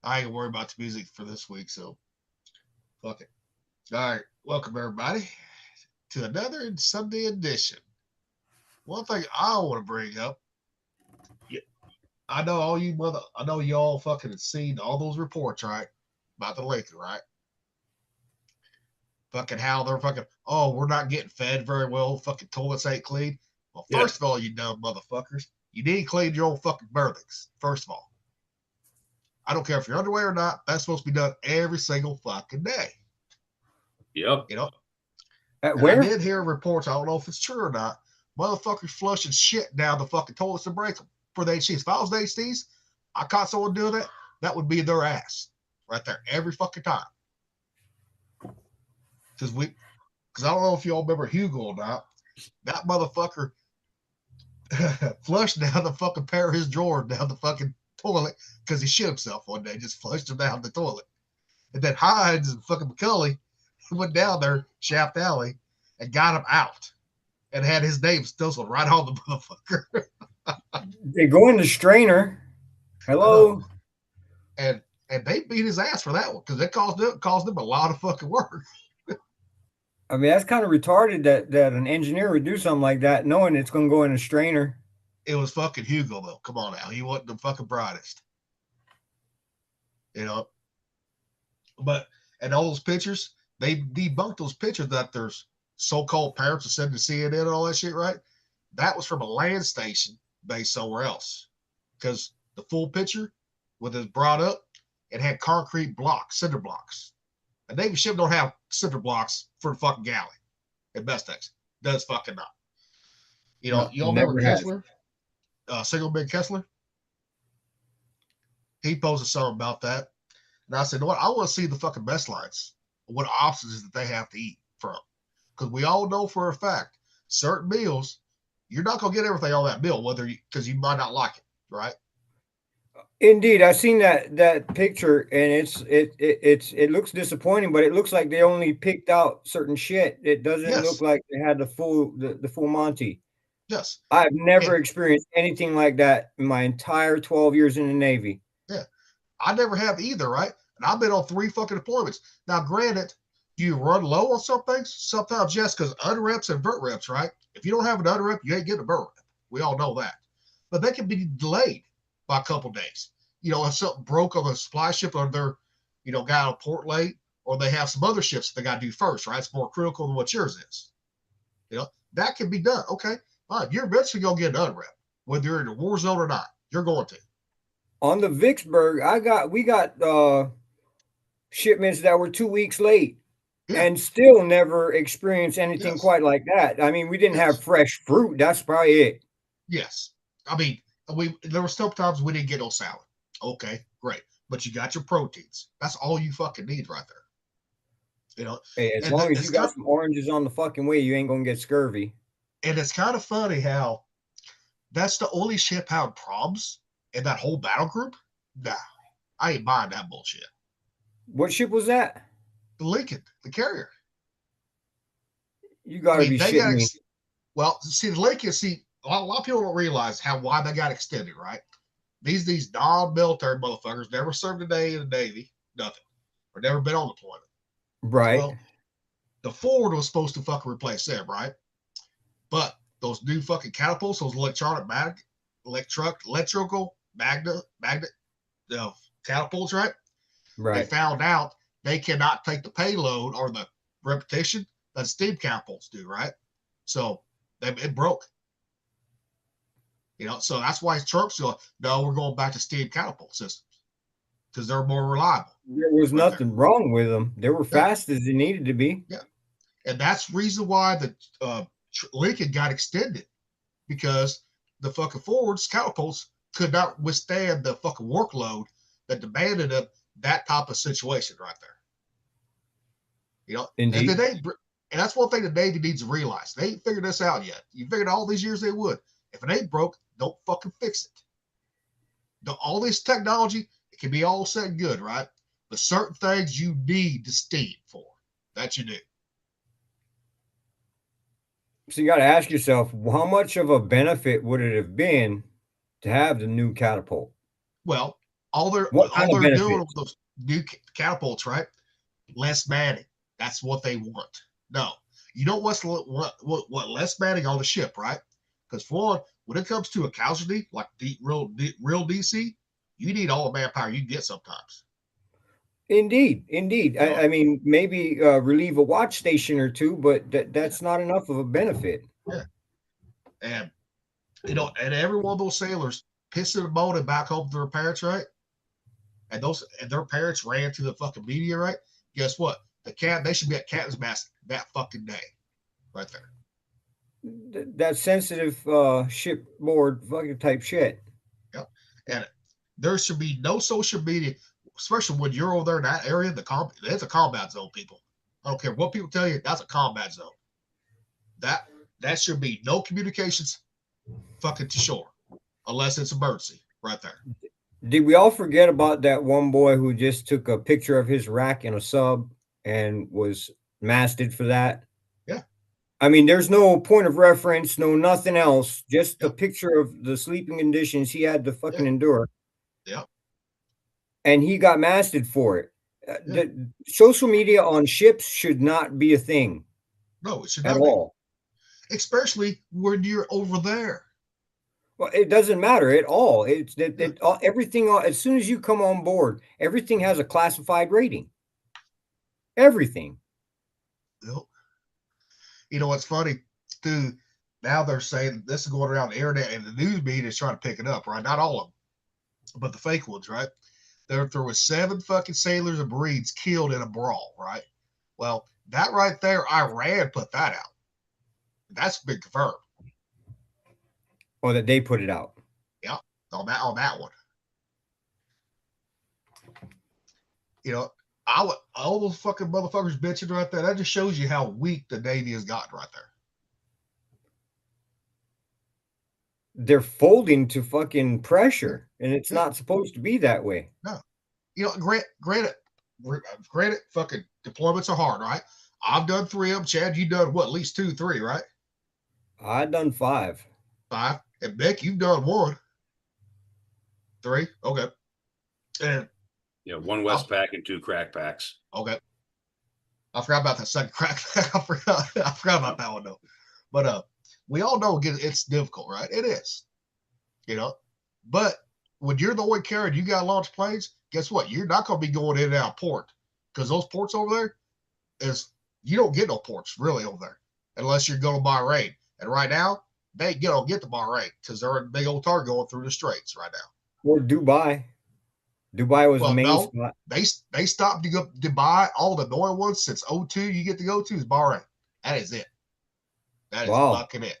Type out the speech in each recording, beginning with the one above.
I ain't gonna worry about the music for this week, so fuck it. All right, welcome everybody to another Sunday edition. One thing I want to bring up, yeah, I know y'all fucking seen all those reports, right, about the Lakers, right? Fucking how they're fucking, oh, we're not getting fed very well. Fucking toilets ain't clean. Well, Yeah. first of all, you dumb motherfuckers, you need to clean your own fucking berthings. First of all, I don't care if you're underwear or not. That's supposed to be done every single fucking day. Yep. You know, At and I where? did hear reports, I don't know if it's true or not, motherfuckers flushing shit down the fucking toilets to break them for the HTs. If I was the HTs, I caught someone doing that, that would be their ass right there every fucking time. Because I don't know if y'all remember Hugo or not. That motherfucker flushed down the fucking pair of his drawers down the fucking toilet because he shit himself one day, just flushed him down the toilet. And then Hines and fucking McCulley went down there, Shaft Alley, and got him out and had his name stenciled right on the motherfucker. They go in the strainer. I know. Hello. And they beat his ass for that one because it caused them a lot of fucking work. I mean, that's kind of retarded that an engineer would do something like that, knowing it's going to go in a strainer. It was fucking Hugo though. Come on now, he wasn't the fucking brightest, you know. But and all those pictures, they debunked those pictures that there's so-called parents are sending to CNN and all that shit, right? That was from a land station based somewhere else. Because the full picture, when it was brought up, it had concrete blocks, cinder blocks. A Navy ship don't have cinder blocks for the fucking galley at best X. Does fucking not. You know, No, y'all remember never has. Kessler? Single Big Kessler? He posted something about that. And I said, you know what? I want to see the fucking best lines. What options that they have to eat from. Because we all know for a fact, certain meals, you're not going to get everything on that meal, whether because you might not like it, right? Indeed, I seen that picture, and it looks disappointing, but it looks like they only picked out certain shit. It doesn't look Yes, like they had the full Monty. yes. I've never And experienced anything like that in my entire 12 years in the Navy. yeah, I never have either, right? And I've been on 3 fucking deployments. Now, granted, do you run low on some things? Sometimes yes, because unreps and vert reps, right? If you don't have an unrep, you ain't getting a vert rep. We all know that. But they can be delayed by a couple days. You know, if something broke on the supply ship or they're, got on port late, or they have some other ships that they got to do first, right? It's more critical than what yours is. That can be done. Okay, fine. You're eventually going to get an unrep, whether you're in a war zone or not. You're going to. On the Vicksburg, we got shipments that were 2 weeks late Yeah. and still never experienced anything Yes. quite like that. I mean, we didn't have Yes. fresh fruit. That's probably it. Yes. I mean, we there were still times we didn't get no salad. Okay, great. But you got your proteins. That's all you fucking need right there. You know, Hey, as and long as you it's got kind some oranges on the fucking way, you ain't gonna get scurvy. and it's kind of funny how that's the only ship having problems in that whole battle group. Nah, I ain't buying that bullshit. What ship was that? The Lincoln, the carrier. You I gotta mean, be they shitting got me. well. See, the Lincoln. See, a lot of people don't realize how why they got extended. Right? These non-military motherfuckers never served a day in the Navy, nothing, or never been on deployment. Right. Well, the Ford was supposed to fucking replace them, right? But those new fucking catapults, those electrical magnet catapults, right? They Right. found out they cannot take the payload or the repetition that steam catapults do, right? So it broke. So that's why Trump's going, no, we're going back to steam catapult systems because they're more reliable There was right there. nothing wrong with them. They were Yeah, fast as they needed to be. yeah. And that's the reason why the Lincoln got extended because the fucking Ford's catapults could not withstand the fucking workload that demanded of that type of situation right there. And then Indeed. and that's one thing the Navy needs to realize. They ain't figured this out yet. You figured all these years they would. If it ain't broke, don't fucking fix it. All this technology, it can be all said and good, right? But certain things you need to steam for. That you do. So you got to ask yourself, how much of a benefit would it have been to have the new catapult? Well, all What kind of they're doing benefits? with those new catapults, right? Less manning. That's what they want. No, you know what less manning on the ship, right? Because for one, when it comes to a casualty like real DC, you need all the manpower you can get sometimes. Indeed, indeed. You know? I mean, maybe relieve a watch station or two, but that's not enough of a benefit. Yeah. And and every one of those sailors pissing the boat and back home to their parents, right? And their parents ran to the fucking media, right? Guess what? They should be at captain's mast that fucking day, right there. That sensitive shipboard fucking type shit. Yep. And there should be no social media, especially when you're over there in that area. It's a combat zone, people. I don't care what people tell you. That's a combat zone. That should be no communications, fucking to shore, unless it's emergency, right there. Did we all forget about that one boy who just took a picture of his rack in a sub and was masted for that? Yeah. I mean, there's no point of reference, no nothing else, just a Yep. picture of the sleeping conditions he had to fucking endure. Yep. And he got masted for it. Yeah. The social media on ships should not be a thing. No, it should at not be. all. Especially when you're over there. Well, it doesn't matter at all. It's everything. As soon as you come on board, everything has a classified rating. Everything. Yep. You know what's funny, too? Now they're saying this is going around the internet, and the news media is trying to pick it up, right? Not all of them, but the fake ones, right? There was 7 fucking sailors and Marines killed in a brawl, right? Well, that right there, Iran put that out. That's been confirmed. Or that they put it out. Yeah, on that one. You know, all those fucking motherfuckers bitching right there. That just shows you how weak the Navy has gotten right there. They're folding to fucking pressure, and it's not supposed to be that way. No, you know, granted, fucking deployments are hard, right? I've done 3 of them. Chad, you done what? At least 2, 3, right? I've done 5. 5. And Beck, you've done 1. 3. Okay. And 1 Westpac and 2 crack packs. Okay. I forgot about that second crack pack. I forgot about that one though. But we all know it's difficult, right? It is. You know, but when you're the one carrier, you got to launch planes. Guess what? You're not going to be going in and out of port because those ports over there you don't get no ports really over there unless you're going to Bahrain. And right now, they don't get to Bahrain because they're a big old tar going through the straits right now. Or Dubai. Dubai was the main spot. They stopped to go Dubai. All the annoying ones since 02, you get to go to is Bahrain. That is it. That is fucking it.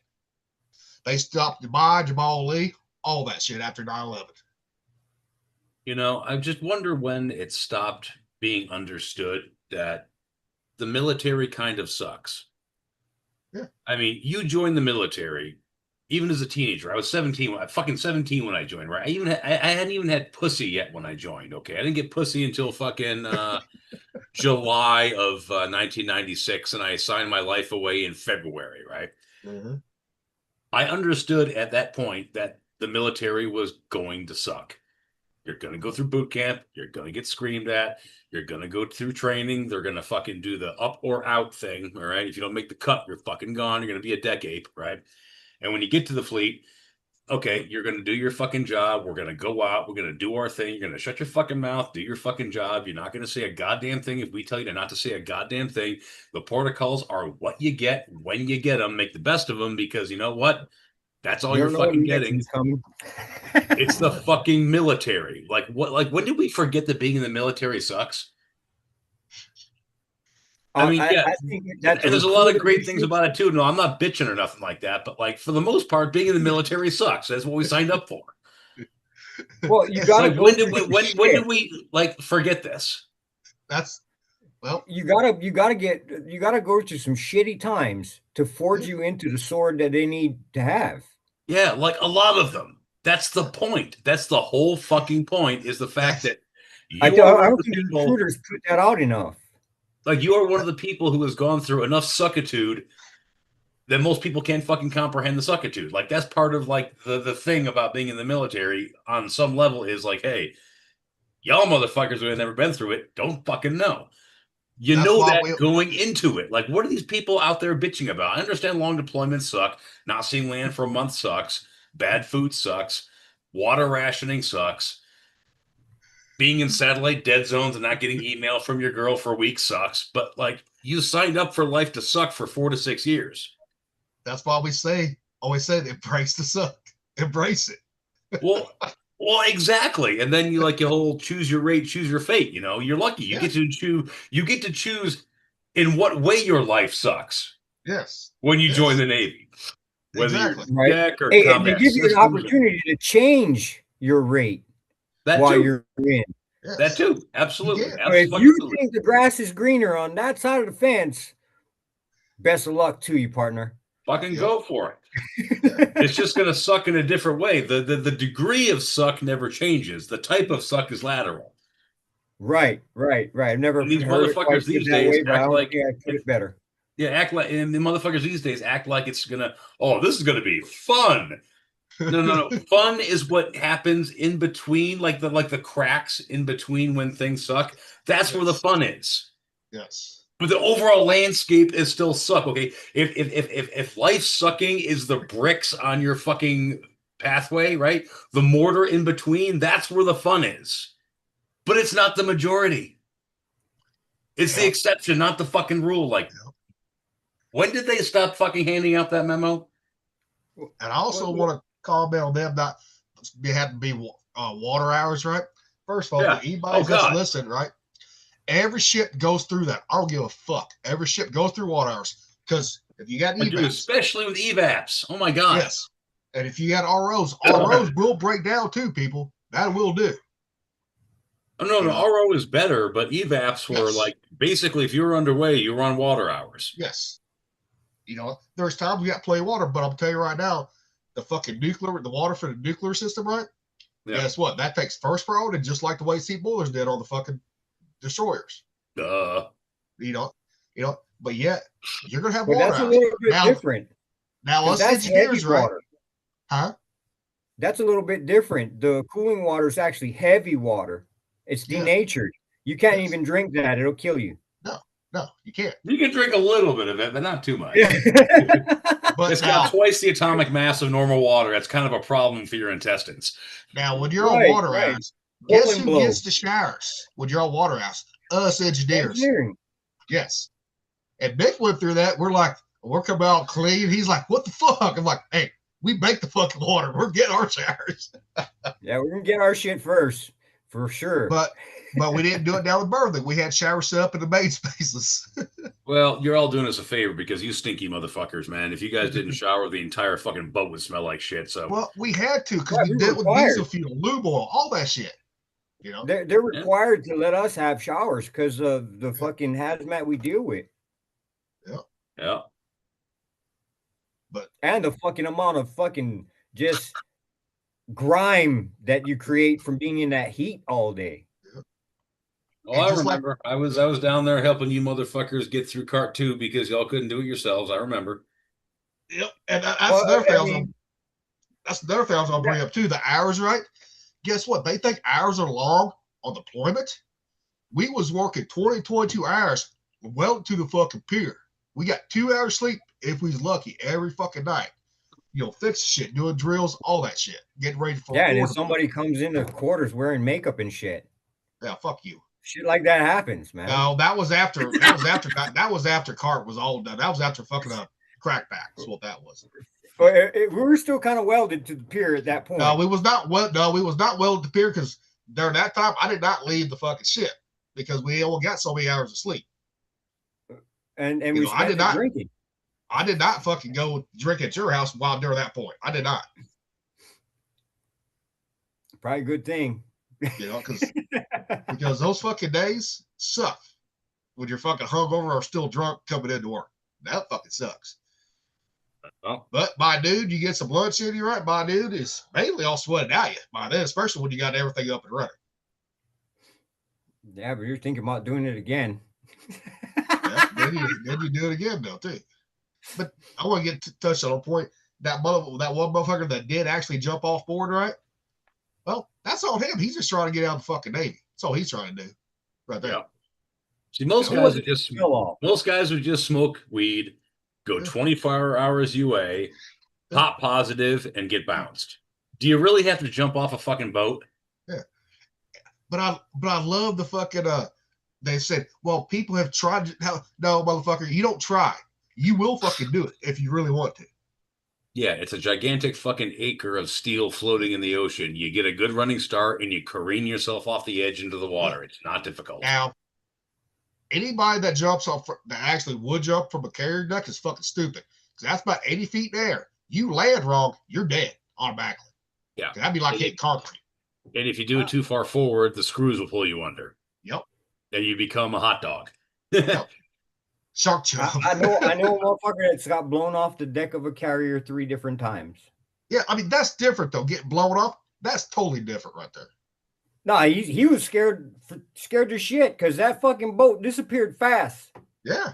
They stopped Dubai, Jamal Ali, all that shit after 9/11. You know, I just wonder when it stopped being understood that the military kind of sucks. Yeah. I mean, you joined the military even as a teenager. I was 17 when I joined, right? I hadn't even had pussy yet when I joined, okay? I didn't get pussy until fucking July of 1996, and I signed my life away in February, right? Mm-hmm. I understood at that point that the military was going to suck. You're going to go through boot camp. You're going to get screamed at. You're going to go through training. They're going to fucking do the up or out thing, all right? If you don't make the cut, you're fucking gone. You're going to be a deck ape, right? And when you get to the fleet, okay, you're going to do your fucking job. We're going to go out. We're going to do our thing. You're going to shut your fucking mouth, do your fucking job. You're not going to say a goddamn thing if we tell you not to say a goddamn thing. The protocols are what you get when you get them. Make the best of them because you know what? That's all you're fucking getting. It's the fucking military. Like what? Like when did we forget that being in the military sucks? I mean, yeah, I think and there's a lot of great things about it too. No, I'm not bitching or nothing like that, but like for the most part, being in the military sucks. That's what we signed up for. Well, you got to. Like, when did we like forget this? That's well, you gotta go through some shitty times to forge you into the sword that they need to have. Yeah, like a lot of them. That's the point. That's the whole fucking point. Is the fact that I don't think recruiters put that out enough. Like you are one of the people who has gone through enough suckitude that most people can't fucking comprehend the suckitude. Like that's part of like the thing about being in the military on some level is like, hey, Y'all motherfuckers who have never been through it don't fucking know. You That's know why that we- going into it. Like, what are these people out there bitching about? I understand long deployments suck. Not seeing land for a month sucks. Bad food sucks. Water rationing sucks. Being in satellite dead zones and not getting email from your girl for a week sucks. But like, you signed up for life to suck for 4 to 6 years. That's why we always say, embrace the suck, embrace it. Well, well, exactly. And then you like your whole choose your rate, choose your fate. You know, you're lucky. You Yeah. get to choose. You get to choose in what way your life sucks Yes, when you Yes. join the Navy, whether exactly. you're Right. deck or Hey, and they combat give you an systems. opportunity to change your rate That while too. you're in. Yes. That too. Absolutely. You So if Absolutely. you think the grass is greener on that side of the fence, best of luck to you, partner. Fucking Yep. go for it. It's just going to suck in a different way. The degree of suck never changes. The type of suck is lateral. Right. I've never And these heard it motherfuckers quite these that days way, but I act don't like think I put it better. Yeah, act like, and the motherfuckers these days act like it's gonna. Oh, this is gonna be fun. No. Fun is what happens in between, like the cracks in between when things suck. That's where the Yes. fun is. Yes. But the overall landscape is still suck. Okay, if life sucking is the bricks on your fucking pathway, right? The mortar in between, that's where the fun is. But it's not the majority. It's the Yep. exception, not the fucking rule. Like, Yep. when did they stop fucking handing out that memo? And I also want to comment on them not they had to be water hours, right? First of all, Yeah. for anybody Oh, that's God. listening, right? Every ship goes through that. I don't give a fuck. Every ship goes through water hours because if you got I do, EVAPs, especially with EVAPs. Oh my God. yes, and if you got ROs will break down too. People, that will do. Oh, no, You know? RO is better, but EVAPs were Yes. like basically if you were underway, you were on water hours. Yes, there's times we got plain water, but I'm telling you right now, the water for the nuclear system, right? Yeah. Guess what? That takes first priority, just like the way sea boilers did on the fucking destroyers. Duh. But yet you're gonna have But water that's a hours. little bit different. Now 'Cause us that's heavy engineers, right? water. Huh? That's a little bit different. The cooling water is actually heavy water. It's Yeah. denatured. You can't Yes. even drink that. It'll kill you. No, you can't. You can drink a little bit of it, but not too much. But It's now, got twice the atomic mass of normal water. That's kind of a problem for your intestines. now when you're on Right, water right. hours, guess Rolling who blow. gets the showers when you're on water hours? Us engineers. Engineering. Yes. And Nick went through that. We're like, we're coming out clean. He's like, what the fuck? I'm like, hey, we make the fucking water. We're getting our showers. Yeah, we're gonna get our shit first, for sure. But we didn't do it down the berthing. We had showers set up in the main spaces. Well, you're all doing us a favor because you stinky motherfuckers, man. If you guys didn't shower, the entire fucking boat would smell like shit. So Well, we had to because Yeah, we we did were it with required. diesel fuel, lube oil, all that shit. They're required to let us have showers because of the fucking hazmat we deal with. yeah. And the fucking amount of fucking just grime that you create from being in that heat all day. Well, And I just like- remember. I was down there helping you motherfuckers get through Cart 2 because y'all couldn't do it yourselves. I remember. Yep. And that's Well, another thing I I was mean- that's another thing I was gonna bring up too. The hours, right? Guess what? They think hours are long on deployment. We was working 20, 22 hours well to the fucking pier. We got 2 hours sleep if we was lucky every fucking night. Fix shit, doing drills, all that shit. Getting ready for Yeah, and then order. somebody comes into quarters wearing makeup and shit. Yeah, fuck you. Shit like that happens, man. No, that was after Cart was all done. That was after fucking a crackback. That's what that was. But we were still kind of welded to the pier at that point. No, we was not well at the pier because during that time I did not leave the fucking ship because we only got so many hours of sleep. and you we know, I spent did it not- drinking. I did not fucking go drink at your house while during that point. I did not. Probably a good thing. Because those fucking days suck when you're fucking hungover or still drunk coming into work. That fucking sucks. Well, But my dude, you get some lunch in you, right? My dude is mainly all sweating at you by then, especially when you got everything up and running. Yeah, but you're thinking about doing it again. Yeah, then you do it again though too. But I want to get touched on a point. That one motherfucker that did actually jump off board, right? Well, that's on him. He's just trying to get out of the fucking Navy. That's all he's trying to do, right there. Yeah. See, most Yeah. guys would just Fell off. smoke weed, go Yeah. 24 hours UA, Yeah. pop positive, and get bounced. Do you really have to jump off a fucking boat? Yeah. But I love the fucking they said, well, people have tried. No, motherfucker, you don't try. You will fucking do it if you really want to. Yeah, it's a gigantic fucking acre of steel floating in the ocean. You get a good running start and you careen yourself off the edge into the water. It's not difficult. Now, anybody that jumps off that actually would jump from a carrier duck is fucking stupid. Because that's about 80 feet in the air. You land wrong, you're dead automatically. Yeah. That'd be like hitting concrete. And if you do it too far forward, the screws will pull you under. Yep. And you become a hot dog. Yep. Shark jump. I know a motherfucker that's got blown off the deck of a carrier 3 different times. Yeah, I mean, that's different, though. Getting blown off, that's totally different right there. No, he was scared to shit because that fucking boat disappeared fast. Yeah.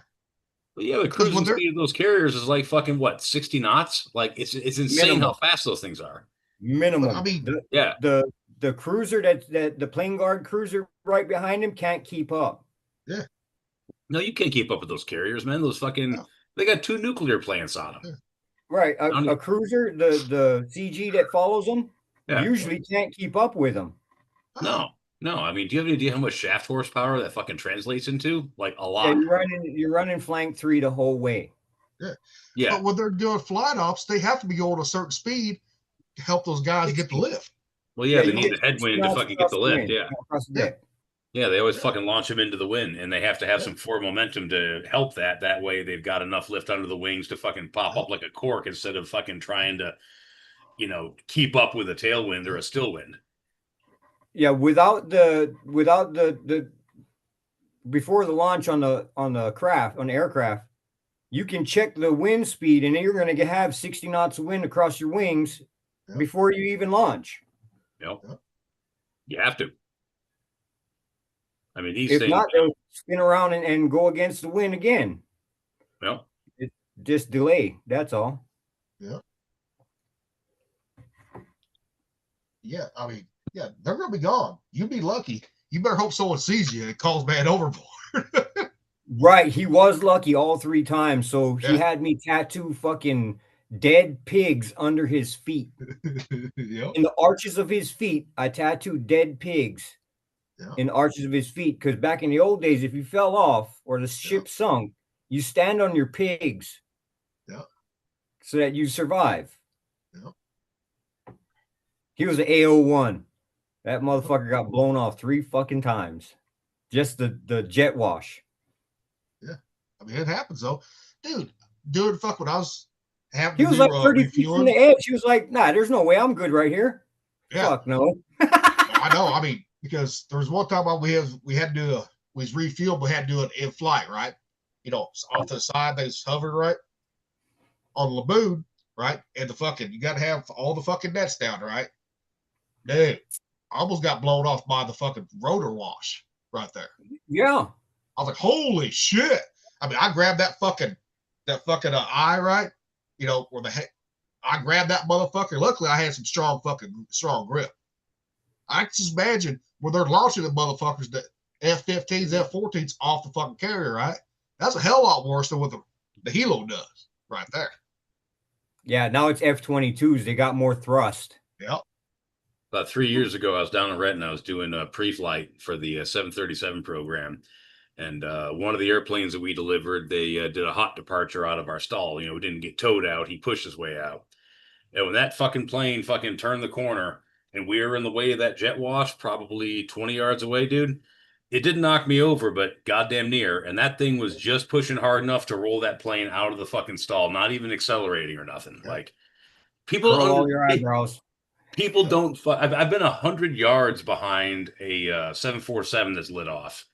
Well, yeah, the cruising speed of those carriers is like fucking what, 60 knots? Like it's insane Minimum. how fast those things are. Minimum. I mean, the cruiser that the plane guard cruiser right behind him can't keep up. Yeah. No, you can't keep up with those carriers, man. Those fucking they got 2 nuclear plants on them. Yeah. Right. A cruiser, the CG that follows them, Yeah. usually can't keep up with them. No. I mean, do you have any idea how much shaft horsepower that fucking translates into? Like a lot. Yeah, you're running flank 3 the whole way. Yeah. Yeah. But when they're doing flight ops, they have to be going at a certain speed to help those guys get the lift. Well, yeah, they you need get the headwind to fucking get the lift. Yeah. across the deck. Yeah, they always fucking launch them into the wind, and they have to have some forward momentum to help that. That way, they've got enough lift under the wings to fucking pop up like a cork instead of fucking trying to, keep up with a tailwind or a still wind. Yeah, without the before the launch on the aircraft, you can check the wind speed, and you're going to have 60 knots of wind across your wings before you even launch. Yep. You have to. I mean, these if things. Not, they'll spin around and go against the wind again. Well, it's just delay. That's all. Yeah. Yeah, I mean, yeah, they're gonna be gone. You'd be lucky. You better hope someone sees you and calls man overboard. Right. He was lucky all 3 times. So he had me tattoo fucking dead pigs under his feet. Yep. In the arches of his feet, I tattooed dead pigs in the arches of his feet. Because back in the old days, if you fell off or the ship sunk, you stand on your pigs so that you survive. Yep. He was an AO1. That motherfucker got blown off 3 fucking times. Just the jet wash. Yeah. I mean, it happens though. Dude, fuck when I was having He was like 30 feet from the edge. He was like, nah, there's no way I'm good right here. Yeah. Fuck no. I know. I mean, because there was one time we had to do we was refueled, but we had to do it in flight, right? Off to the side, they was hovered right on Laboon, right? And you got to have all the fucking nets down, right? Dude, I almost got blown off by the fucking rotor wash right there. Yeah. I was like, holy shit. I mean, I grabbed that fucking eye, right? I grabbed that motherfucker. Luckily, I had some strong grip. I can just imagine when they're launching the motherfuckers, the F-15s, F-14s off the fucking carrier, right? That's a hell lot worse than what the Hilo does right there. Yeah, now it's F-22s. They got more thrust. Yep. About 3 years ago, I was down in Renton. I was doing a pre-flight for the 737 program. And one of the airplanes that we delivered, they did a hot departure out of our stall. We didn't get towed out. He pushed his way out. And when that fucking plane fucking turned the corner and we were in the way of that jet wash, probably 20 yards away, dude, it didn't knock me over, but goddamn near. And that thing was just pushing hard enough to roll that plane out of the fucking stall, not even accelerating or nothing. Like, people Curl all your eyebrows. People don't. I've been 100 yards behind a 747 that's lit off,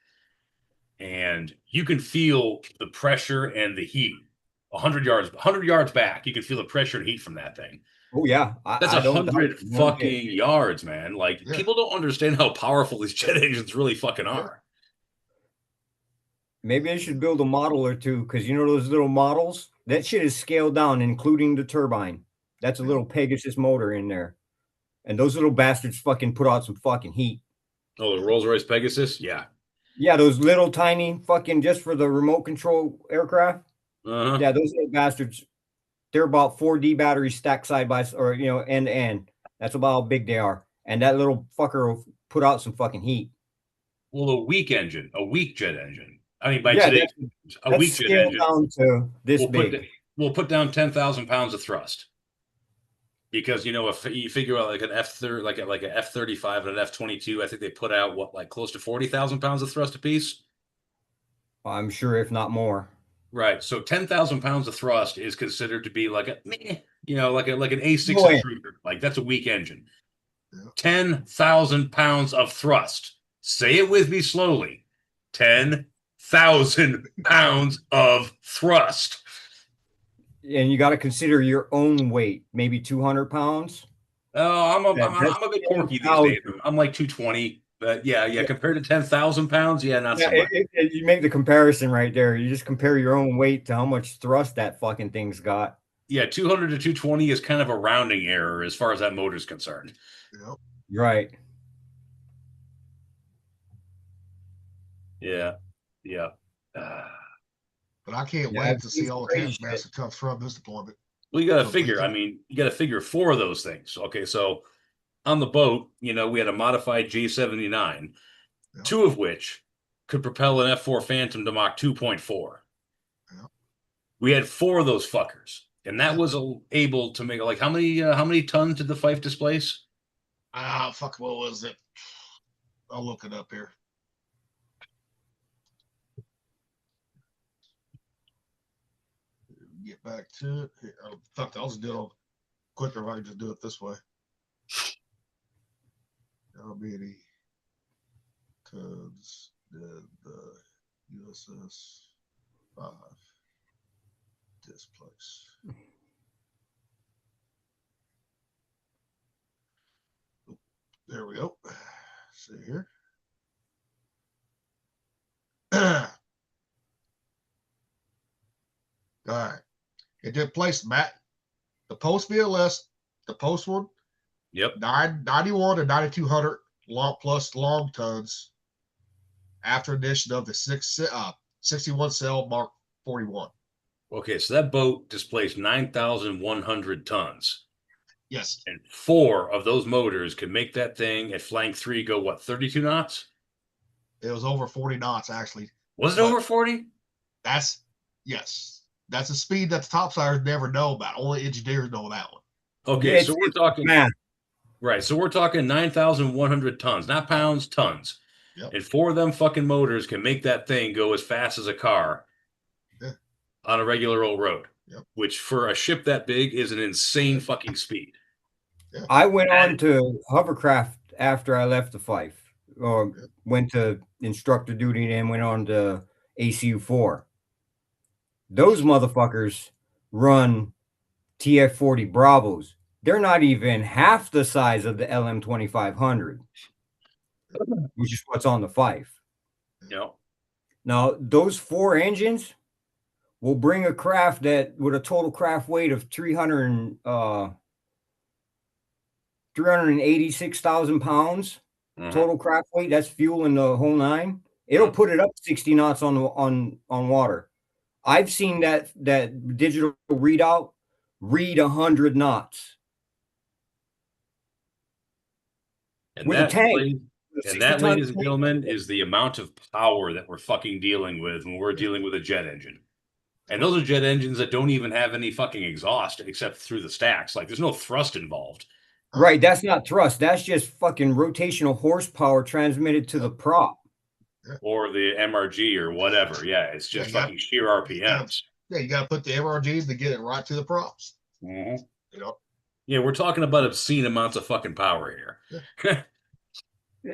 and you can feel the pressure and the heat. 100 yards back, you can feel the pressure and heat from that thing. Oh yeah, that's 100 fucking yards, man. Like, people don't understand how powerful these jet engines really fucking are. Maybe I should build a model or two, because those little models, that shit is scaled down, including the turbine. That's a little Pegasus motor in there. And those little bastards fucking put out some fucking heat. Oh, the Rolls-Royce Pegasus? Yeah. Yeah, those little tiny fucking just for the remote control aircraft. Uh-huh. Yeah, those little bastards. They're about 4D batteries stacked side by or end to end. That's about how big they are. And that little fucker will put out some fucking heat. Well, a weak jet engine. I mean, by Yeah, today, a that's weak jet scaled engine down to this will big. put down 10,000 pounds of thrust. Because if you figure out like an like an F-35 and an F-22, I think they put out like close to 40,000 pounds of thrust apiece. I'm sure, if not more. Right. So 10,000 pounds of thrust is considered to be like like an A6 Boy. intruder. Like that's a weak engine. Yeah. 10,000 pounds of thrust. Say it with me slowly. 10,000 pounds of thrust. And you got to consider your own weight, maybe 200 pounds. Oh, I'm a bit quirky these days. I'm like 220, but yeah. Compared to 10,000 pounds, not so much. You make the comparison right there. You just compare your own weight to how much thrust that fucking thing's got. Yeah, 200 to 220 is kind of a rounding error as far as that motor's concerned. Yep. Right. Yeah. But I can't wait to see all the tank mass that comes from this deployment. Well, you got to figure. I mean, you got to figure 4 of those things. Okay, so on the boat, we had a modified J79, 2 of which could propel an F4 Phantom to Mach 2.4. Yeah. We had 4 of those fuckers, and that was able to make like how many tons did the Fife displace? Fuck, what was it? I'll look it up here. Get back to it. Here, fuck, I'll just do it quicker if I can just do it this way. That'll be because the USS 5 displace. There we go. See here. All right. It did place, Matt. The post VLS, the post one. Yep. 91 to 9,200 long tons after addition of the 61 cell Mark 41. Okay, so that boat displaced 9,100 tons. Yes. And 4 of those motors could make that thing at flank 3 go, what, 32 knots? It was over 40 knots, actually. Was it over 40? Yes. That's a speed that the topsiders never know about. Only engineers know that one. Okay, so we're talking right. So we're talking 9,100 tons, not pounds, tons. Yep. And 4 of them fucking motors can make that thing go as fast as a car on a regular old road. Yep. Which for a ship that big is an insane fucking speed. Yeah. I went on to hovercraft after I left the Fife, or went to instructor duty, and then went on to ACU4. Those motherfuckers run TF40 Bravos. They're not even half the size of the LM2500, which is what's on the Fife. Yep. Now, those 4 engines will bring a craft that with a total craft weight of 386,000 pounds total craft weight. That's fuel in the whole 9. It'll put it up 60 knots on water. I've seen that digital readout read 100 knots. And with that, a tank. ladies and gentlemen, is the amount of power that we're fucking dealing with when we're dealing with a jet engine. And those are jet engines that don't even have any fucking exhaust except through the stacks. Like, there's no thrust involved. Right, that's not thrust. That's just fucking rotational horsepower transmitted to the prop. Or the MRG or whatever. Yeah, it's just fucking sheer RPMs. Yeah, you got to put the MRGs to get it right to the props. Mm-hmm. Yeah, we're talking about obscene amounts of fucking power here. Yeah.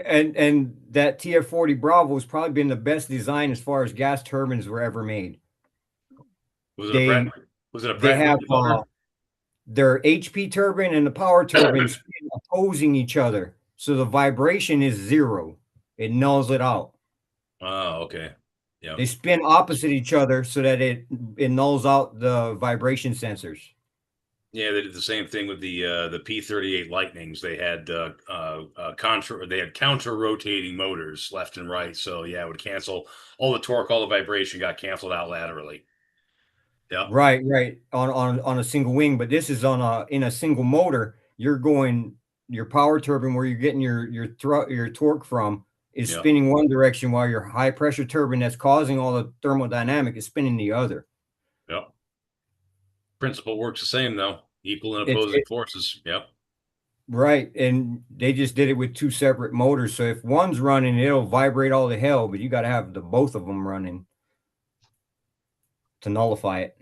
and that TF40 Bravo has probably been the best design as far as gas turbines were ever made. Was it a Pratt? They have their HP turbine and the power turbine opposing each other, so the vibration is 0. It nulls it out. Oh, okay. Yeah. They spin opposite each other so that it nulls out the vibration sensors. Yeah, they did the same thing with the P-38 Lightnings. They had counter rotating motors left and right. So yeah, it would cancel all the torque, all the vibration got canceled out laterally. Yeah. Right. On a single wing, but this is in a single motor. You're going your power turbine where you're getting your torque from is Yeah. spinning one direction while your high pressure turbine that's causing all the thermodynamic is spinning the other. Yeah. Principle works the same though. Equal and It's opposing forces. Yep. right. And they just did it with two separate motors. So if one's running, it'll vibrate all the hell, but you got to have the both of them running to nullify it.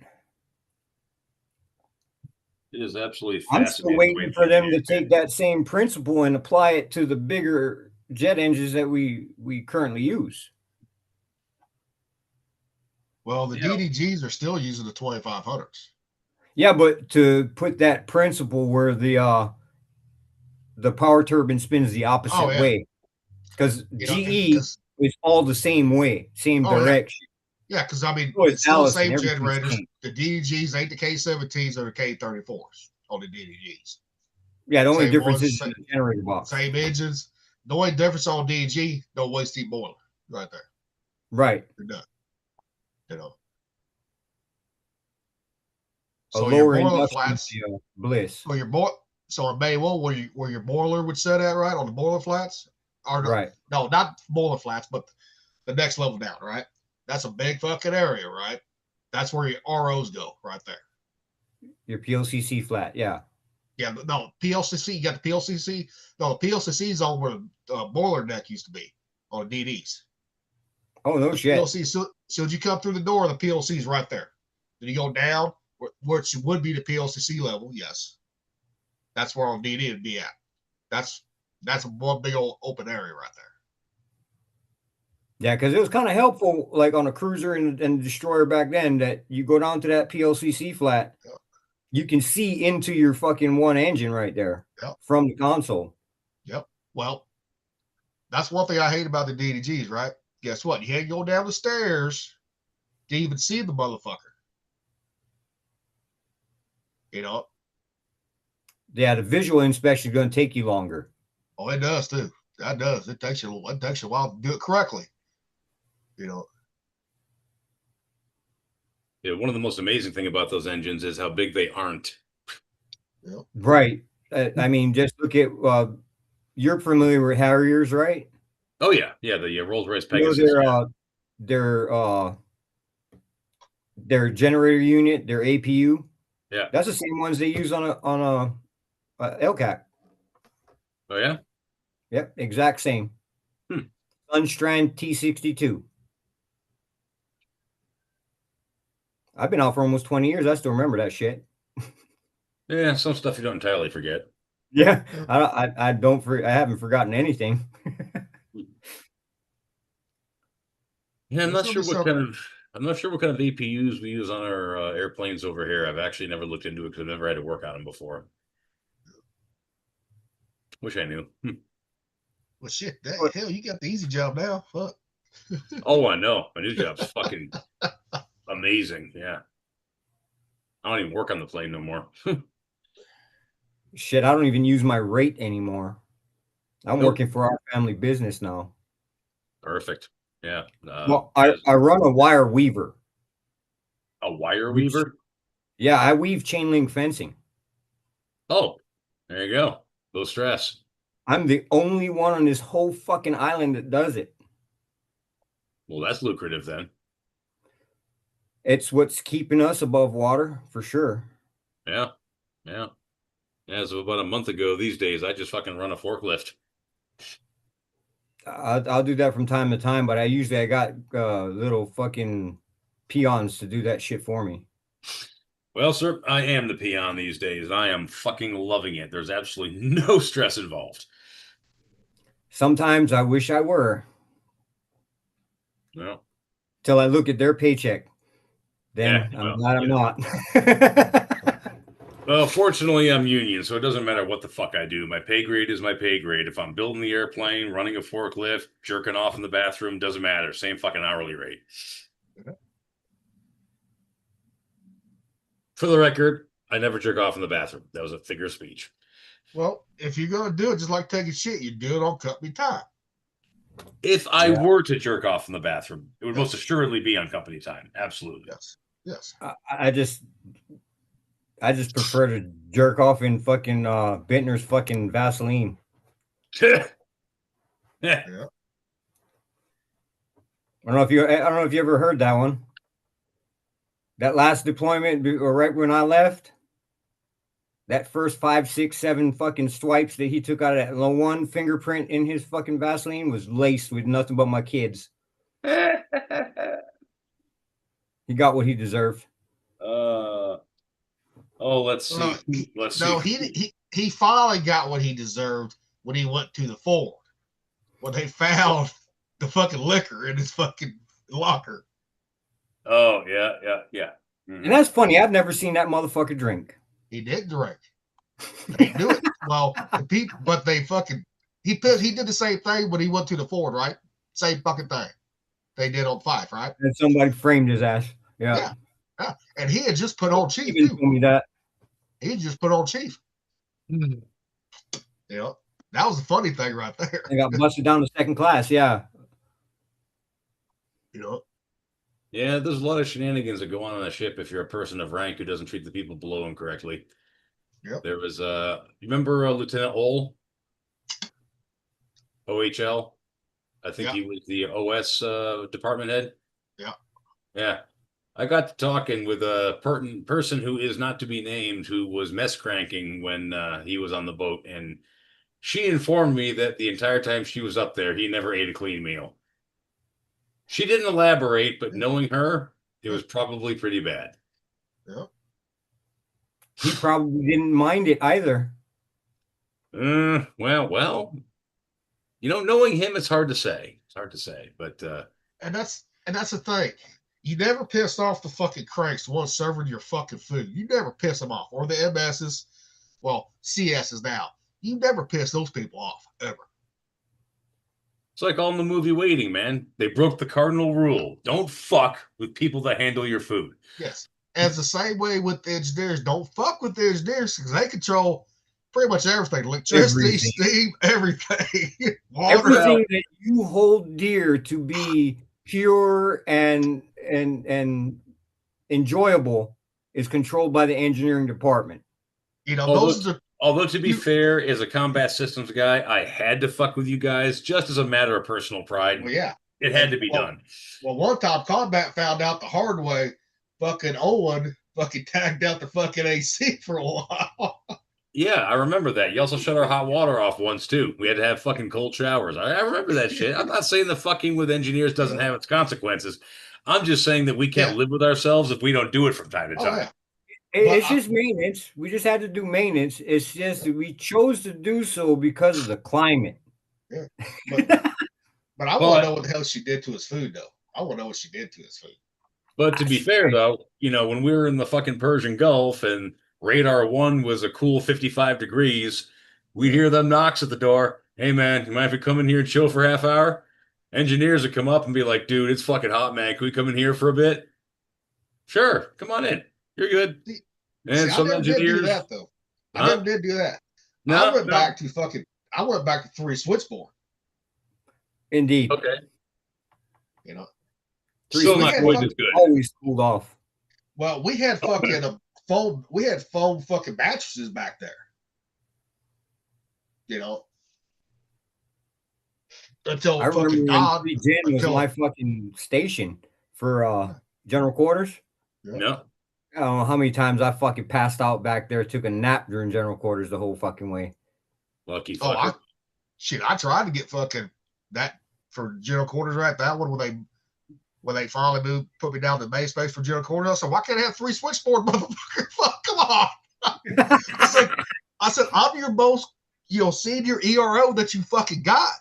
It is absolutely I'm still fascinating. waiting for them to take that same principle and apply it to the bigger jet engines that we currently use. Well, the DDGs are still using the 2500s. Yeah, but to put that principle where the power turbine spins the opposite way, because GE is all the same way, same direction. Yeah, because I mean, it's still the same generators. The DDGs ain't the K17s or the K34s on the DDGs. Yeah, the only difference is the generator box. Same engines. The only difference on DDG, no waste heat boiler right there. Right. You're done. You know. So your boiler flats, bliss. So in Maywell, where your boiler would set at, right, on the boiler flats, or no, right? No, not boiler flats, but the next level down, right? That's a big fucking area, right? That's where your ROs go, right there. Your PLCC flat, yeah. Yeah, no, PLCC, you got the PLCC. No, the PLCC is on where the boiler deck used to be on DDs. Oh, no shit. PLC, so as you come through the door, the PLC is right there. Then you go down, which would be the PLCC level, yes. That's where on DD would be at. That's one big old open area right there. Yeah, because it was kind of helpful, like on a cruiser and destroyer back then, that you go down to that PLCC flat, you can see into your fucking one engine right there from the console. Yep. Well, that's one thing I hate about the DDGs, right? Guess what? You had to go down the stairs to even see the motherfucker. You know? Yeah, the visual inspection is going to take you longer. Oh, it does too. That does. It takes you a while to do it correctly. You know. Yeah, one of the most amazing thing about those engines is how big they aren't. Yep. Right. I mean, just look at you're familiar with Harriers, right? Oh yeah, the Rolls-Royce Pegasus. You know, their generator unit, their APU. Yeah, that's the same ones they use on a LCAC. Oh yeah. Yep, exact same. Sunstrand T62. I've been out for almost 20 years. I still remember that shit. Yeah, some stuff you don't entirely forget. Yeah, I haven't forgotten anything. Yeah, I'm not sure what kind of APUs we use on our airplanes over here. I've actually never looked into it because I've never had to work on them before. Wish I knew. Well, shit, hell, you got the easy job now. Fuck. Oh, I know. My new job's fucking amazing. Yeah. I don't even work on the plane no more. Shit, I don't even use my rate anymore. I'm working for our family business now. Perfect. Yeah. Well, I run a wire weaver. A wire weaver? Yeah, I weave chain link fencing. Oh, there you go. Low stress. I'm the only one on this whole fucking island that does it. Well, that's lucrative then. It's what's keeping us above water for sure. Yeah. As of about a month ago, these days, I just fucking run a forklift. I'll do that from time to time, but I got little fucking peons to do that shit for me. Well, sir, I am the peon these days. I am fucking loving it. There's absolutely no stress involved. Sometimes I wish I were. No. Till I look at their paycheck. Then I'm glad I'm not. Well, fortunately, I'm union, so it doesn't matter what the fuck I do. My pay grade is my pay grade. If I'm building the airplane, running a forklift, jerking off in the bathroom, doesn't matter. Same fucking hourly rate. For the record, I never jerk off in the bathroom. That was a figure of speech. Well, if you're gonna do it, just like taking shit, you do it on company time. If I were to jerk off in the bathroom, it would most assuredly be on company time. Absolutely. Yes. I just prefer to jerk off in fucking Bentner's fucking Vaseline. Yeah. I don't know if you ever heard that one. That last deployment, or right when I left, that first 5, 6, 7 fucking swipes that he took out of that one fingerprint in his fucking Vaseline was laced with nothing but my kids. He got what he deserved. Let's see. He finally got what he deserved when he went to the Ford. When they found the fucking liquor in his fucking locker. Oh, yeah. Mm-hmm. And that's funny. I've never seen that motherfucker drink. He did drink. They do it. Well, but they fucking he did the same thing when he went to the Ford, right? Same fucking thing they did on Fife, right? And somebody framed his ass. Yeah. And he had just put on Chief. Even told me that. He had just put on Chief. Mm-hmm. That was the funny thing right there. They got busted down to second class. Yeah. Yeah, there's a lot of shenanigans that go on a ship if you're a person of rank who doesn't treat the people below him correctly. Yep. There was you remember Lieutenant Ole? OHL? I think he was the OS department head. Yeah. I got to talking with a person who is not to be named who was mess cranking when he was on the boat, and she informed me that the entire time she was up there, he never ate a clean meal. She didn't elaborate, but knowing her, it was probably pretty bad. Yeah. He probably didn't mind it either. Well, knowing him, it's hard to say. But and that's the thing. You never pissed off the fucking cranks, the ones serving your fucking food. You never piss them off, or the MSs, well, CSs now. You never piss those people off ever. It's like on the movie Waiting, man. They broke the cardinal rule. Don't fuck with people that handle your food. Yes. And it's the same way with the engineers. Don't fuck with the engineers because they control pretty much everything. Electricity, steam, everything. Everything that you hold dear to be pure and enjoyable is controlled by the engineering department. Although to be fair, as a combat systems guy, I had to fuck with you guys just as a matter of personal pride. Well, yeah. It had to be done. Well, one time combat found out the hard way, fucking Owen fucking tagged out the fucking AC for a while. Yeah, I remember that. You also shut our hot water off once, too. We had to have fucking cold showers. I remember that shit. I'm not saying the fucking with engineers doesn't have its consequences. I'm just saying that we can't live with ourselves if we don't do it from time to time. Yeah. It's just maintenance. We just had to do maintenance. It's just that we chose to do so because of the climate. Yeah. But I want to know what the hell she did to his food, though. I want to know what she did to his food. But to be fair, though, when we were in the fucking Persian Gulf and radar 1 was a cool 55 degrees, we'd hear them knocks at the door. Hey, man, you mind if we come in here and chill for half hour? Engineers would come up and be like, dude, it's fucking hot, man. Can we come in here for a bit? Sure. Come on in. You're good. And some engineers did do that, though. I never did do that. I went back to 3 Switchboard. Indeed. Okay. Still not quite as good. Always cooled off. Well, we had fucking foam. We had foam fucking mattresses back there. Until I remember when Jen was my fucking station for general quarters. Yeah. I don't know how many times I fucking passed out back there, took a nap during general quarters the whole fucking way. Lucky fucker. I tried to get fucking that for general quarters, right? That one when they finally put me down to main space for general quarters. I said, why can't I have 3 Switchboard, motherfucker? Fuck, come on. I said, I'm your most, senior ERO that you fucking got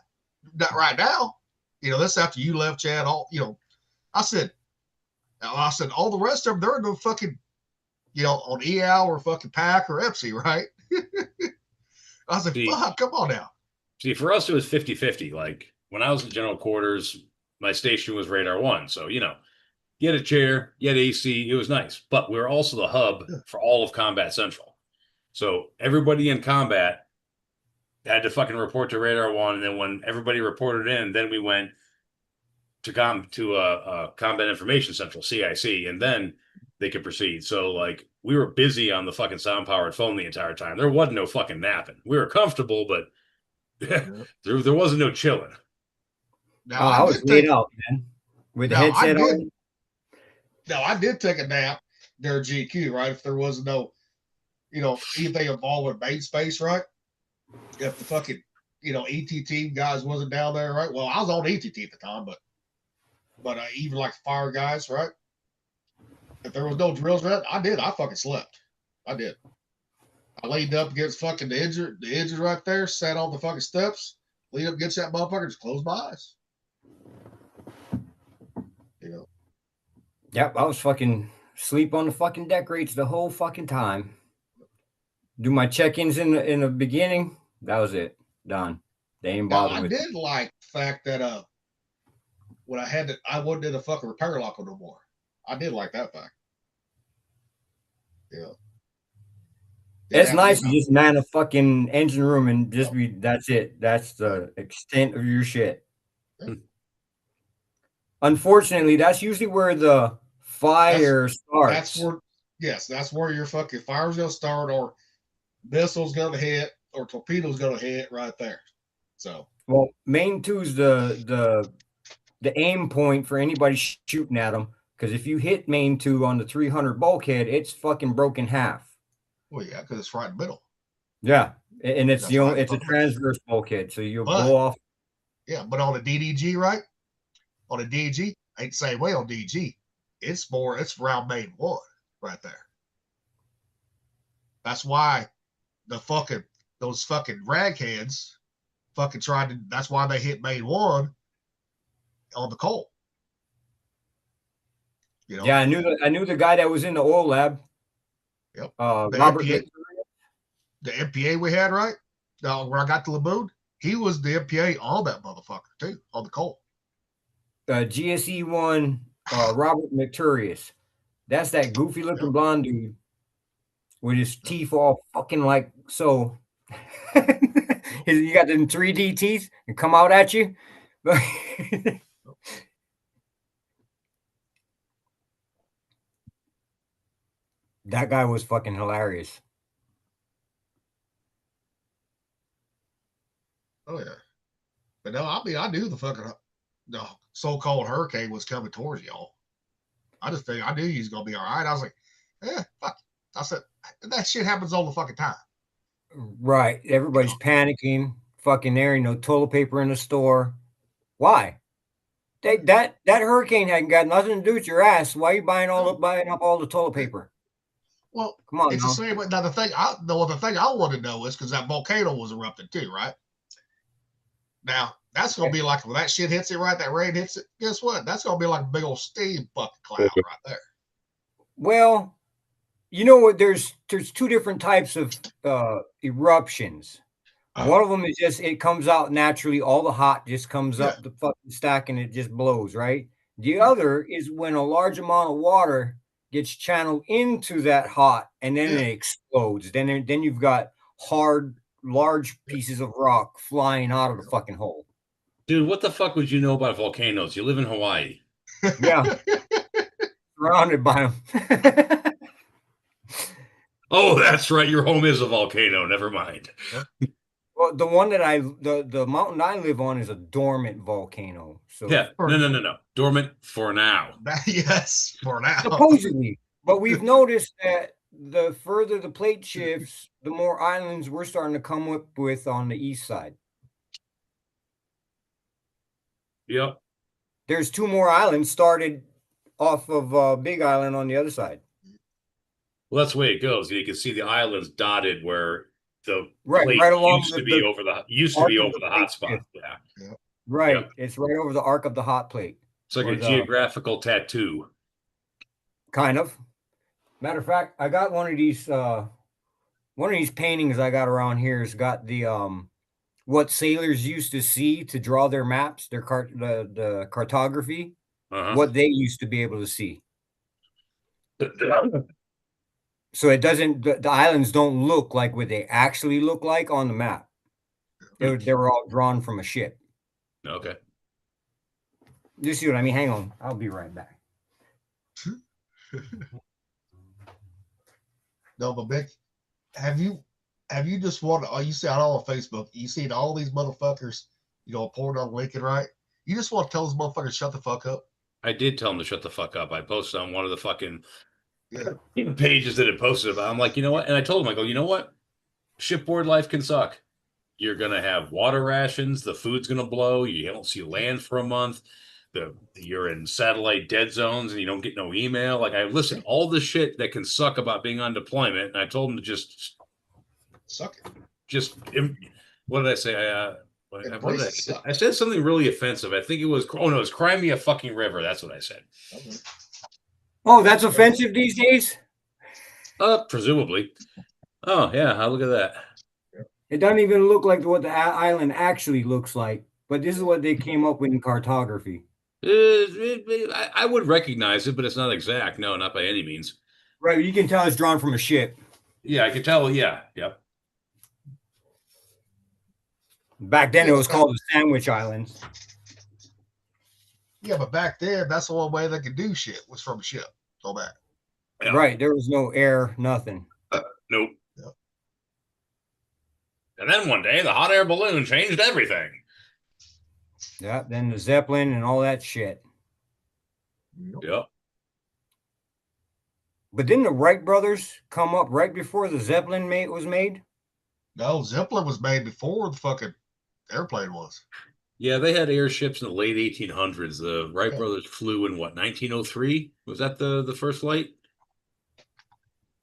right now. This after you left, Chad, I said, all the rest of them, they're in the fucking, on EAL or fucking PAC or EPSI, right? I was like, fuck, come on now. See, for us, it was 50-50. Like, when I was in general quarters, my station was radar 1. So, You had a chair, you had AC. It was nice, but we were also the hub for all of Combat Central. So everybody in combat had to fucking report to Radar One, and then when everybody reported in, then we went to Combat Information Central (CIC), and then they could proceed. So like we were busy on the fucking sound powered phone the entire time. There wasn't no fucking napping. We were comfortable, but there wasn't no chilling. Now, I was laid out, man, with the headset on. No, I did take a nap during GQ, right? If there was no, anything involved with main space, right? If the fucking, ET team guys wasn't down there, right? Well, I was on ETT at the time, but even like fire guys, right? If there was no drills, right? I fucking slept. I did. I laid up against fucking the edges right there, sat on the fucking steps, leaned up against that motherfucker, just closed my eyes. Yep, I was fucking sleep on the fucking deck rates the whole fucking time. Do my check-ins in the beginning. That was it. Done. They ain't bothered with I did like the fact that when I wasn't in a fucking repair locker no more. I did like that fact. Yeah. It's nice to just man a fucking engine room and just be, that's it. That's the extent of your shit. Yeah. Unfortunately, that's usually where the fire starts. That's where your fucking fire's gonna start, or missile's gonna hit, or torpedo's gonna hit right there. So well, main two's the aim point for anybody shooting at them, because if you hit main two on the 300 bulkhead, it's fucking broken half. Well, yeah, because it's right in the middle. Yeah, and it's it's a transverse bulkhead, so you'll blow off. Yeah, but on a DDG, right? On a DDG, ain't the same way on DDG. It's round main one right there. That's why those fucking ragheads fucking that's why they hit main one on the coal. Yeah, I knew the guy that was in the oil lab. Yep. Robert McTurious. The MPA we had, right? Where I got to Laboon, he was the MPA on that motherfucker too, on the coal. GSE-1, Robert McTurious. That's that goofy looking blonde dude with his teeth all fucking like so. You got them 3D teeth and come out at you. That guy was fucking hilarious. Oh yeah, but no, I knew the so-called hurricane was coming towards y'all. I knew he was gonna be all right. I was like, fuck. I said that shit happens all the fucking time. Right, everybody's panicking. Fucking there ain't no toilet paper in the store. Why? That hurricane hadn't got nothing to do with your ass. Why are you buying up all the toilet paper? Well, come on. It's the same. Now the thing I want to know is because that volcano was erupted too, right? Now that's gonna be like when that shit hits it, right? That rain hits it. Guess what? That's gonna be like a big old steam bucket cloud right there. Well, you know what? There's two different types of eruptions. One of them is just it comes out naturally. All the hot just comes up the fucking stack and it just blows, right? The other is when a large amount of water gets channeled into that hot and then it explodes. Then you've got large pieces of rock flying out of the fucking hole. Dude, what the fuck would you know about volcanoes? You live in Hawaii. Yeah. Surrounded by them. Oh, that's right. Your home is a volcano. Never mind. Well, the one that the mountain I live on is a dormant volcano. So yeah, no. Dormant for now. Yes, for now. Supposedly. But we've noticed that the further the plate shifts, the more islands we're starting to come up with on the east side. Yep. There's 2 more islands started off of Big Island on the other side. Well, that's the way it goes. You can see the islands dotted where the right along used to be over the hot spot. Yeah. Right. Yep. It's right over the arc of the hot plate. It's like a geographical tattoo. Kind of. Matter of fact, I got one of these paintings I got around here has got the what sailors used to see to draw their maps, the cartography. what they used to be able to see. So it doesn't. The islands don't look like what they actually look like on the map. They were all drawn from a ship. Okay. You see what I mean? Hang on, I'll be right back. No, but Mick, have you just wanted? Oh, you see it all on Facebook. You seen all these motherfuckers, pouring on Lincoln, right? You just want to tell those motherfuckers shut the fuck up. I did tell them to shut the fuck up. I posted on one of the fucking pages that it posted about. I'm like, you know what? And I told them, I go, you know what? Shipboard life can suck. You're gonna have water rations. The food's gonna blow. You don't see land for a month. You're in satellite dead zones and you don't get no email. Like I listed all the shit that can suck about being on deployment, and I told them to just suck it. What did I say? I said something really offensive. I think it was it was cry me a fucking river. That's what I said. Okay. Oh, that's offensive these days? Presumably. Oh yeah, look at that. It doesn't even look like what the island actually looks like, but this is what they came up with in cartography. I would recognize it, but it's not exact. No, not by any means. Right, you can tell it's drawn from a ship. Yeah, I can tell. Yeah, yep. Back then, it was called the Sandwich Islands. Yeah, but back then, that's the only way they could do shit was from a ship. So bad. Yeah. Right, there was no air, nothing. Nope. Yep. And then one day, the hot air balloon changed everything. Yeah, then the Zeppelin and all that shit. Yep. But didn't the Wright brothers come up right before the Zeppelin was made? No, Zeppelin was made before the fucking airplane was. Yeah, they had airships in the late 1800s. The Wright brothers flew in 1903? Was that the first flight?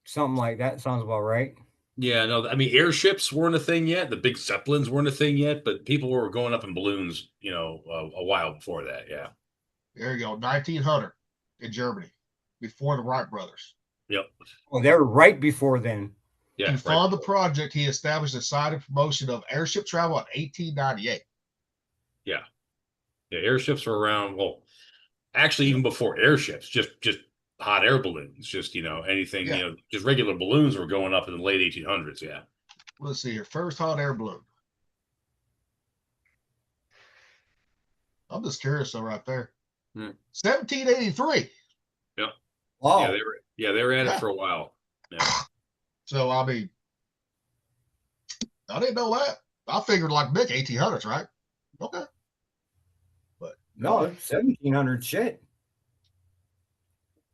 Something like that. Sounds about right. Yeah, no, I mean, airships weren't a thing yet. The big Zeppelins weren't a thing yet, but people were going up in balloons, a while before that. Yeah. There you go. 1900 in Germany, before the Wright brothers. Yep. Oh, they were right before then. Yeah. To fund the project, he established a site of promotion of airship travel in 1898. Yeah. Yeah, airships were around, well, actually even before airships, just hot air balloons, just anything, just regular balloons were going up in the late 1800s. Yeah. Let's see here. First hot air balloon. I'm just curious though, right there. 1783. Yep. Wow. Yeah, they were at it for a while. Yeah. So I mean, I didn't know that. I figured like Mick 1800s, right? Okay. But no, 1700 shit.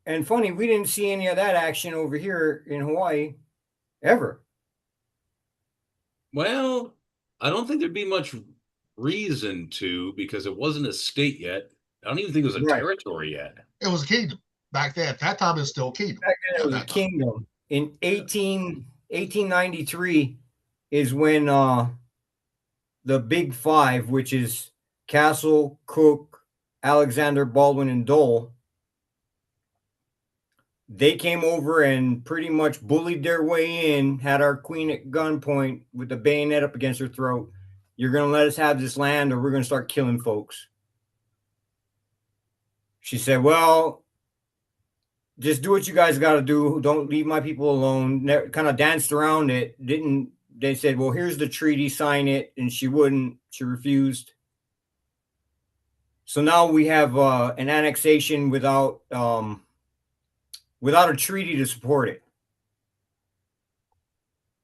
And funny, we didn't see any of that action over here in Hawaii ever. Well, I don't think there'd be much reason to, because it wasn't a state yet. I don't even think it was a territory yet. It was a kingdom back then. At that time, it was still a kingdom. Back then, it was a kingdom. In 1893 is when the Big Five, which is Castle, Cook, Alexander, Baldwin, and Dole, they came over and pretty much bullied their way in, had our queen at gunpoint with the bayonet up against her throat. You're going to let us have this land or we're going to start killing folks. She said, well, just do what you guys got to do. Don't leave my people alone. Kind of danced around it. They said, well, here's the treaty, sign it. And she wouldn't. She refused. So now we have an annexation without a treaty to support it.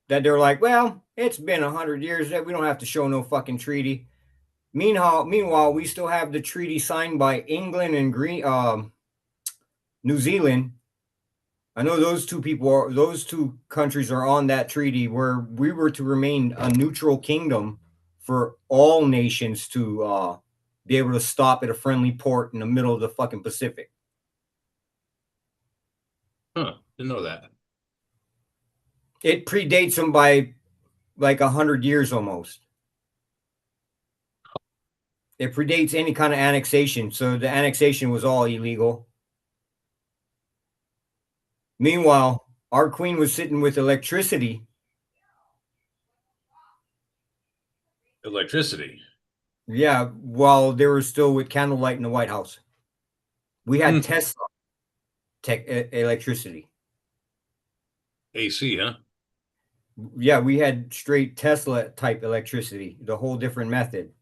That they're like, well, it's been 100 years that we don't have to show no fucking treaty. Meanwhile, we still have the treaty signed by England and New Zealand. I know those two countries are on that treaty where we were to remain a neutral kingdom for all nations to be able to stop at a friendly port in the middle of the fucking Pacific. Huh, didn't know that. It predates them by like 100 years almost. It predates any kind of annexation. So the annexation was all illegal. Meanwhile, our queen was sitting with electricity. Electricity? Yeah, while they were still with candlelight in the White House. We had Tesla electricity. AC, huh? Yeah, we had straight Tesla type electricity, the whole different method.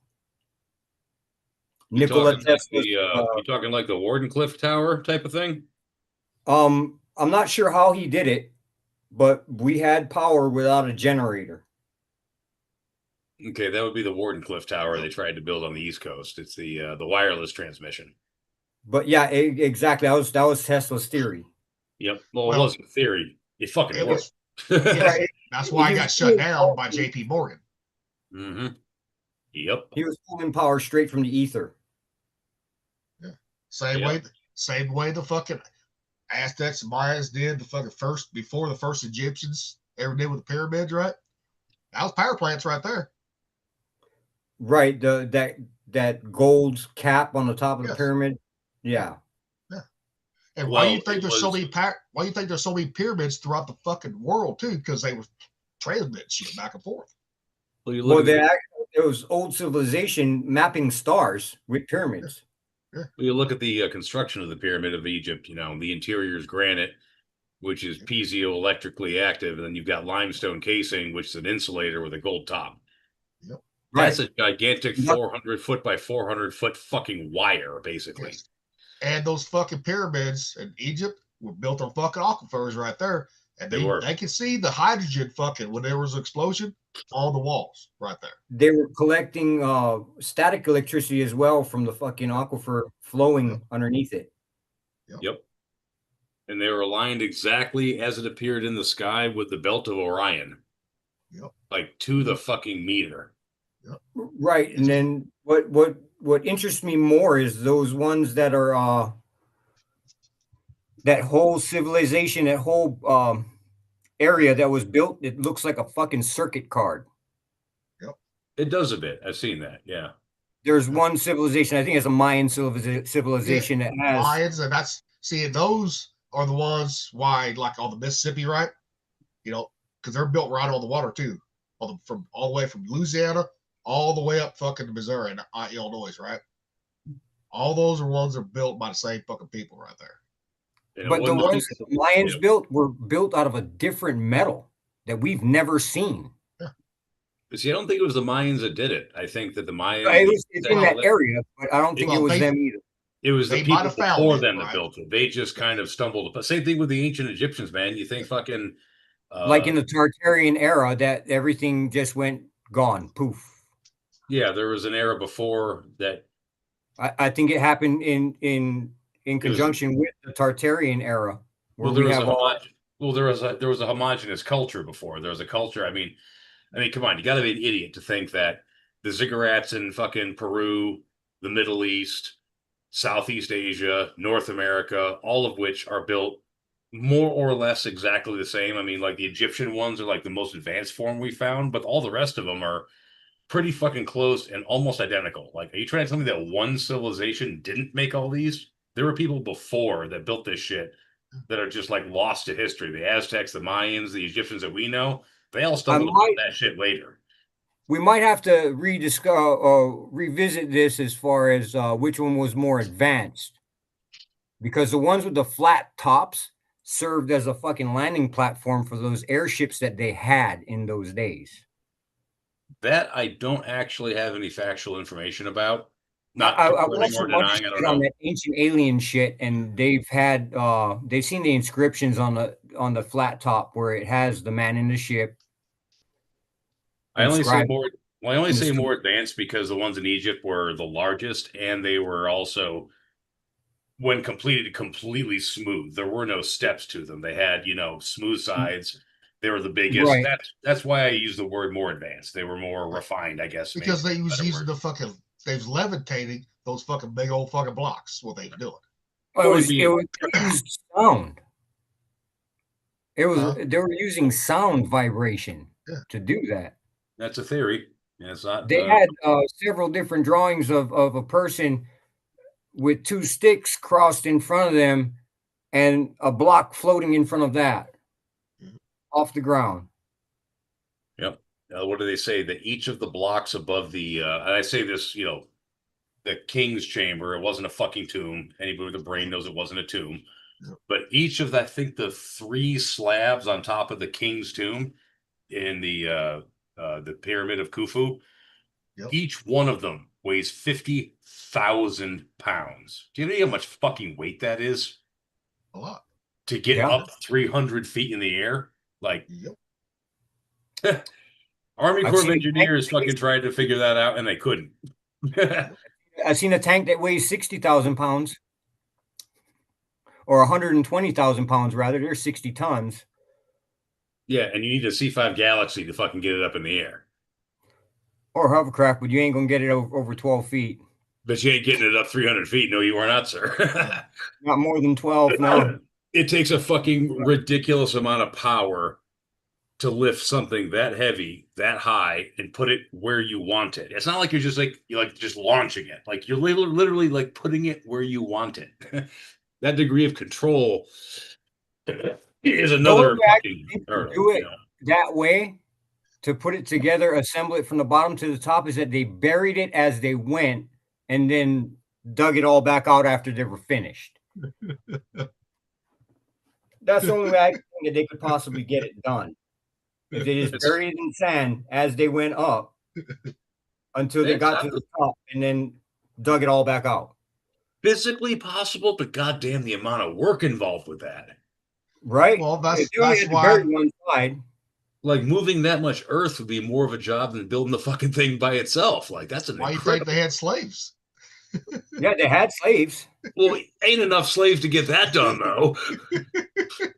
Nikola Tesla. You talking like the Wardenclyffe Tower type of thing? I'm not sure how he did it, but we had power without a generator. Okay, that would be the Wardenclyffe Tower they tried to build on the East Coast. It's the wireless transmission. But yeah, exactly. That was Tesla's theory. Yep. Well, it wasn't theory. It fucking worked. Yes, that's why I got shut down by J.P. Morgan. Mm-hmm. Yep. He was pulling power straight from the ether. Yeah. Same way the fucking Aztecs and Mayas did the fucking before the first Egyptians ever did with the pyramids, right? That was power plants right there. Right. That gold cap on the top of the pyramid. Yeah. Yeah. And why do you think there's so many pyramids throughout the fucking world too? Because they were transmitting shit back and forth. Well, there was old civilization mapping stars with pyramids. Yeah. You look at the construction of the Pyramid of Egypt, the interior is granite, which is piezoelectrically active, and then you've got limestone casing, which is an insulator with a gold top. Yep. That's a gigantic 400 foot by 400 foot fucking wire, basically. Yes. And those fucking pyramids in Egypt were built on fucking aquifers right there. And they could see the hydrogen fucking when there was an explosion on the walls right there. They were collecting static electricity as well from the fucking aquifer flowing underneath it. Yep. And they were aligned exactly as it appeared in the sky with the belt of Orion. Yep. Like to the fucking meter. Yep. Right. And then what interests me more is those ones that are that whole civilization, that whole area that was built, it looks like a fucking circuit card. Yep. It does a bit. I've seen that. Yeah. There's one civilization, I think it's a Mayan civilization that has Mayans, and those are the ones why, like on the Mississippi, right? Because they're built right on the water too, from all the way from Louisiana all the way up fucking to Missouri and Illinois, right? All those are ones that are built by the same fucking people right there. But the ones that the Mayans built were built out of a different metal that we've never seen. Yeah. But see, I don't think it was the Mayans that did it. I think that the Mayans... It's in that area, but I don't think it was them either. It was the people before them that built it. They just kind of stumbled upon. Same thing with the ancient Egyptians, man. You think fucking... like in the Tartarian era, that everything just went gone, poof. Yeah, there was an era before that. I think it happened in conjunction with the Tartarian era. Well, there was a homogenous culture before. There was a culture. I mean, come on, you got to be an idiot to think that the ziggurats in fucking Peru, the Middle East, Southeast Asia, North America, all of which are built more or less exactly the same. I mean, like the Egyptian ones are like the most advanced form we found, but all the rest of them are pretty fucking close and almost identical. Like, are you trying to tell me that one civilization didn't make all these? There were people before that built this shit that are just like lost to history. The Aztecs, the Mayans, the Egyptians that we know, they all stumbled upon that shit later. We might have to revisit this as far as which one was more advanced, because the ones with the flat tops served as a fucking landing platform for those airships that they had in those days. That I don't actually have any factual information about. I watched a bunch of shit on that ancient alien shit, and they've seen the inscriptions on the flat top where it has the man in the ship. I only say more advanced because the ones in Egypt were the largest, and they were also, when completed, completely smooth. There were no steps to them. They had, smooth sides. They were the biggest. Right. That's why I use the word more advanced. They were more refined, I guess. Because they was using they was levitating those fucking big old fucking blocks. What they were doing. It was sound. They were using sound vibration to do that. That's a theory. Yeah, it's not. They had several different drawings of a person with two sticks crossed in front of them and a block floating in front of that off the ground. Yep. What do they say? That each of the blocks above the, and I say this, the king's chamber. It wasn't a fucking tomb. Anybody with a brain knows it wasn't a tomb. Yep. But each of, I think, the 3 slabs on top of the king's tomb in the pyramid of Khufu, Yep. each one of them weighs 50,000 pounds. Do you know how much fucking weight that is? A lot. To get up 300 feet in the air? Like, yep. Army Corps of Engineers fucking tried to figure that out and they couldn't. I've seen a tank that weighs 60,000 pounds or 120,000 pounds, rather. They're 60 tons. Yeah, and you need a C5 Galaxy to fucking get it up in the air. Or hovercraft, but you ain't going to get it over 12 feet. But you ain't getting it up 300 feet. No, you are not, sir. Not more than 12, no. It takes a fucking ridiculous amount of power to lift something that heavy, that high, and put it where you want it. It's not like you're just launching it. Like you're literally like putting it where you want it. That degree of control is another fucking hurdle, do it that way to put it together, assemble it from the bottom to the top, is that they buried it as they went and then dug it all back out after they were finished. That's the only way I think that they could possibly get it done. If they just buried it in sand as they went up until they got to the top and then dug it all back out. Physically possible, but goddamn the amount of work involved with that. Right? Well, that's why one side. Like moving that much earth would be more of a job than building the fucking thing by itself. Like that's why you think they had slaves. Yeah, they had slaves. Well, ain't enough slaves to get that done, though.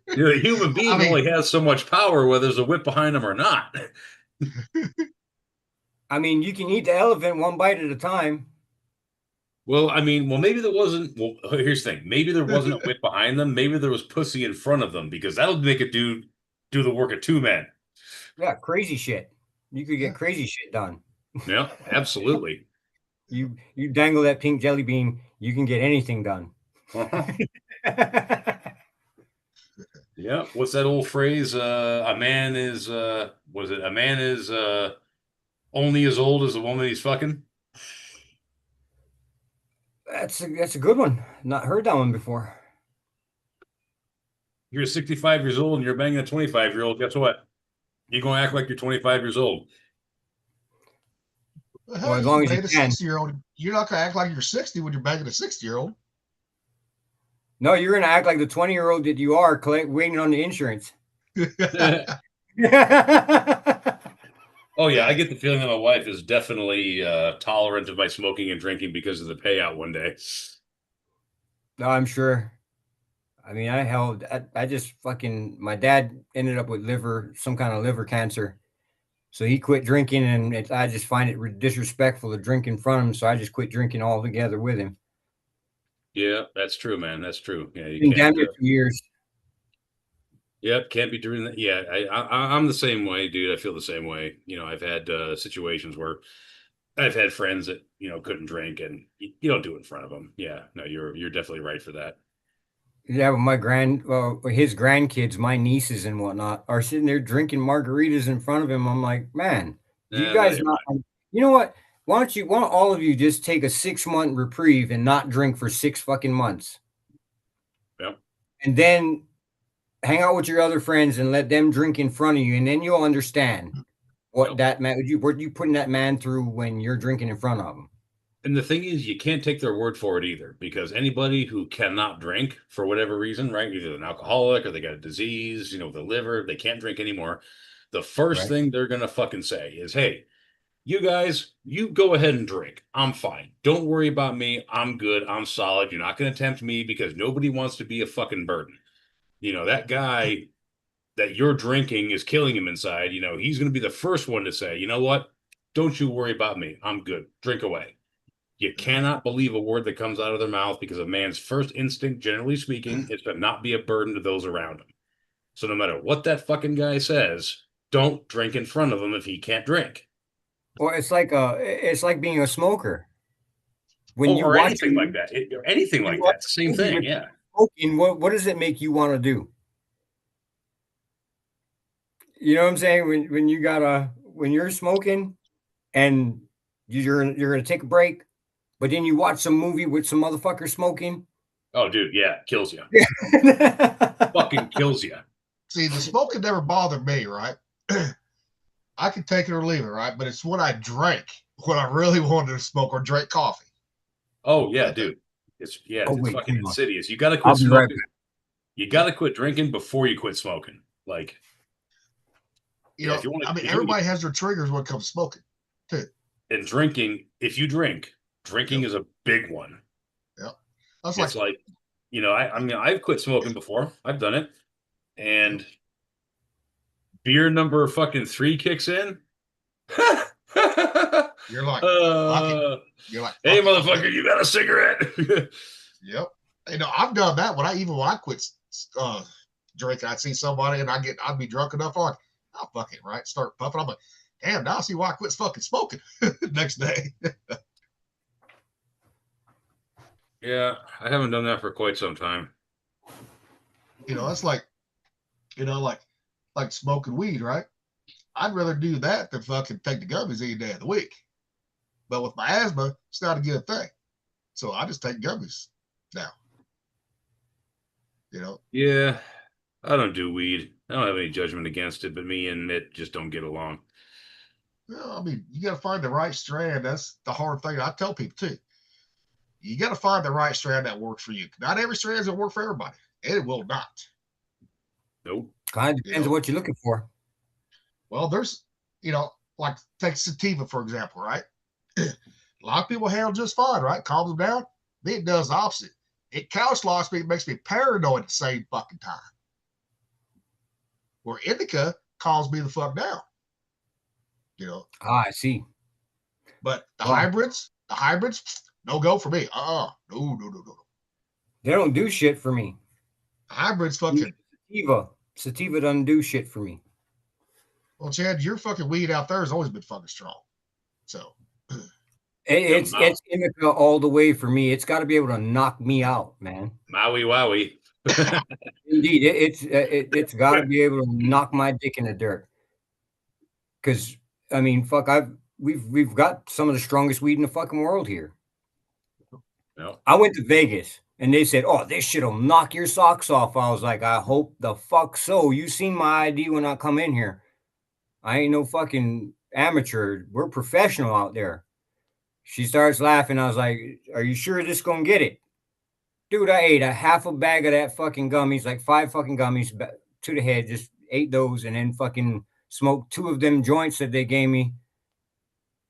A human being only has so much power, whether there's a whip behind them or not. I mean, you can eat the elephant one bite at a time. Well, I mean, maybe there wasn't. Well, here's the thing. Maybe there wasn't a whip behind them. Maybe there was pussy in front of them because that'll make it do the work of 2 men. Yeah, crazy shit. You could get crazy shit done. Yeah, absolutely. You dangle that pink jelly bean, you can get anything done. Yeah, what's that old phrase? A man is only as old as the woman he's fucking. That's a good one. Not heard that one before. You're 65 years old and you're banging a 25-year-old. Guess what? You're gonna act like you're 25 years old. Well, as long as you can. 60-year-old, you're not gonna act like you're 60 when you're banging a 60-year-old. No, you're gonna act like the 20-year-old that you are, waiting on the insurance. Oh yeah, I get the feeling that my wife is definitely tolerant of my smoking and drinking because of the payout one day. No, I'm sure. I mean, I just fucking, my dad ended up with some kind of liver cancer. So he quit drinking, and I just find it disrespectful to drink in front of him. So I just quit drinking altogether with him. Yeah, that's true, man. That's true. Yeah, you been damn near 2 years. Yep, can't be doing that. Yeah, I'm the same way, dude. I feel the same way. I've had situations where I've had friends that couldn't drink, and you don't do it in front of them. Yeah, no, you're definitely right for that. Yeah, but his grandkids, my nieces and whatnot, are sitting there drinking margaritas in front of him. I'm like, man, you guys not. You know what? Why don't all of you just take a 6-month reprieve and not drink for 6 fucking months? Yep. And then hang out with your other friends and let them drink in front of you, and then you'll understand what that man. What you putting that man through when you're drinking in front of him. And the thing is, you can't take their word for it either, because anybody who cannot drink for whatever reason, right? Either an alcoholic or they got a disease, the liver, they can't drink anymore. The first thing they're going to fucking say is, hey, you guys, you go ahead and drink. I'm fine. Don't worry about me. I'm good. I'm solid. You're not going to tempt me because nobody wants to be a fucking burden. That guy that you're drinking is killing him inside. He's going to be the first one to say, you know what? Don't you worry about me. I'm good. Drink away. You cannot believe a word that comes out of their mouth because a man's first instinct, generally speaking, is to not be a burden to those around him. So no matter what that fucking guy says, don't drink in front of him if he can't drink. Well, it's like being a smoker. Or anything like that. Anything like that. It's the same thing, yeah. Smoking, what does it make you want to do? You know what I'm saying? When you're smoking and you're gonna take a break, But then you watch some movie with some motherfucker smoking. Oh, dude, yeah, kills you. Fucking kills you. See, the smoking never bothered me, right? I could take it or leave it, right? But it's when I drank, when I really wanted to smoke or drink coffee. Oh yeah, dude. It's fucking insidious. You gotta quit smoking. You gotta quit drinking before you quit smoking. Like, you know, everybody has their triggers when it comes to smoking, too. And drinking, if you drink, drinking is a big one. Yeah. It's like, you know, I mean, I've quit smoking before. I've done it. And beer number fucking 3 kicks in. You're like, hey, motherfucker, you got a cigarette? Yep. You know, I've done that when I quit drinking. I'd see somebody and I'd be drunk enough. I'm like, I'll fuck it, right? Start puffing. I'm like, damn, now I see why I quit fucking smoking next day. Yeah, I haven't done that for quite some time. You know, it's like, you know, like smoking weed, right? I'd rather do that than fucking take the gummies any day of the week. But with my asthma, it's not a good thing. So I just take gummies now. You know? Yeah, I don't do weed. I don't have any judgment against it, but me and it just don't get along. Well, I mean, you got to find the right strand. That's the hard thing. I tell people too. You got to find the right strand that works for you. Not every strand is going to work for everybody. It will not. Nope. Kind of depends on what you're looking for. Well, there's, you know, like take sativa, for example, right? A lot of people handle just fine, right? Calms them down. Me, it does the opposite. It couch locks me. It makes me paranoid at the same fucking time. Where indica calms me the fuck down. You know? I see. But the hybrids, no go for me. No. They don't do shit for me. Hybrids fucking. Sativa doesn't do shit for me. Well, Chad, your fucking weed out there has always been fucking strong. So. It's indica all the way for me. It's got to be able to knock me out, man. Maui wowie. Indeed, it's got to be able to knock my dick in the dirt. Because I mean, fuck, we've got some of the strongest weed in the fucking world here. Yep. I went to Vegas and they said, "Oh, this shit'll knock your socks off." I was like, "I hope the fuck so." You seen my ID when I come in here. I ain't no fucking amateur. We're professional out there. She starts laughing. I was like, "Are you sure this gonna get it?" Dude, I ate a half a bag of that fucking gummies, like 5 fucking gummies to the head, just ate those and then fucking smoked 2 of them joints that they gave me.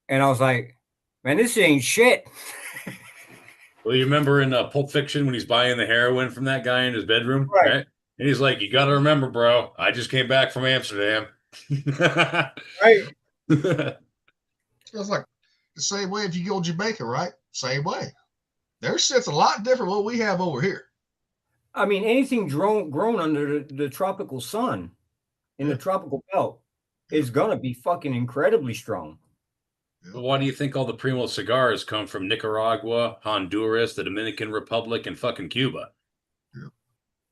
And I was like, man, this ain't shit. Well, you remember in Pulp Fiction when he's buying the heroin from that guy in his bedroom, right? And he's like, you got to remember, bro, I just came back from Amsterdam. Right. It's like the same way if you go to Jamaica, right? Same way. Their shit's a lot different what we have over here. I mean, anything grown under the tropical sun in the tropical belt is going to be fucking incredibly strong. But why do you think all the Primo cigars come from Nicaragua, Honduras, the Dominican Republic, and fucking Cuba?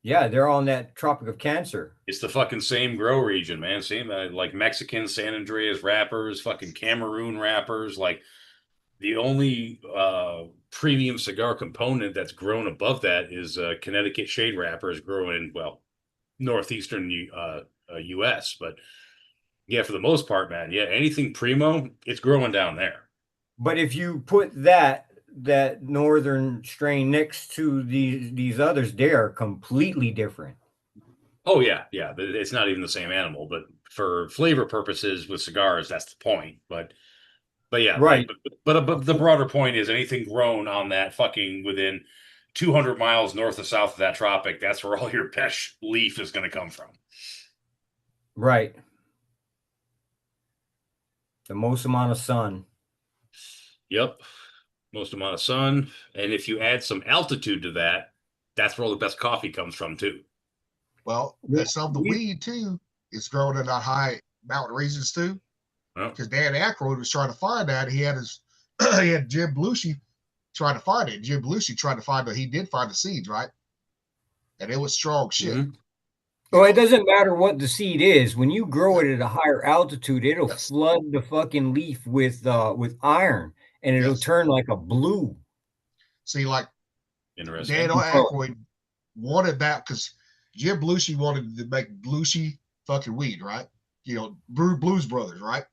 Yeah, they're on that Tropic of Cancer. It's the fucking same grow region, man. Same like Mexican San Andreas wrappers, fucking Cameroon wrappers. Like the only premium cigar component that's grown above that is Connecticut shade wrappers growing in, northeastern U.S. But yeah, for the most part, man, yeah, anything primo, it's growing down there. But if you put that northern strain next to these others, they are completely different. Oh yeah, it's not even the same animal, but for flavor purposes with cigars, that's the point. But yeah, right. But the broader point is anything grown on that fucking within 200 miles north or south of that tropic, that's where all your best leaf is going to come from. Right. The most amount of sun. Yep. Most amount of sun. And if you add some altitude to that, that's where all the best coffee comes from too. Well, some of the weed too is grown in that high mountain regions too. Because Dan Aykroyd was trying to find that. He had Jim Belushi trying to find it. Jim Belushi tried to find it. He did find the seeds, right? And it was strong shit. Mm-hmm. Well, it doesn't matter what the seed is. When you grow it at a higher altitude, it'll flood the fucking leaf with iron, and it'll turn like a blue. See, like Interesting. Dan Aykroyd wanted that because Jim Belushi wanted to make Belushi fucking weed, right? You know, Blues Brothers, right?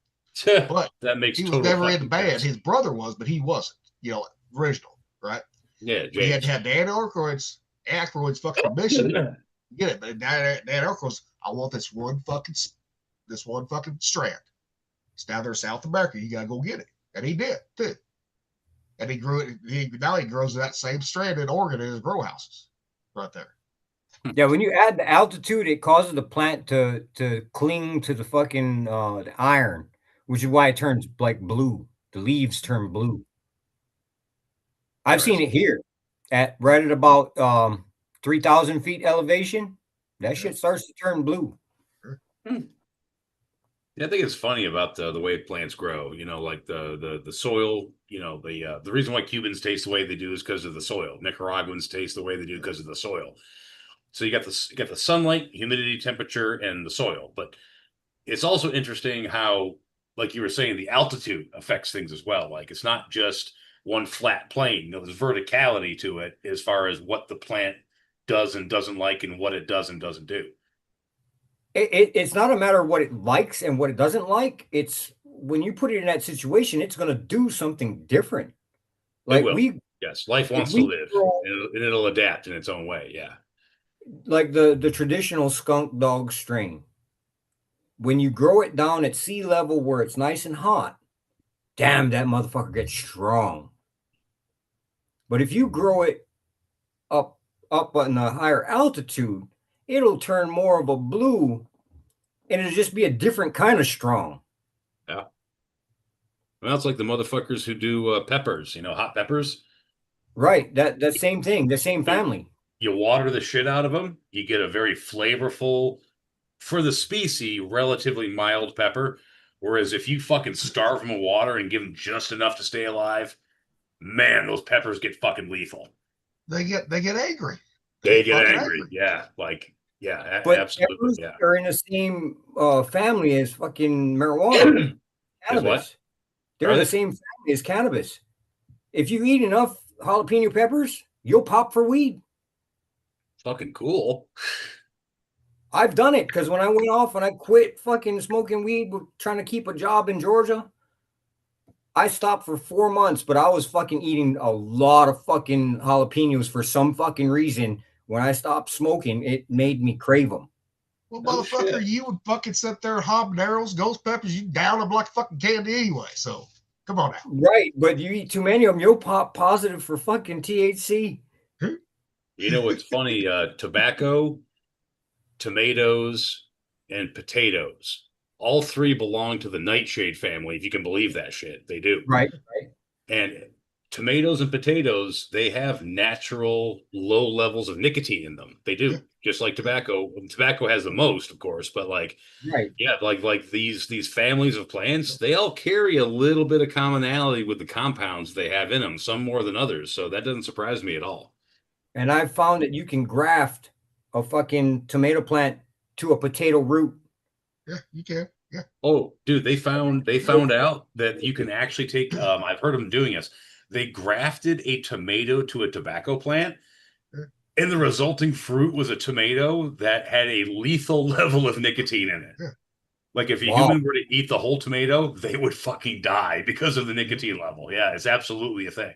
But that makes he was total never in the fucking band. sense. His brother was, but he wasn't. You know, original, right? Yeah, But he had James. to have Dan Aykroyd's fucking permission to get it. But Dan Aykroyd's, I want this one fucking strand. It's down there in South America. You gotta go get it, and he did too. And he grew it. Now he grows that same strand in Oregon in his grow houses, right there. Yeah, when you add the altitude, it causes the plant to cling to the fucking the iron, which is why it turns like blue. The leaves turn blue. I've seen it here at right at about 3,000 feet elevation. That shit starts to turn blue. Yeah, I think it's funny about the way plants grow. You know, like the soil. You know, the reason why Cubans taste the way they do is because of the soil. Nicaraguans taste the way they do because of the soil. So you got the sunlight, humidity, temperature, and the soil. But it's also interesting how, like you were saying, the altitude affects things as well. Like it's not just one flat plane. You know, there's verticality to it as far as what the plant does and doesn't like and what it does and doesn't do. It's not a matter of what it likes and what it doesn't like. It's when you put it in that situation, it's going to do something different. Like yes, life wants to live, and it'll adapt in its own way. Yeah, like the traditional skunk dog strain. When you grow it down at sea level where it's nice and hot, damn, that motherfucker gets strong. But if you grow it up on a higher altitude, it'll turn more of a blue, and it'll just be a different kind of strong. Yeah. Well, it's like the motherfuckers who do peppers, you know, hot peppers. Right. That same thing, the same family. You water the shit out of them, you get a very flavorful, for the species, relatively mild pepper. Whereas if you fucking starve them of water and give them just enough to stay alive, man, those peppers get fucking lethal. They get angry. They get angry. Yeah, like but absolutely. Yeah, are in the same family as fucking marijuana, cannabis. They're in the same family as cannabis. If you eat enough jalapeno peppers, you'll pop for weed. Fucking cool. I've done it because when I went off and I quit fucking smoking weed, trying to keep a job in Georgia, I stopped for 4 months, but I was fucking eating a lot of fucking jalapenos for some fucking reason. When I stopped smoking, it made me crave them. Well, motherfucker, you would fucking sit there, habaneros, ghost peppers, you down them like fucking candy anyway. So come on now. Right, but you eat too many of them, you'll pop positive for fucking THC. You know what's funny? Tobacco, tomatoes, and potatoes. All three belong to the nightshade family, if you can believe that shit. They do. Right. And tomatoes and potatoes, they have natural low levels of nicotine in them. They do. Just like tobacco. Tobacco has the most, of course, but like like these families of plants, they all carry a little bit of commonality with the compounds they have in them, some more than others. So that doesn't surprise me at all. And I've found that you can graft a fucking tomato plant to a potato root. Yeah, you can. Yeah. Oh, dude, they found out that you can actually take. I've heard them doing this. They grafted a tomato to a tobacco plant, and the resulting fruit was a tomato that had a lethal level of nicotine in it. Yeah. Like if a human were to eat the whole tomato, they would fucking die because of the nicotine level. Yeah, it's absolutely a thing.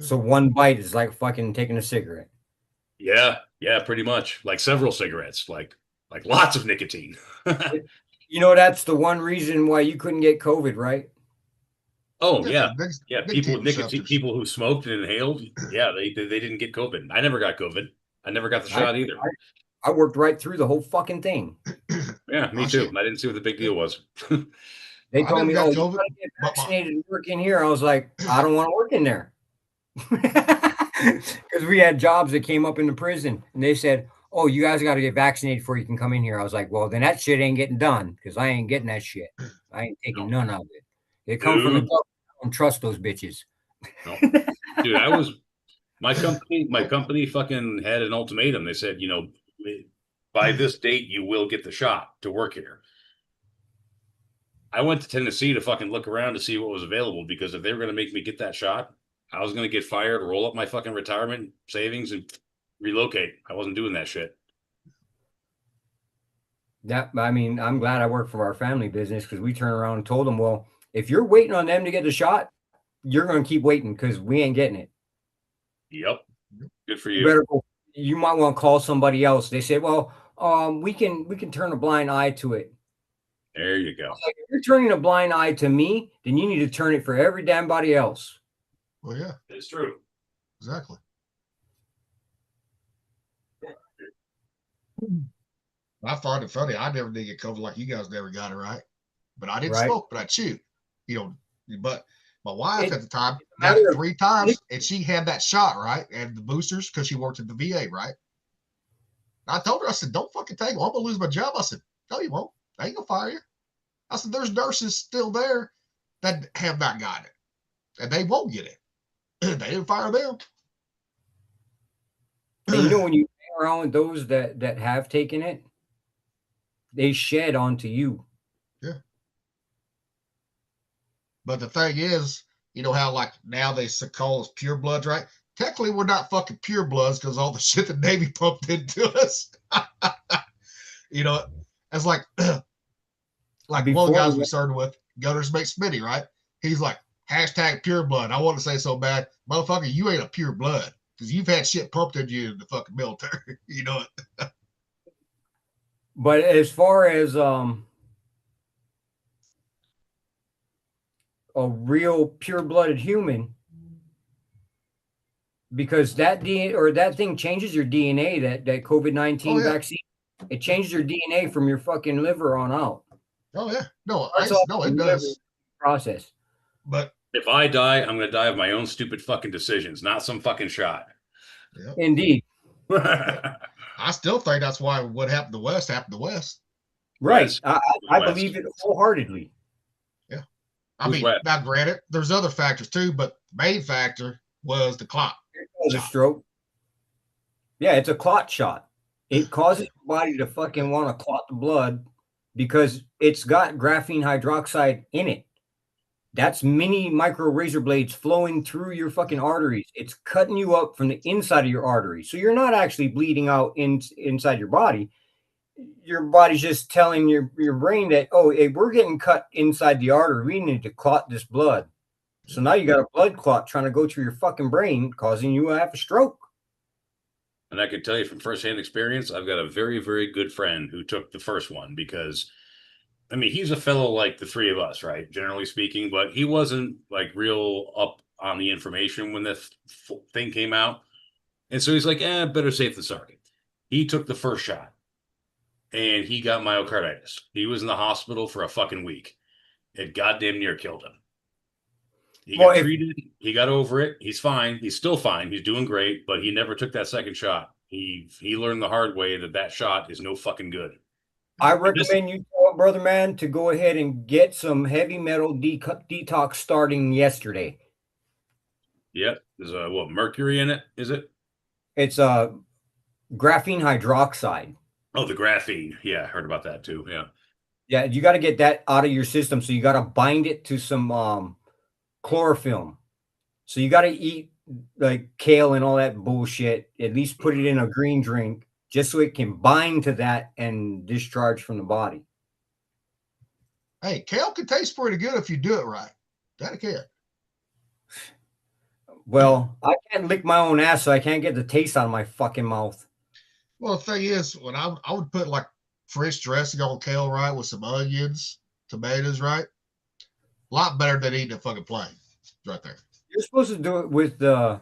So one bite is like fucking taking a cigarette. Yeah, pretty much. Like several cigarettes, like lots of nicotine. You know, that's the one reason why you couldn't get COVID, right? Oh yeah. People with nicotine, people who smoked and inhaled. Yeah, they didn't get COVID. I never got COVID. I never got the shot either. I worked right through the whole fucking thing. Yeah, me too. I didn't see what the big deal was. They told me, "Oh, you gotta get vaccinated and work in here." I was like, "I don't want to work in there," because we had jobs that came up in the prison, and they said, "Oh, you guys got to get vaccinated before you can come in here." I was like, "Well, then that shit ain't getting done because I ain't getting that shit. I ain't taking none of it. They come from the government. I don't trust those bitches." No. Dude, my company fucking had an ultimatum. They said, you know, by this date, you will get the shot to work here. I went to Tennessee to fucking look around to see what was available because if they were going to make me get that shot, I was going to get fired, roll up my fucking retirement savings, and relocate. I wasn't doing that shit. I mean, I'm glad I work for our family business because we turned around and told them, well, if you're waiting on them to get the shot, you're going to keep waiting because we ain't getting it. Yep. Good for you. You might want to call somebody else. They said, well, we can turn a blind eye to it. There you go. Like, if you're turning a blind eye to me, then you need to turn it for every damn body else. Well, yeah. It's true. Exactly. I find it funny. I never did get COVID like you guys never got it, right? But I didn't smoke, but I chewed. You know, but my wife at the time got it 3 times, and she had that shot, right? And the boosters because she worked at the VA, right? I told her, I said, don't fucking take them. I'm going to lose my job. I said, no, you won't. They ain't going to fire you. I said, there's nurses still there that have not gotten it, and they won't get it. They didn't fire them. And you know, when you hang around with those that have taken it, they shed onto you. Yeah. But the thing is, you know how like now they call us pure bloods, right? Technically, we're not fucking pure bloods because all the shit the Navy pumped into us. You know, it's like one of the guys we started with, Gunners Make Smitty, right? He's like, #pure blood. I want to say so bad, motherfucker, you ain't a pure blood because you've had shit pumped into you in the fucking military. You know it. But as far as a real pure-blooded human, because that DNA or that thing changes your DNA, that COVID-19 vaccine, it changes your DNA from your fucking liver on out. Oh yeah, no, it does. Process. But if I die, I'm going to die of my own stupid fucking decisions, not some fucking shot. Yep. Indeed. I still think that's why what happened to West happened to West. Right. I believe it wholeheartedly. Yeah. I mean, now granted, there's other factors too, but the main factor was the clot. It was a stroke. Yeah, it's a clot shot. It causes your body to fucking want to clot the blood because it's got graphene hydroxide in it. That's mini micro razor blades flowing through your fucking arteries. It's cutting you up from the inside of your artery. So you're not actually bleeding out inside your body. Your body's just telling your brain that, oh, hey, we're getting cut inside the artery. We need to clot this blood. So now you got a blood clot trying to go through your fucking brain, causing you to have a stroke. And I can tell you from firsthand experience, I've got a very, very good friend who took the first one because, I mean, he's a fellow like the three of us, right? Generally speaking, but he wasn't like real up on the information when this thing came out. And so he's like, better safe than sorry. He took the first shot and he got myocarditis. He was in the hospital for a fucking week. It goddamn near killed him. He got treated. He got over it. He's fine. He's still fine. He's doing great, but he never took that second shot. He learned the hard way that shot is no fucking good. I recommend you, brother man, to go ahead and get some heavy metal detox starting yesterday. Yep. There's what mercury in it? Is it? It's graphene hydroxide. Oh, the graphene. Yeah, I heard about that too. Yeah. Yeah, you got to get that out of your system. So you got to bind it to some chlorophyll. So you got to eat like kale and all that bullshit. At least put it in a green drink just so it can bind to that and discharge from the body. Hey, kale can taste pretty good if you do it right. That can. Well, I can't lick my own ass, so I can't get the taste out of my fucking mouth. Well, the thing is, when I would put like fresh dressing on kale, right, with some onions, tomatoes, right? A lot better than eating a fucking plain. Right there. You're supposed to do it with you're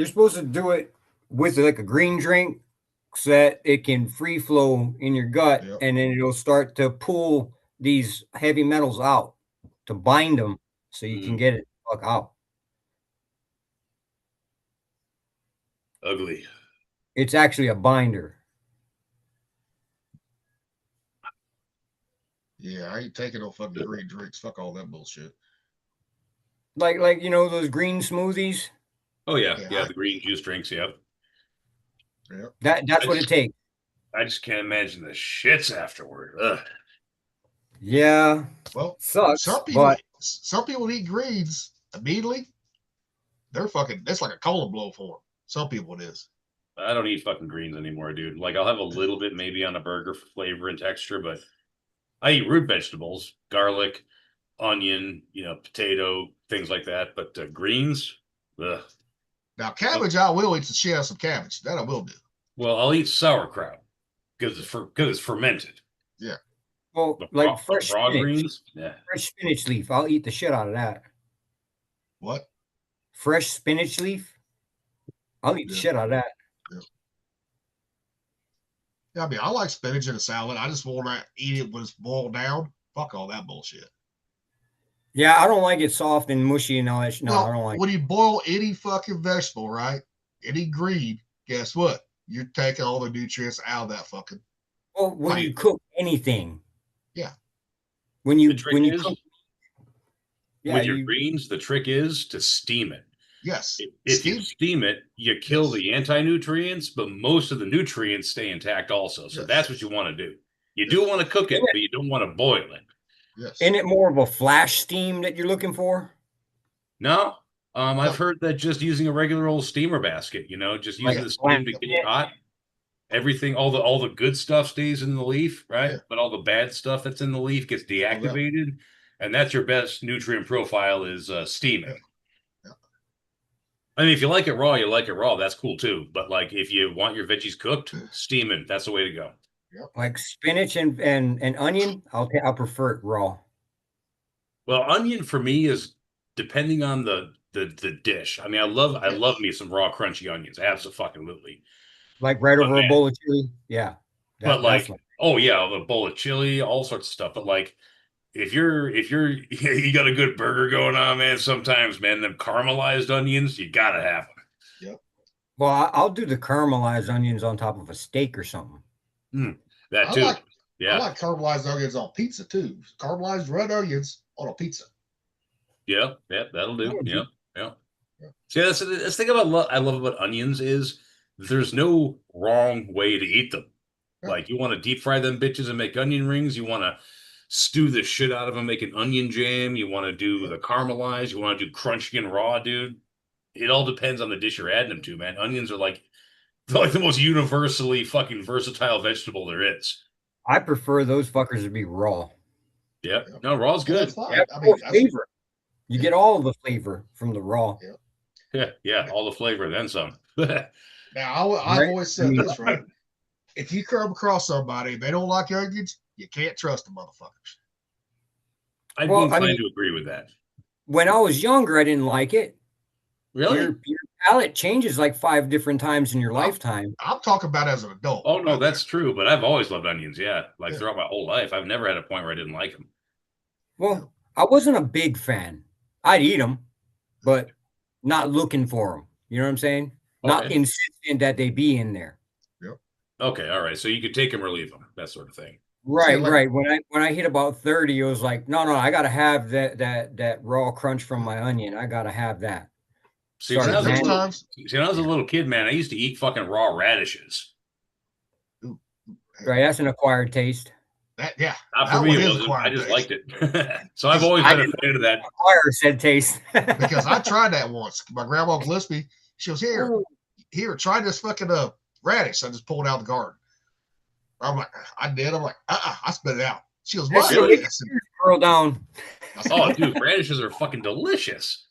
supposed to do it with like a green drink so that it can free flow in your gut, and then it'll start to pull these heavy metals out to bind them so you can get it fuck out. Ugly. It's actually a binder. Yeah, I ain't taking no fucking green drinks. Fuck all that bullshit. Like you know those green smoothies? Oh yeah, the green juice drinks, yep. That's what it takes. I just can't imagine the shits afterward. Ugh. Yeah. Well, sucks. Some people eat greens immediately, they're fucking. That's like a colon blow for them. Some people it is. I don't eat fucking greens anymore, dude. Like I'll have a little bit maybe on a burger for flavor and texture, but I eat root vegetables, garlic, onion, potato, things like that. But greens, ugh. Now cabbage, I will eat the shit out of some cabbage. That I will do. Well, I'll eat sauerkraut because it's fermented. Yeah. Well, The like raw, fresh raw spinach, greens, yeah. fresh spinach leaf. I'll eat the shit out of that. What? Fresh spinach leaf. I'll eat the shit out of that. Yeah, I mean, I like spinach in a salad. I just want to eat it when it's boiled down. Fuck all that bullshit. Yeah, I don't like it soft and mushy and all that. No, I don't like. When you boil any fucking vegetable, right? Any green, guess what? You're taking all the nutrients out of that fucking. Well, when you cook anything. Yeah. When you cook. Yeah, with your greens, the trick is to steam it. Yes. If you steam it, you kill the anti-nutrients, but most of the nutrients stay intact also. So that's what you want to do. You do want to cook it, but you don't want to boil it. Yes. Isn't it more of a flash steam that you're looking for? No. I've heard that just using a regular old steamer basket, just using the steam to get it hot. Everything, all the good stuff stays in the leaf, right? Yeah. But all the bad stuff that's in the leaf gets deactivated. And that's your best nutrient profile is steaming. Yeah. I mean, if you like it raw, you like it raw. That's cool too. But like, if you want your veggies cooked, steaming, that's the way to go. Yep. Like spinach and onion, I'll prefer it raw. Well, onion for me is depending on the dish. I mean, I love me some raw crunchy onions. Absolutely. Like right over a bowl of chili. Yeah. But like, oh yeah, a bowl of chili, all sorts of stuff. But like, if you got a good burger going on, man, sometimes, man, them caramelized onions, you gotta have them. Yep. Well, I'll do the caramelized onions on top of a steak or something. That too. I like caramelized onions on pizza too. Caramelized red onions on a pizza. Yeah, that'll do. Yeah. See, that's the thing about I love about onions is there's no wrong way to eat them. Yeah. Like you want to deep fry them bitches and make onion rings. You want to stew the shit out of them, make an onion jam. You want to do the caramelized. You want to do crunchy and raw, dude. It all depends on the dish you're adding them to, man. Onions are like the most universally fucking versatile vegetable there is. I prefer those fuckers to be raw. Yep. No, raw's good. Yeah, I mean, flavor. You get all the flavor from the raw. Yeah, all the flavor, then some. Now, I've always said this, right? If you come across somebody and they don't like onions, you can't trust the motherfuckers. I'd be inclined to agree with that. When I was younger, I didn't like it. Really? Your palate changes like 5 different times in your lifetime. I'm talking about as an adult. Oh, no, that's true. But I've always loved onions, throughout my whole life. I've never had a point where I didn't like them. Well, I wasn't a big fan. I'd eat them, but not looking for them. You know what I'm saying? Okay. Not insistent that they be in there. Yep. Okay, all right. So you could take them or leave them, that sort of thing. Right, right. When I hit about 30, it was like, no, I got to have that raw crunch from my onion. I got to have that. See, when I was a little kid, man, I used to eat fucking raw radishes. Right, that's an acquired taste. Not for me, it wasn't. I just liked it. So I've always been a fan of that. Acquired said taste. Because I tried that once. My grandma blitzed me. She was here, try this fucking radish. I just pulled out the garden. I'm like, I did. I'm like, I spit it out. She goes, what? Curl down. Oh, dude, radishes are fucking delicious.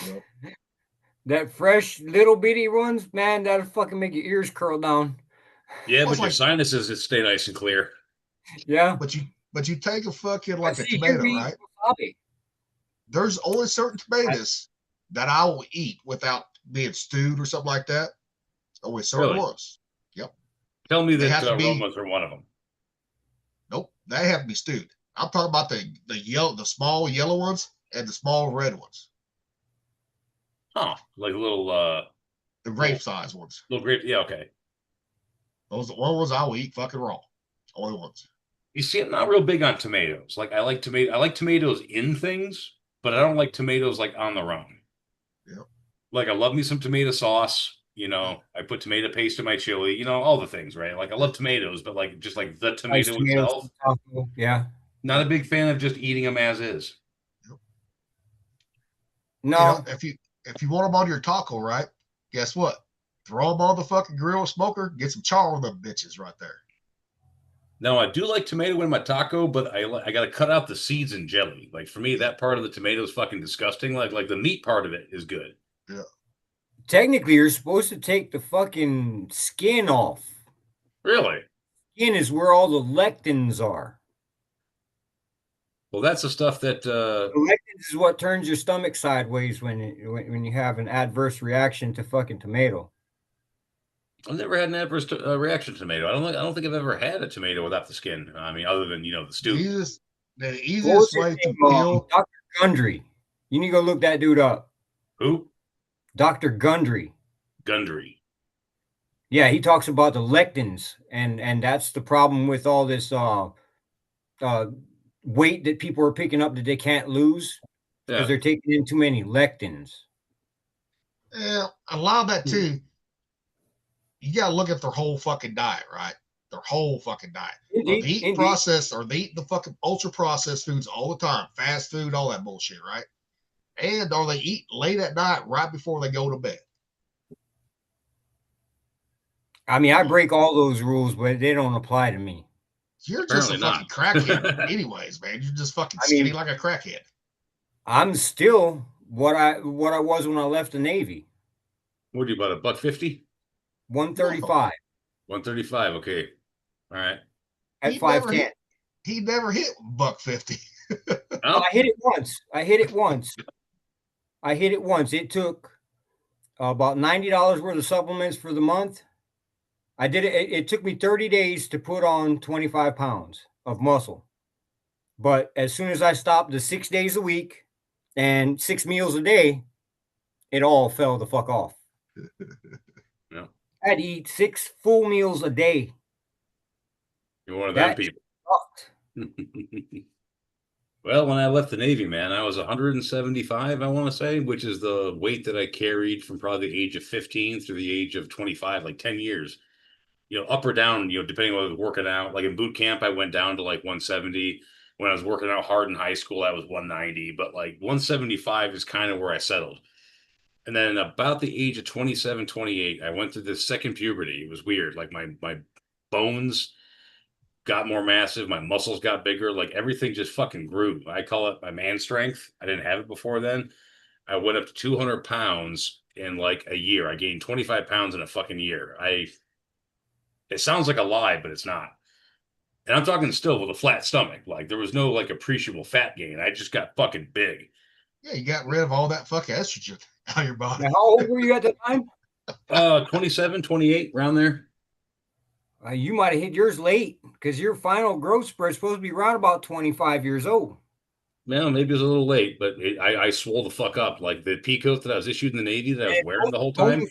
Yep. That fresh little bitty ones, man, that'll fucking make your ears curl down. Yeah, but your sinuses stay nice and clear. Yeah. But you take a fucking like a tomato, right? There's only certain tomatoes that I will eat without being stewed or something like that. Only certain ones. Yep. Tell me that aromas are one of them. Nope, they have to be stewed. I'm talking about the small yellow ones and the small red ones. Oh, like little the grape size ones. Little grape, yeah, okay. Those are the one ones I will eat fucking raw. Only ones. You see, I'm not real big on tomatoes. Like I like tomatoes in things, but I don't like tomatoes like on their own. Yep. Like I love me some tomato sauce. I put tomato paste in my chili. All the things, right? Like I love tomatoes, but like just like the tomato itself. Yeah. Not a big fan of just eating them as is. Yep. No. If you want them on your taco, right? Guess what? Throw them on the fucking grill smoker. Get some char on them bitches right there. No, I do like tomato in my taco, but I got to cut out the seeds and jelly. Like for me, that part of the tomato is fucking disgusting. Like the meat part of it is good. Yeah. Technically, you're supposed to take the fucking skin off. Really? Skin is where all the lectins are. Well, that's the stuff that The lectins is what turns your stomach sideways when you have an adverse reaction to fucking tomato. I've never had an adverse reaction to tomato. I don't think I've ever had a tomato without the skin. I mean, other than the stew. The easiest way to peel. Dr. Gundry. You need to go look that dude up. Who? Dr. Gundry. Gundry. Yeah, he talks about the lectins, and that's the problem with all this weight that people are picking up that they can't lose because they're taking in too many lectins. Yeah, a lot of that too. You gotta look at their whole fucking diet, right? Their whole fucking diet. They eat processed, or they eat the fucking ultra processed foods all the time, fast food, all that bullshit, right? And are they eat late at night right before they go to bed? I mean, I break all those rules, but they don't apply to me. You're just a fucking crackhead, anyways, man. You're just fucking skinny like a crackhead. I'm still what I was when I left the Navy. What are you, about $150? 135. 135. Okay, all right. At 5'10". He never hit $150. I hit it once. It took about $90 worth of supplements for the month. I did it. It took me 30 days to put on 25 pounds of muscle. But as soon as I stopped the 6 days a week and 6 meals a day, it all fell the fuck off. Yeah. I'd eat 6 full meals a day. You're one of them people. Well, when I left the Navy, man, I was 175, I want to say, which is the weight that I carried from probably the age of 15 through the age of 25, like 10 years. Up or down, depending on what I was working out. Like in boot camp, I went down to like 170. When I was working out hard in high school, I was 190. But like 175 is kind of where I settled. And then about the age of 27, 28, I went through this second puberty. It was weird. Like my bones got more massive. My muscles got bigger. Like everything just fucking grew. I call it my man strength. I didn't have it before then. I went up to 200 pounds in like a year. I gained 25 pounds in a fucking year. It sounds like a lie, but it's not. And I'm talking still with a flat stomach. Like there was no like appreciable fat gain. I just got fucking big. Yeah, you got rid of all that fucking estrogen out of your body. Now, how old were you at the time? 27, 28, around there. You might have hit yours late because your final growth spurt is supposed to be around about 25 years old. Well, maybe it was a little late, but I swole the fuck up. Like the pea coat that I was issued in the Navy that I was wearing the whole time.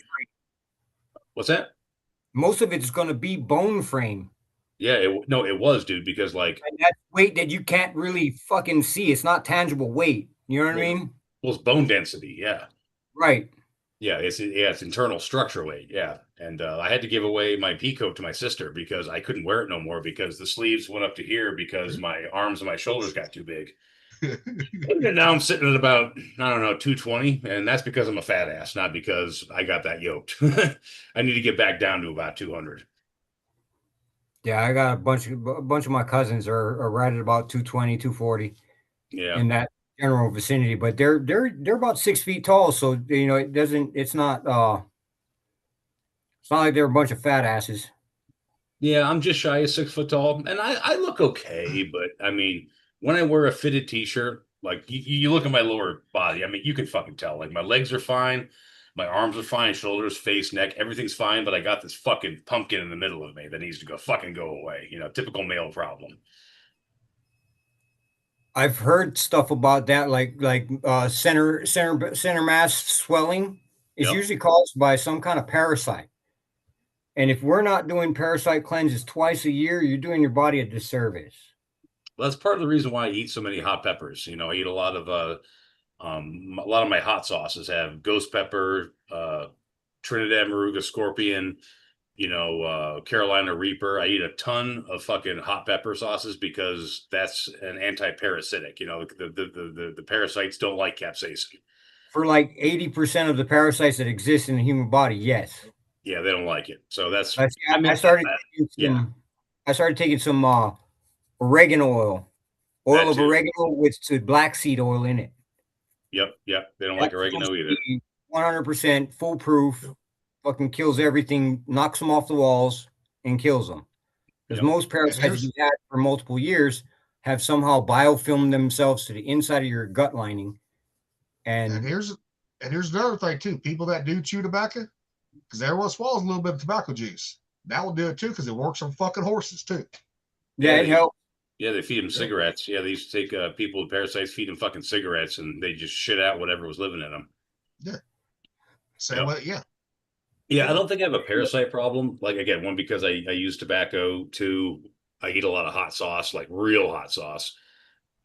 What's that? Most of it's going to be bone frame. Yeah, it was, dude, because like and that's weight that you can't really fucking see. It's not tangible weight. You know what I mean? Well, it's bone density. Yeah. Right. Yeah, it's internal structure weight. Yeah. And I had to give away my pea coat to my sister because I couldn't wear it no more because the sleeves went up to here because my arms and my shoulders got too big. And now I'm sitting at about, I don't know, 220. And that's because I'm a fat ass, not because I got that yoked. I need to get back down to about 200. Yeah, I got a bunch of my cousins are right at about 220, 240. Yeah. In that general vicinity, but they're about 6 feet tall, so it's not like they're a bunch of fat asses. Yeah, I'm just shy of 6 foot tall, and I look okay, but I mean, when I wear a fitted t-shirt, like you look at my lower body, I mean, you can fucking tell. Like my legs are fine, my arms are fine, shoulders, face, neck, everything's fine, but I got this fucking pumpkin in the middle of me that needs to go away. Typical male problem. I've heard stuff about that, like center mass swelling is usually caused by some kind of parasite. And if we're not doing parasite cleanses twice a year, you're doing your body a disservice. Well, that's part of the reason why I eat so many hot peppers. I eat a lot of my hot sauces have ghost pepper, Trinidad Moruga scorpion, Carolina Reaper. I eat a ton of fucking hot pepper sauces because that's an anti-parasitic. The parasites don't like capsaicin. For like 80% of the parasites that exist in the human body, yes. Yeah, they don't like it. So that's I mean, started that- taking yeah. some, I started taking some oregano oil That of too. oregano with black seed oil in it. Yep. They don't like oregano either. 100% foolproof. Fucking kills everything, knocks them off the walls, and kills them. Because Yep. most parasites you've had for multiple years have somehow biofilmed themselves to the inside of your gut lining. And here's another thing too. People that do chew tobacco, because everyone swallows a little bit of tobacco juice. That will do it too, because it works on fucking horses too. Yeah, it helps. Yeah, they feed them cigarettes. Yeah, they used to take people with parasites, feed them fucking cigarettes, and they just shit out whatever was living in them. Yeah. Same way, yeah. Yeah, I don't think I have a parasite problem. Like, again, one, because I use tobacco. Two, I eat a lot of hot sauce, like real hot sauce.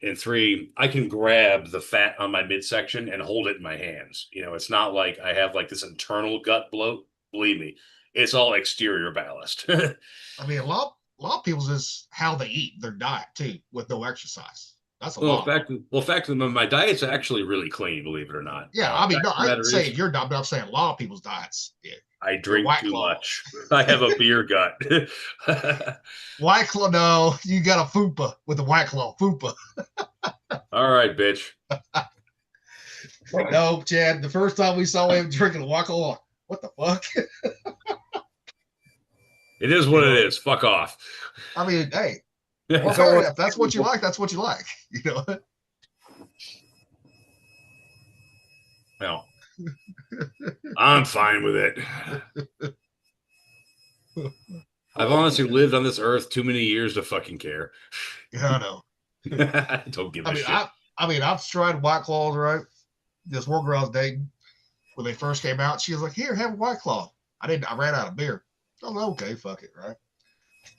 And three, I can grab the fat on my midsection and hold it in my hands. You know, it's not like I have like this internal gut bloat. Believe me, it's all exterior ballast. I mean, a lot of people's is how they eat, their diet too, with no exercise. That's a lot. Fact of my diet's actually really clean, believe it or not. Yeah, I mean, no, I'm saying your diet, but I'm saying a lot of people's diets. Yeah. I drink too much. I have a beer gut. White Claw, no, you got a fupa with a White Claw, fupa. All right, bitch. No, Chad, the first time we saw him drinking a White Claw, what the fuck? It is what it is. Fuck off. I mean, hey, well, fair enough. That's what you like. That's what you like. You know what? Well, I'm fine with it. I've honestly lived on this earth too many years to fucking care. Yeah, I know. Don't give a shit. I've tried White Claws, right? This one girl I was dating, when they first came out, she was like, "Here, have a White Claw." I ran out of beer. I was like, "Okay, fuck it," right?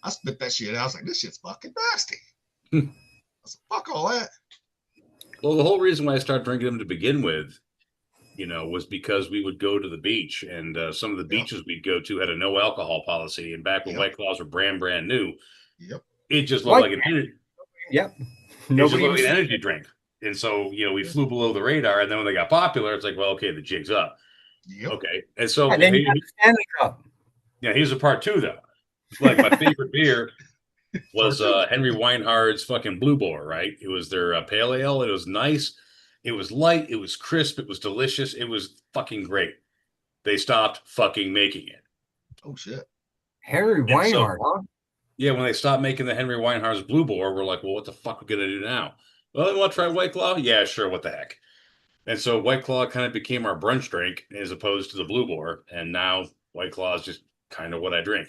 I spit that shit out. I was like, "This shit's fucking nasty." I was like, "Fuck all that." Well, the whole reason why I started drinking them to begin with, was because we would go to the beach, and some of the beaches we'd go to had a no alcohol policy. And back when White Claws were brand new, it just looked like an energy. Yep. It just looked like an energy drink. And so, we flew below the radar. And then when they got popular, it's like, well, okay, the jig's up. Yep. Okay. And so, and then you got the Stanley Cup. Yeah, here's a part two, though. Like, my favorite beer was Henry Weinhard's fucking Blue Boar, right? It was their pale ale. It was nice. It was light. It was crisp. It was delicious. It was fucking great. They stopped fucking making it. Oh, shit. Henry Weinhard, huh? Yeah, when they stopped making the Henry Weinhard's Blue Boar, we're like, well, what the fuck are we going to do now? Well, you want to try White Claw? Yeah, sure. What the heck? And so White Claw kind of became our brunch drink as opposed to the Blue Boar. And now White Claw is just kind of what I drink.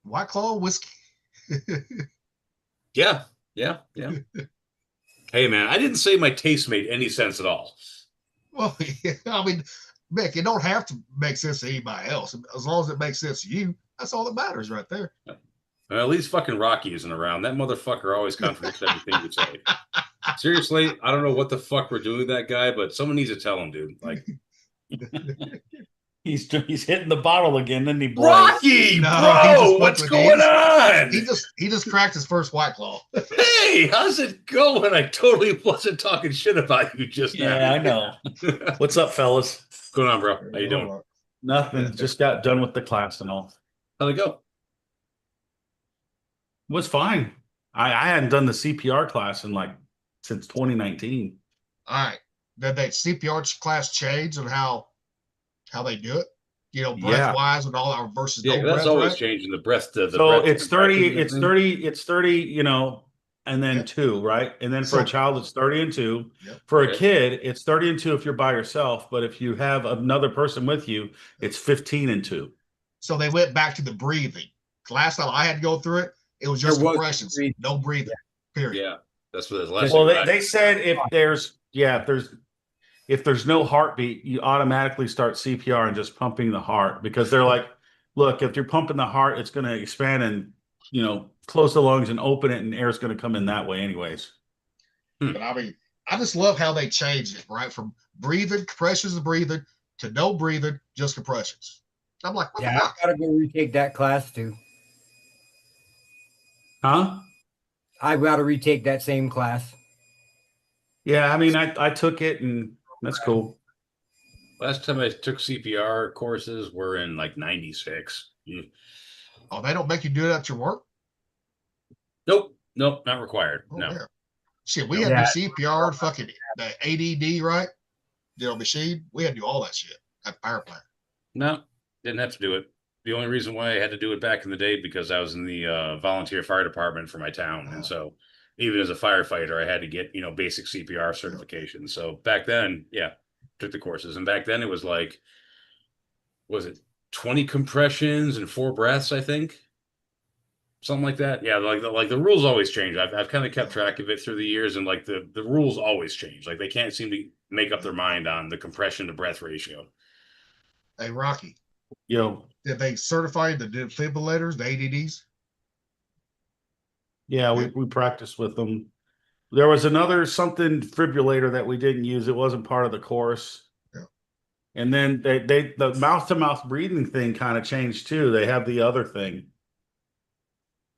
White Claw whiskey. Yeah. Hey, man, I didn't say my taste made any sense at all. Well, yeah, I mean, Mick, it don't have to make sense to anybody else. As long as it makes sense to you, that's all that matters right there. Well, at least fucking Rocky isn't around. That motherfucker always contradicts everything you say. Seriously, I don't know what the fuck we're doing with that guy, but someone needs to tell him, dude. Like, he's hitting the bottle again, isn't he, boy? Rocky, bro, what's going on? He just cracked his first White Claw. Hey, how's it going? I totally wasn't talking shit about you just now. Yeah, I know. What's up, fellas? What's going on, bro? How you doing? Nothing. Just got done with the class and all. How'd it go? It was fine. I hadn't done the CPR class since 2019. All right. Did that CPR class change on how they do it? Breath wise and all that versus no breath. That's always changing the breath. It's 30. It's 30. And then 2, right? And then for a child, it's 30 and 2. Yep. For a kid, it's 30 and 2 if you're by yourself. But if you have another person with you, it's 15 and 2. So they went back to the breathing. Last time I had to go through it, it was just compressions, no breathing. Period. Yeah, that's what it was. Well, they said if there's no heartbeat, you automatically start CPR and just pumping the heart, because they're like, look, if you're pumping the heart, it's going to expand and close the lungs and open it, and air's going to come in that way anyways. But I mean, I just love how they changed it, right? From breathing, compressions of breathing, to no breathing, just compressions. I'm like, what the fuck? I gotta go retake that class too. Huh? I've got to retake that same class. Yeah, I mean, I took it, and That's cool. Last time I took CPR courses were in like 96. Oh, they don't make you do it at your work? Nope, not required. Oh, No. yeah. Shit, we had to do CPR, fucking the ADD, right? Machine. We had to do all that shit at power plant. No, didn't have to do it. The only reason why I had to do it back in the day because I was in the volunteer fire department for my town, and so even as a firefighter, I had to get basic CPR certification. So back then, took the courses, and back then it was like, was it 20 compressions and 4 breaths? I think something like that. Yeah, like the rules always change. I've kind of kept track of it through the years, and like the rules always change. Like they can't seem to make up their mind on the compression to breath ratio. Hey, Rocky. Yo. Did they certify the defibrillators, the ADDs? Yeah, we practiced with them. There was another something defibrillator that we didn't use. It wasn't part of the course. Yeah. And then the mouth-to-mouth breathing thing kind of changed too. They have the other thing.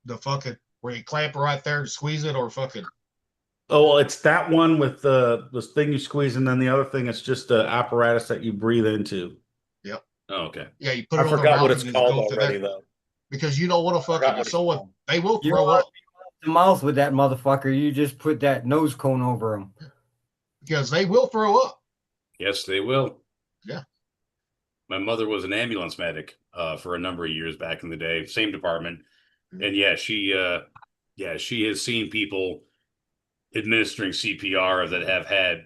The fucking where you clamp it right there and squeeze it, or fucking. Oh, well, it's that one with the thing you squeeze, and then the other thing is just the apparatus that you breathe into. Yep. Oh, okay. Yeah, you put it I on forgot the what mouth it's and called go through already, that, though. because you don't want to fucking. So they will You throw up the mouth with that motherfucker. You just put that nose cone over them. because they will throw up. Yes, they will. Yeah. My mother was an ambulance medic for a number of years back in the day, same department. And she has seen people administering CPR that have had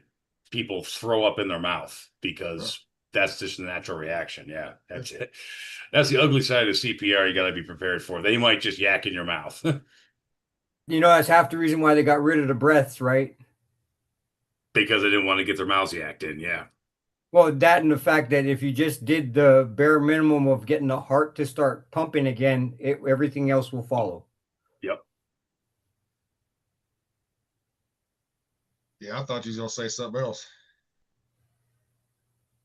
people throw up in their mouth because that's just a natural reaction. Yeah, that's it. That's the ugly side of CPR you got to be prepared for. They might just yak in your mouth. That's half the reason why they got rid of the breaths, right? Because they didn't want to get their mouths yacked in, yeah. Well, that and the fact that if you just did the bare minimum of getting the heart to start pumping again, everything else will follow. Yep. Yeah, I thought you was gonna say something else.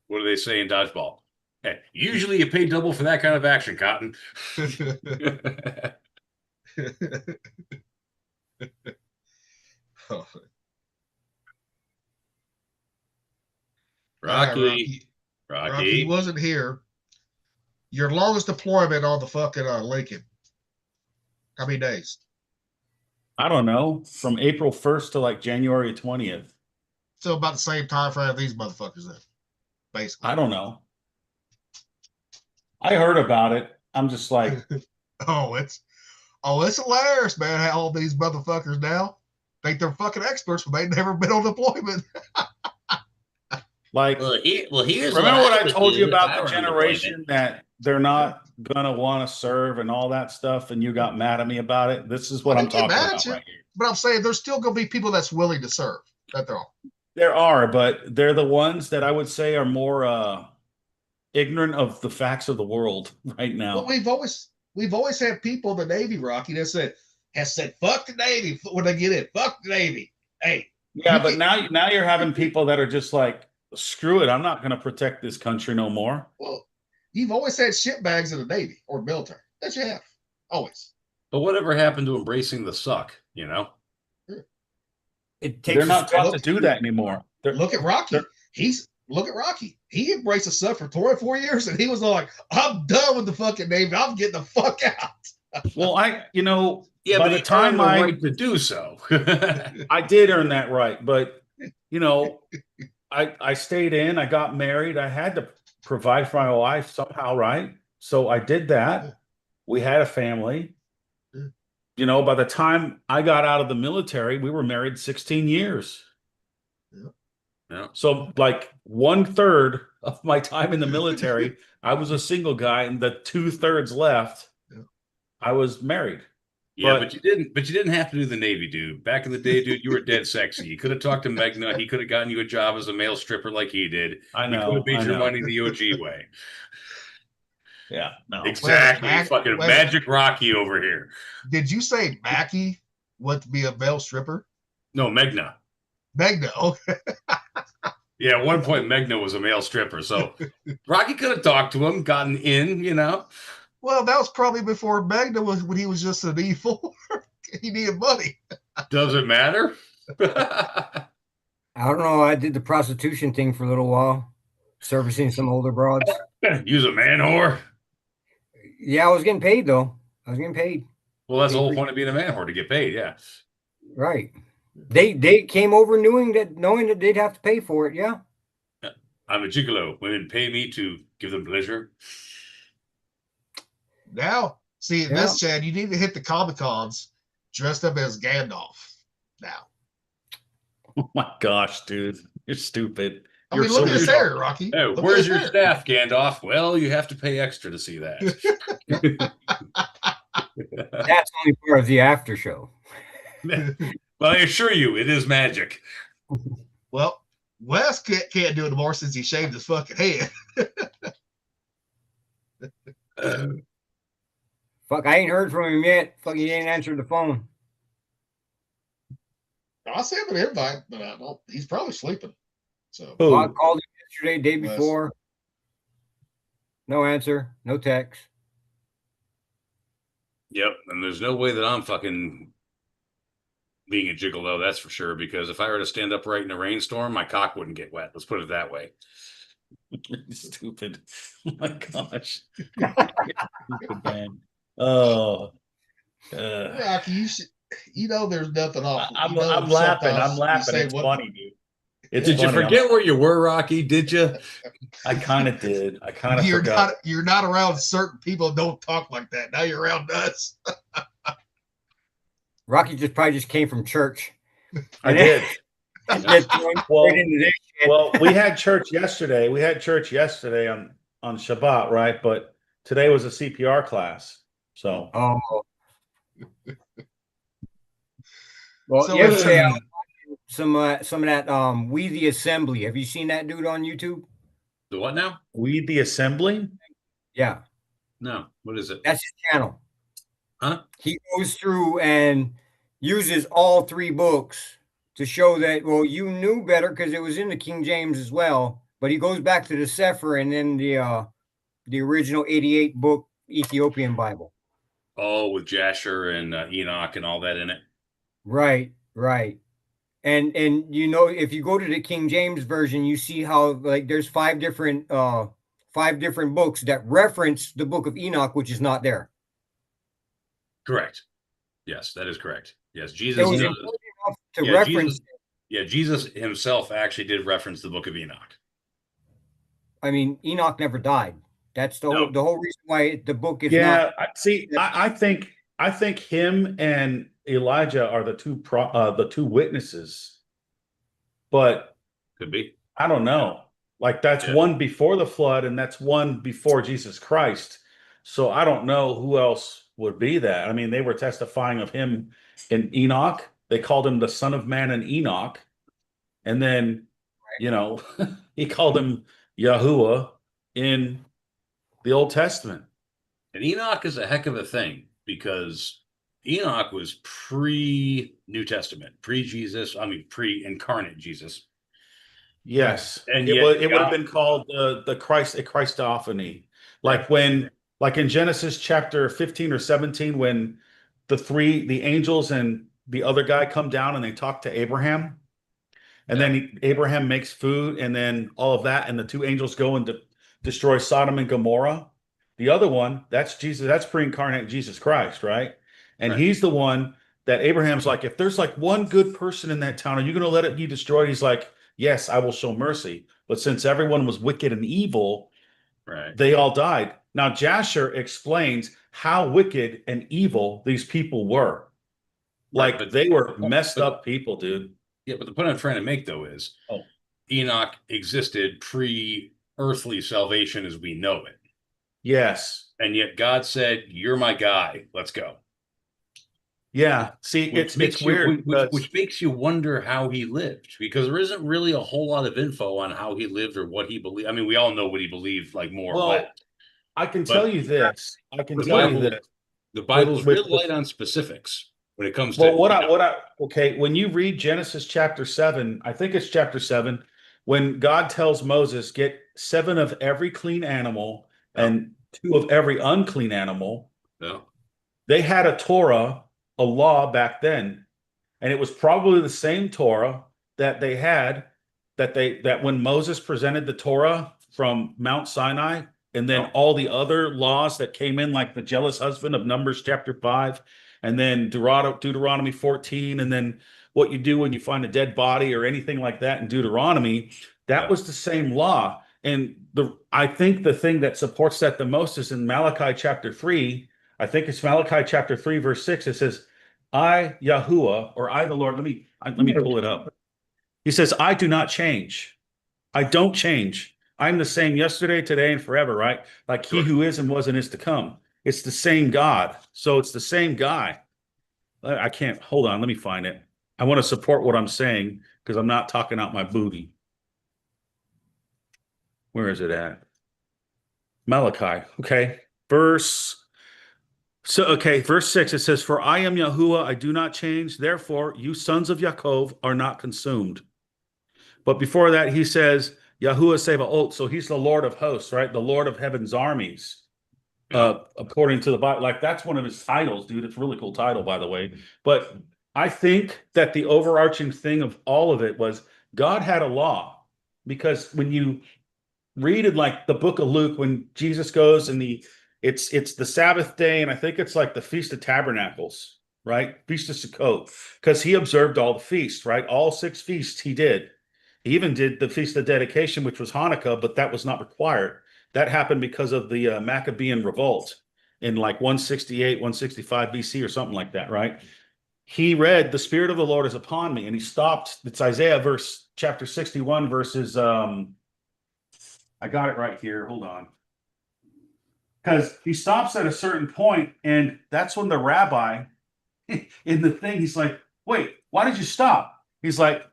What do they say in dodgeball? Hey, usually you pay double for that kind of action, Cotton. Oh. Rocky. Rocky wasn't here. Your longest deployment on the fucking Lincoln. How many days? I don't know. From April 1st to like January 20th. So about the same time frame of these motherfuckers then. Basically. I don't know. I heard about it. I'm just like, it's hilarious, man. How all these motherfuckers now think they're fucking experts, but they've never been on deployment. like, here's remember what I told you about the generation that they're not gonna want to serve and all that stuff, and you got mad at me about it. This is what I'm talking about right here. But I'm saying there's still gonna be people that's willing to serve. That's all. There are, but they're the ones that I would say are more ignorant of the facts of the world right now. Well, we've always had people in the Navy, Rocky, that has said fuck the Navy when they get in. Fuck the Navy. Hey. Yeah, but now you're having people that are just like, screw it, I'm not going to protect this country no more. Well, you've always had shitbags in the Navy or military. That's you have. Always. But whatever happened to embracing the suck, They're not taught to do that anymore. Look at Rocky. Look at Rocky. He embraced the suck for 24 years, and he was like, I'm done with the fucking Navy. I'm getting the fuck out. Well, by the time I right to do so. I did earn that right, but I stayed in, I got married, I had to provide for my wife somehow, right? So I did that. We had a family. By the time I got out of the military, we were married 16 years. Yeah. So like 1/3 of my time in the military, I was a single guy, and the 2/3 left, I was married. Yeah, but you didn't have to do the Navy, dude. Back in the day, dude, you were dead sexy. You could have talked to Megna. He could have gotten you a job as a male stripper like he did. I know. You could have made your money the OG way. Yeah, no. Exactly. Fucking Magic Rocky over here. Did you say Mackie wants to be a male stripper? No, Megna. Megna, okay. Yeah, at one point, Megna was a male stripper. So Rocky could have talked to him, gotten in, Well, that was probably before Megna was when he was just an E4. He needed money. Does it matter? I don't know. I did the prostitution thing for a little while, servicing some older broads. Use a man whore. Yeah, I was getting paid though. I was getting paid. Well, that's the whole point of being a man whore, to get paid. Yeah. Right. They came over knowing that they'd have to pay for it. Yeah. I'm a gigolo. Women pay me to give them pleasure. Now, see, Yeah. this, Chad, you need to hit the Comic Cons dressed up as Gandalf. Now, Oh my gosh, dude, you're stupid. I You're mean, look so at his dumb. hair, Rocky. Oh, Look at where's his your hair. staff, Gandalf? Well, you have to pay extra to see that. That's only part of the after show. But I assure you, it is magic. Well, Wes can't do it anymore since he shaved his fucking head. Fuck, I ain't heard from him yet. Fuck, he ain't answered the phone. I sent him an invite, but I don't. He's probably sleeping. So Who? I called him yesterday, day Wes. before. No answer, no text. Yep, and there's no way that I'm fucking being a gigolo, that's for sure, because if I were to stand upright in a rainstorm, my cock wouldn't get wet. Let's put it that way. Stupid. Oh my gosh. Stupid man. Oh. Rocky, you know there's nothing off. I'm You know laughing. sometimes I'm you laughing. say It's what- funny, dude. It's Did you funny. forget where you were, Rocky? Did you? I kind of did. I kind of You're forgot. you're not around certain people that don't talk like that. Now you're around us. Rocky probably just came from church. I did. Get thrown Well, straight into this shit. well, we had church yesterday. We had church yesterday on Shabbat, right? But today was a CPR class. So Oh. Well, So yesterday I it's, was watching some of that We the Assembly. Have you seen that dude on YouTube? The what now? we the assembly. Yeah, No. What is it? that's his channel. Huh? He goes through and uses all three books to show that, well, you knew better because it was in the King James as well. But he goes back to the Sefer and then the original 88 book Ethiopian Bible. Oh, with Jasher and Enoch and all that in it. Right, right. And you know, if you go to the King James version, you see how like there's five different books that reference the book of Enoch, which is not there. Correct. Yes, that is correct. Yes, It Jesus. was important enough to Yeah, reference. Jesus himself actually did reference the book of Enoch. I mean, Enoch never died. That's the No. whole reason why the book is Yeah, not. I think him and Elijah are the two witnesses, but Could be. I don't know. Like that's Yeah. one before the flood, and that's one before Jesus Christ. So I don't know who else would be that. I mean, they were testifying of him in Enoch. They called him the Son of Man in Enoch, and then you know he called him Yahuwah in the Old Testament. And Enoch is a heck of a thing because Enoch was pre-New Testament, pre-Jesus. I mean, pre-incarnate Jesus. Yes, And it yet would have God- been called a Christophany, like when, like in Genesis chapter 15 or 17, when the angels and the other guy come down and they talk to Abraham, and then Abraham makes food, and then all of that, and the two angels go and destroy Sodom and Gomorrah. The other one, that's Jesus, that's pre-incarnate Jesus Christ, right? And Right. he's the one that Abraham's like, if there's like one good person in that town, are you going to let it be destroyed? He's like, yes, I will show mercy. But since everyone was wicked and evil, Right. they all died. Now, Jasher explains how wicked and evil these people were. Right, Like but- they were messed up people, dude. Yeah, but the point I'm trying to make though is Oh. Enoch existed pre-earthly salvation as we know it. Yes. And yet God said, "You're my guy. Let's go." Yeah. See, Which it's weird. which makes you wonder how he lived, because there isn't really a whole lot of info on how he lived or what he believed. I mean, we all know what he believed, like more or Well, less. I can but- tell you this. I can The tell you Bible- this. The Bible's with- real light on specifics when it comes Well, to okay, when you read Genesis chapter 7, I think it's chapter 7, when God tells Moses, get 7 of every clean animal and 2 of every unclean animal, No. they had a Torah, a law back then, and it was probably the same Torah that they had that when Moses presented the Torah from Mount Sinai, and then all the other laws that came in, like the jealous husband of Numbers chapter 5, and then Deuteronomy 14, and then what you do when you find a dead body or anything like that in Deuteronomy, that was the same law. And I think the thing that supports that the most is in Malachi chapter 3. I think it's Malachi chapter 3, verse 6. It says, I, Yahuwah, or I, the Lord. Let me pull it up. He says, I do not change. I don't change. I'm the same yesterday, today, and forever, right? Like he who is and was and is to come. It's the same God. So it's the same guy. I can't, hold on, let me find it. I want to support what I'm saying because I'm not talking out my booty. Where is it at? Malachi. Okay. Verse 6, it says, for I am Yahuwah, I do not change. Therefore, you sons of Yaakov are not consumed. But before that, he says, Yahuwah Sebaot. So he's the Lord of hosts, right? The Lord of heaven's armies. According to the Bible. Like, that's one of his titles, dude. It's a really cool title, by the way. But I think that the overarching thing of all of it was God had a law. Because when you read in like the book of Luke, when Jesus goes and it's the Sabbath day, and I think it's like the Feast of Tabernacles, right? Feast of Sukkot, because he observed all the feasts, right? All 6 feasts he did. He even did the Feast of Dedication, which was Hanukkah, but that was not required. That happened because of the Maccabean revolt in like 168, 165 BC or something like that, right? He read, the Spirit of the Lord is upon me, and he stopped. It's Isaiah chapter 61 verses, I got it right here. Hold on. Because he stops at a certain point, and that's when the rabbi in the thing, he's like, wait, why did you stop? He's like,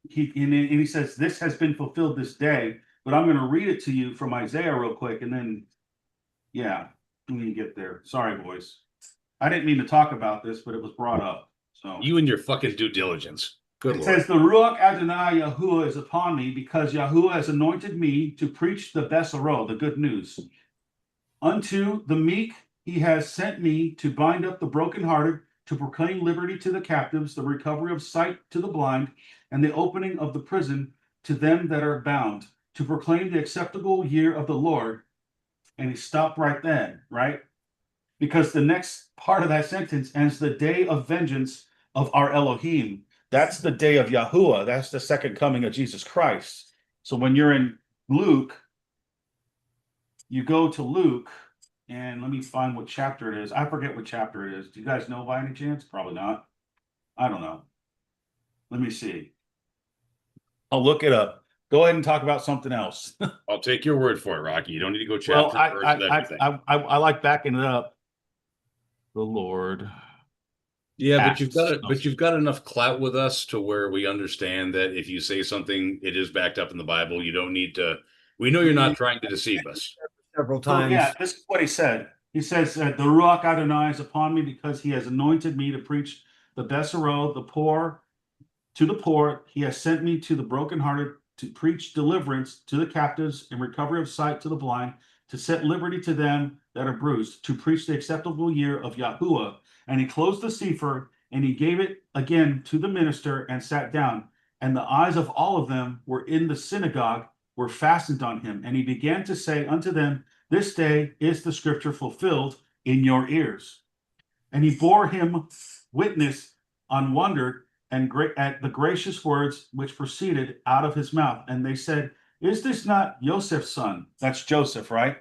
he says, this has been fulfilled this day, but I'm going to read it to you from Isaiah real quick. And then, yeah, when you get there. Sorry, boys. I didn't mean to talk about this, but it was brought up. So you and your fucking due diligence. Good It Lord. says, the Ruach Adonai Yahuwah is upon me, because Yahuwah has anointed me to preach the Besarot, the good news. Unto the meek he has sent me to bind up the brokenhearted, to proclaim liberty to the captives, the recovery of sight to the blind, and the opening of the prison to them that are bound, to proclaim the acceptable year of the Lord. And he stopped right then, right? Because the next part of that sentence ends, the day of vengeance of our Elohim. That's the day of Yahuwah. That's the second coming of Jesus Christ. So when you're in Luke, you go to Luke, and let me find what chapter it is. I forget what chapter it is. Do you guys know by any chance? Probably not. I don't know. Let me see. I'll look it up. Go ahead and talk about something else. I'll take your word for it, Rocky. You don't need to go Well, chapter verse and everything. I like backing it up. The Lord. Yeah, but you've got enough clout with us to where we understand that if you say something, it is backed up in the Bible. You don't need to. We know you're not trying to deceive us. Several So, times. yeah, this is what he said. He says, the Ruach Adonai is upon me, because he has anointed me to preach the Besarot, the poor, to the poor. He has sent me to the brokenhearted, to preach deliverance to the captives, and recovery of sight to the blind, to set liberty to them that are bruised, to preach the acceptable year of Yahuwah. And he closed the sefer, and he gave it again to the minister, and sat down. And the eyes of all of them were in the synagogue, were fastened on him. And he began to say unto them, this day is the scripture fulfilled in your ears. And he bore him witness, unwondered, and at the gracious words which proceeded out of his mouth. And they said, is this not Joseph's son? That's Joseph, right?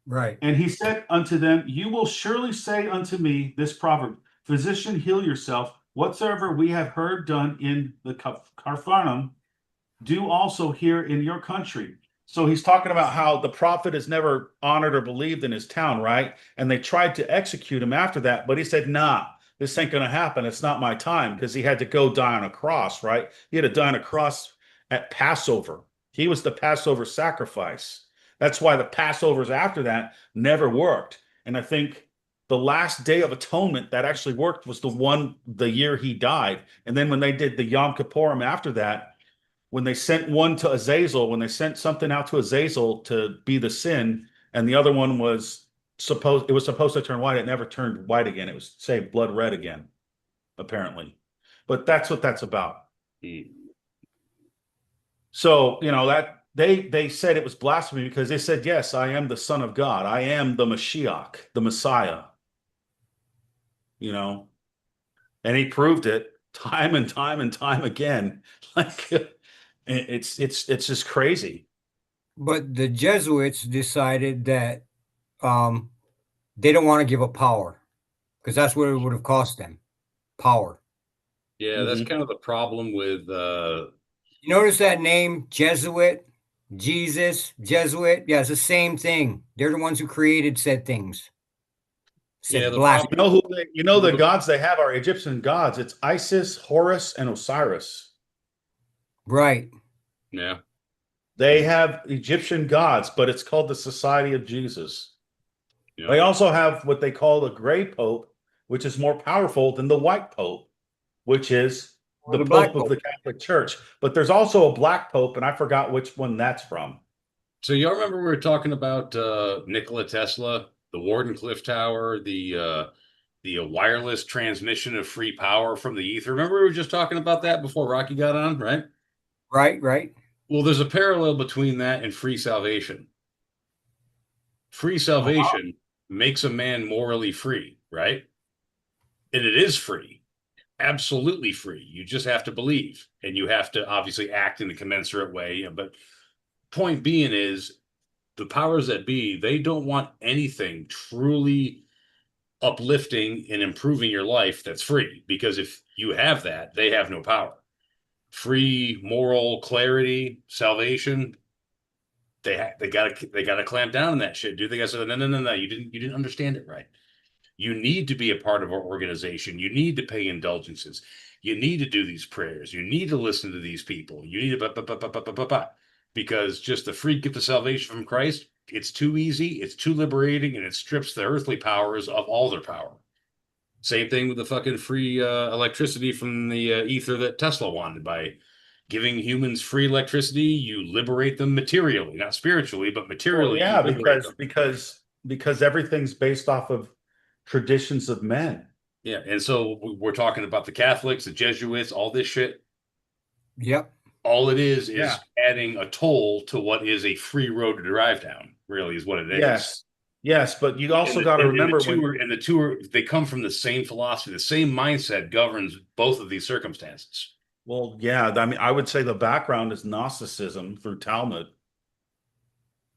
Right. And he said unto them, you will surely say unto me this proverb, physician, heal yourself. Whatsoever we have heard done in the Capharnaum, do also here in your country. So he's talking about how the prophet is never honored or believed in his town, right? And they tried to execute him after that, but he said, nah, this ain't going to happen. It's not my time, because he had to go die on a cross, right? He had to die on a cross at Passover. He was the Passover sacrifice. That's why the Passovers after that never worked. And I think the last day of atonement that actually worked was the year he died. And then when they did the Yom Kippurim after that, when they sent one to Azazel, when they sent something out to Azazel to be the sin, and the other one was supposed to turn white, it never turned white again. It was, say, blood red again, apparently. But that's what that's about. So, that they said it was blasphemy because they said, yes, I am the Son of God. I am the Mashiach, the Messiah, you know, and he proved it time and time and time again. Like it's just crazy. But the Jesuits decided that they don't want to give up power because that's what it would have cost them. Power. Yeah, that's kind of the problem with You notice that name, Jesuit, Jesus, Jesuit? Yeah, it's the same thing. They're the ones who created said things. yeah, Said the blasphemy. problem. The gods they have are Egyptian gods. It's Isis, Horus, and Osiris. Right. Yeah. They have Egyptian gods, but it's called the Society of Jesus. Yeah. They also have what they call the gray pope, which is more powerful than the white pope, which is the black pope of the Catholic Church. But there's also a black pope, and I forgot which one that's from. So y'all remember we were talking about Nikola Tesla, the Wardenclyffe Tower, the wireless transmission of free power from the ether. Remember we were just talking about that before Rocky got on, right? Right. Well, there's a parallel between that and free salvation. Free salvation makes a man morally free, right? And it is free, absolutely free. You just have to believe, and you have to obviously act in a commensurate way. But point being is, the powers that be, they don't want anything truly uplifting and improving your life that's free, because if you have that, they have no power. Free moral clarity, salvation, they gotta clamp down on that shit, dude. They gotta say, no, you didn't understand it right. You need to be a part of our organization. You need to pay indulgences. You need to do these prayers. You need to listen to these people. You need to because just the free gift of salvation from Christ, it's too easy, it's too liberating, and it strips the earthly powers of all their power. Same thing with the fucking free electricity from the ether that Tesla wanted. By giving humans free electricity, you liberate them materially, not spiritually, but materially. Well, yeah, because everything's based off of traditions of men. Yeah, and so we're talking about the Catholics, the Jesuits, all this shit. Yep. All it is adding a toll to what is a free road to drive down, really, is what it is. Yes, but you also got to remember the two they come from the same philosophy, the same mindset governs both of these circumstances. Well, yeah, I mean, I would say the background is Gnosticism through Talmud.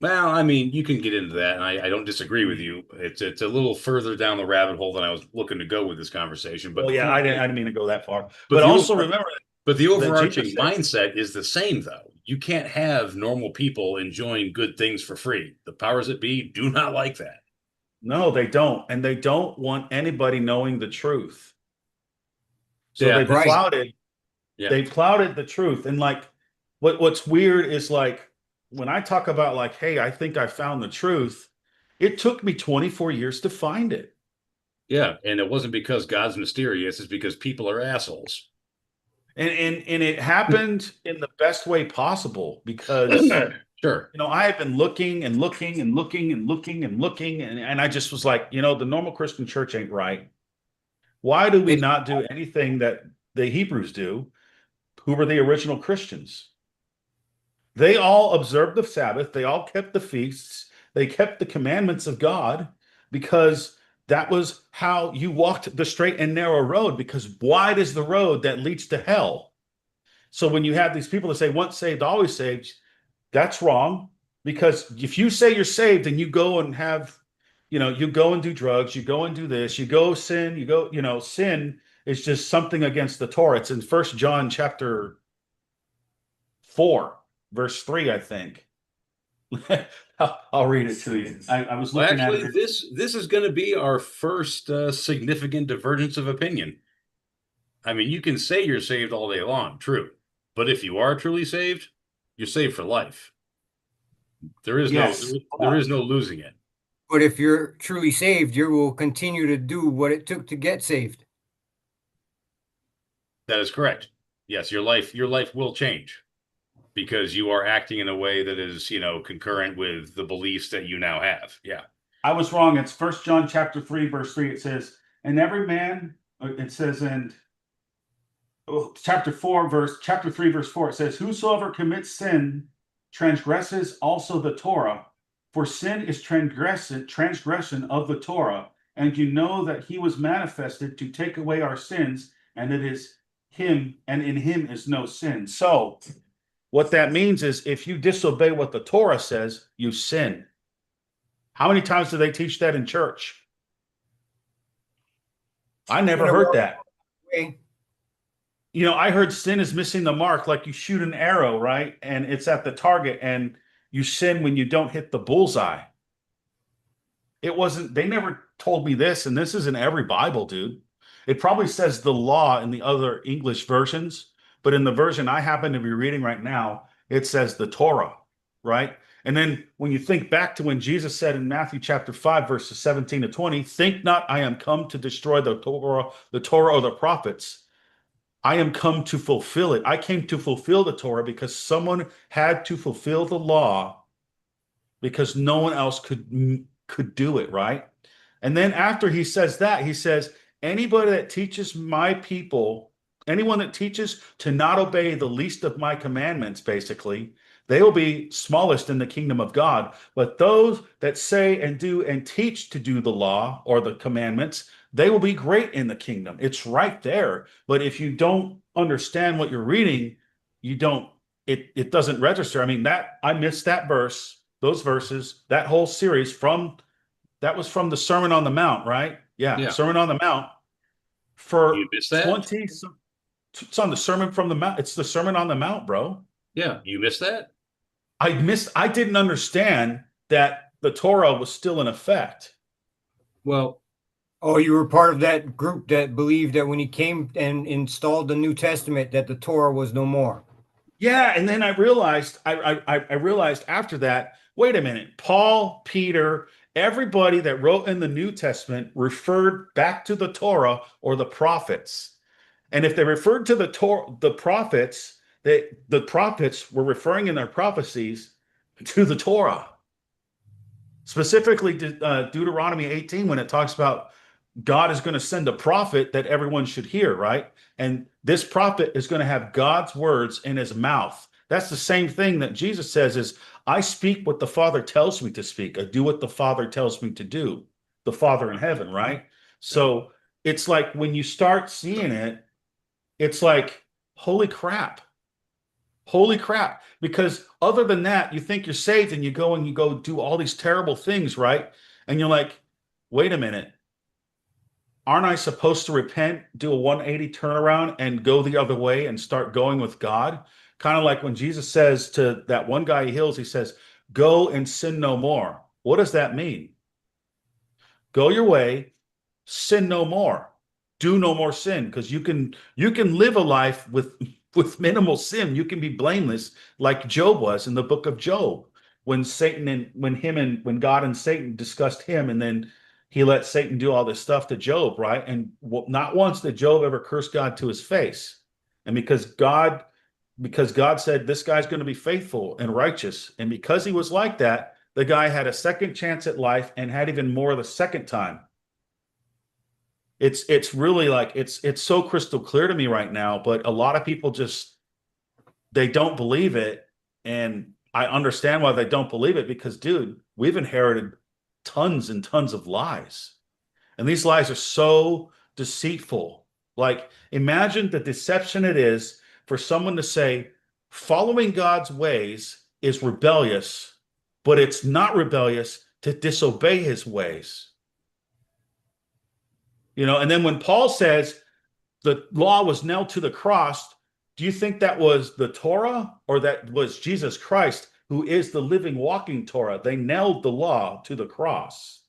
Well, I mean, you can get into that, and I don't disagree with you. It's a little further down the rabbit hole than I was looking to go with this conversation. But I didn't mean to go that far. But also remember, but the overarching mindset is the same, though. You can't have normal people enjoying good things for free. The powers that be do not like that. No, they don't, and they don't want anybody knowing the truth. So Yeah, they clouded. Yeah. They clouded the truth, and like, what's weird is like, when I talk about like, hey, I think I found the truth, it took me 24 years to find it. Yeah, and it wasn't because God's mysterious, it's because people are assholes. And it happened in the best way possible, because sure, I had been looking and looking and looking and looking and looking, and I just was like, the normal Christian church ain't right. Why do we not do anything that the Hebrews do, who were the original Christians? They all observed the Sabbath. They all kept the feasts. They kept the commandments of God, because that was how you walked the straight and narrow road, because wide is the road that leads to hell. So when you have these people that say once saved, always saved, that's wrong. Because if you say you're saved and you go and have, you go and do drugs, you go and do this, you go sin, sin is just something against the Torah. It's in 1 John chapter 4. Verse 3, I think. I'll read it to you. I was looking at it. This is going to be our first significant divergence of opinion. I mean, you can say you're saved all day long, true. But if you are truly saved, you're saved for life. There is no losing it. But if you're truly saved, you will continue to do what it took to get saved. That is correct. Yes, your life will change, because you are acting in a way that is, concurrent with the beliefs that you now have. Yeah. I was wrong. It's 1 John chapter 3, verse 3. It says, and every man, it says, and chapter 3, verse 4, it says, whosoever commits sin transgresses also the Torah, for sin is transgression of the Torah, and you know that he was manifested to take away our sins, and it is him, and in him is no sin. So what that means is if you disobey what the Torah says, you sin. How many times do they teach that in church? I never heard that. You know, I heard sin is missing the mark, like you shoot an arrow, right? And it's at the target, and you sin when you don't hit the bullseye. It wasn't, they never told me this, and this is in every Bible, dude. It probably says the law in the other English versions, but in the version I happen to be reading right now, it says the Torah, right? And then when you think back to when Jesus said in Matthew chapter 5, verses 17 to 20, think not I am come to destroy the Torah or the prophets. I am come to fulfill it. I came to fulfill the Torah because someone had to fulfill the law because no one else could do it, right? And then after he says that, he says, anybody that teaches my people, anyone that teaches to not obey the least of my commandments, basically, they will be smallest in the kingdom of God. But those that say and do and teach to do the law or the commandments, they will be great in the kingdom. It's right there. But if you don't understand what you're reading, you don't, it doesn't register. I mean, that I missed that verse, those verses, that whole series that was from the Sermon on the Mount, right? Yeah. Sermon on the Mount for you missed that? 20. It's on the Sermon from the Mount. It's the Sermon on the Mount, bro. Yeah, you missed that? I didn't understand that the Torah was still in effect. Well, oh, you were part of that group that believed that when he came and installed the New Testament, that the Torah was no more. Yeah, and then I realized, I realized after that, wait a minute, Paul, Peter, everybody that wrote in the New Testament referred back to the Torah or the prophets. And if they referred to the prophets, the prophets were referring in their prophecies to the Torah. Specifically Deuteronomy 18, when it talks about God is going to send a prophet that everyone should hear, right? And this prophet is going to have God's words in his mouth. That's the same thing that Jesus says is, I speak what the Father tells me to speak. I do what the Father tells me to do. The Father in heaven, right? So it's like when you start seeing it, it's like, holy crap. Holy crap. Because other than that, you think you're saved and you go do all these terrible things, right? And you're like, wait a minute. Aren't I supposed to repent, do a 180 turnaround and go the other way and start going with God? Kind of like when Jesus says to that one guy he heals, he says, go and sin no more. What does that mean? Go your way, sin no more. Do no more sin, because you can live a life with minimal sin. You can be blameless like Job was in the book of Job, when God and Satan discussed him, and then he let Satan do all this stuff to Job, right? And not once did Job ever curse God to his face. And because God said this guy's going to be faithful and righteous, and because he was like that, the guy had a second chance at life and had even more the second time. It's really like it's so crystal clear to me right now, but a lot of people they don't believe it. And I understand why they don't believe it, because, dude, we've inherited tons and tons of lies. And these lies are so deceitful. Like, imagine the deception it is for someone to say following God's ways is rebellious, but it's not rebellious to disobey his ways. You know, and then when Paul says the law was nailed to the cross, do you think that was the Torah or that was Jesus Christ, who is the living, walking Torah? They nailed the law to the cross.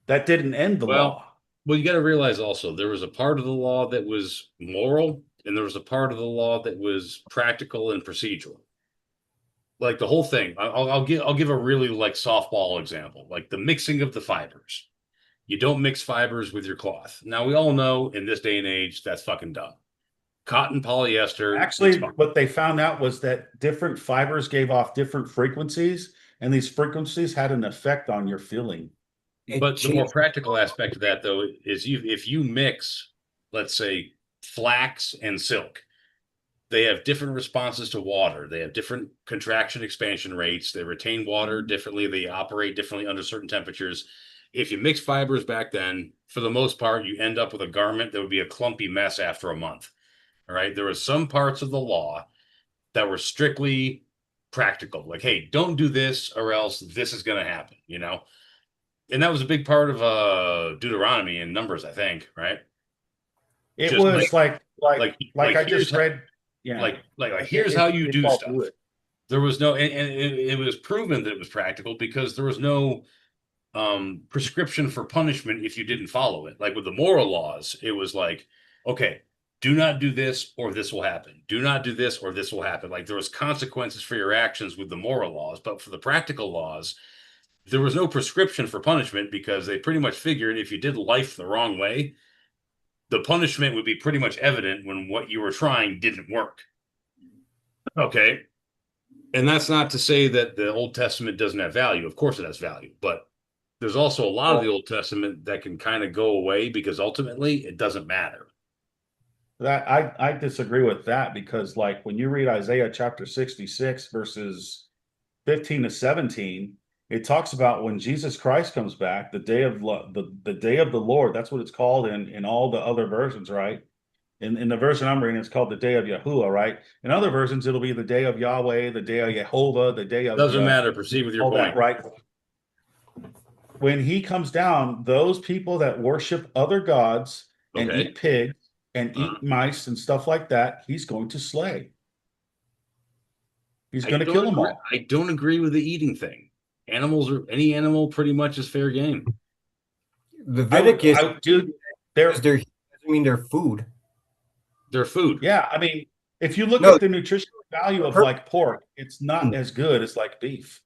That didn't end the law. Well, you got to realize also there was a part of the law that was moral, and there was a part of the law that was practical and procedural. Like the whole thing. I'll give a really like softball example, like the mixing of the fibers. You don't mix fibers with your cloth. Now, we all know in this day and age, that's fucking dumb. Cotton, polyester. Actually, what they found out was that different fibers gave off different frequencies, and these frequencies had an effect on your feeling. But the more practical aspect of that, though, is if you mix, let's say, flax and silk. They have different responses to water. They have different contraction expansion rates. They retain water differently. They operate differently under certain temperatures. If you mix fibers back then, for the most part, you end up with a garment that would be a clumpy mess after a month. All right. There were some parts of the law that were strictly practical. Like, hey, don't do this or else this is going to happen, you know? And that was a big part of Deuteronomy and Numbers, I think, right? It Just was like I here's just read. Yeah. Like here's how you do stuff. It. There was no, and it was proven that it was practical because there was no prescription for punishment if you didn't follow it. Like with the moral laws, it was like, okay, do not do this or this will happen. Do not do this or this will happen. Like there was consequences for your actions with the moral laws, but for the practical laws, there was no prescription for punishment because they pretty much figured if you did life the wrong way, the punishment would be pretty much evident when what you were trying didn't work. Okay. And that's not to say that the Old Testament doesn't have value. Of course it has value, but there's also a lot of the Old Testament that can kind of go away because ultimately it doesn't matter. That I disagree with that because like when you read Isaiah chapter 66 verses 15 to 17, it talks about when Jesus Christ comes back, the day of the day of the Lord. That's what it's called in all the other versions, right? In the version I'm reading, it's called the day of Yahuwah, right? In other versions, it'll be the day of Yahweh, the day of Jehovah, the day of doesn't matter. Proceed with your all point, that, right? When he comes down, those people that worship other gods and eat pigs and eat mice and stuff like that, he's going to slay. He's going to kill them all. I don't agree with the eating thing. Animals are any animal pretty much is fair game. Leviticus, dude, doesn't mean they're food. They're food. Yeah, I mean, if you look at the nutritional value of like pork, it's not as good as like beef.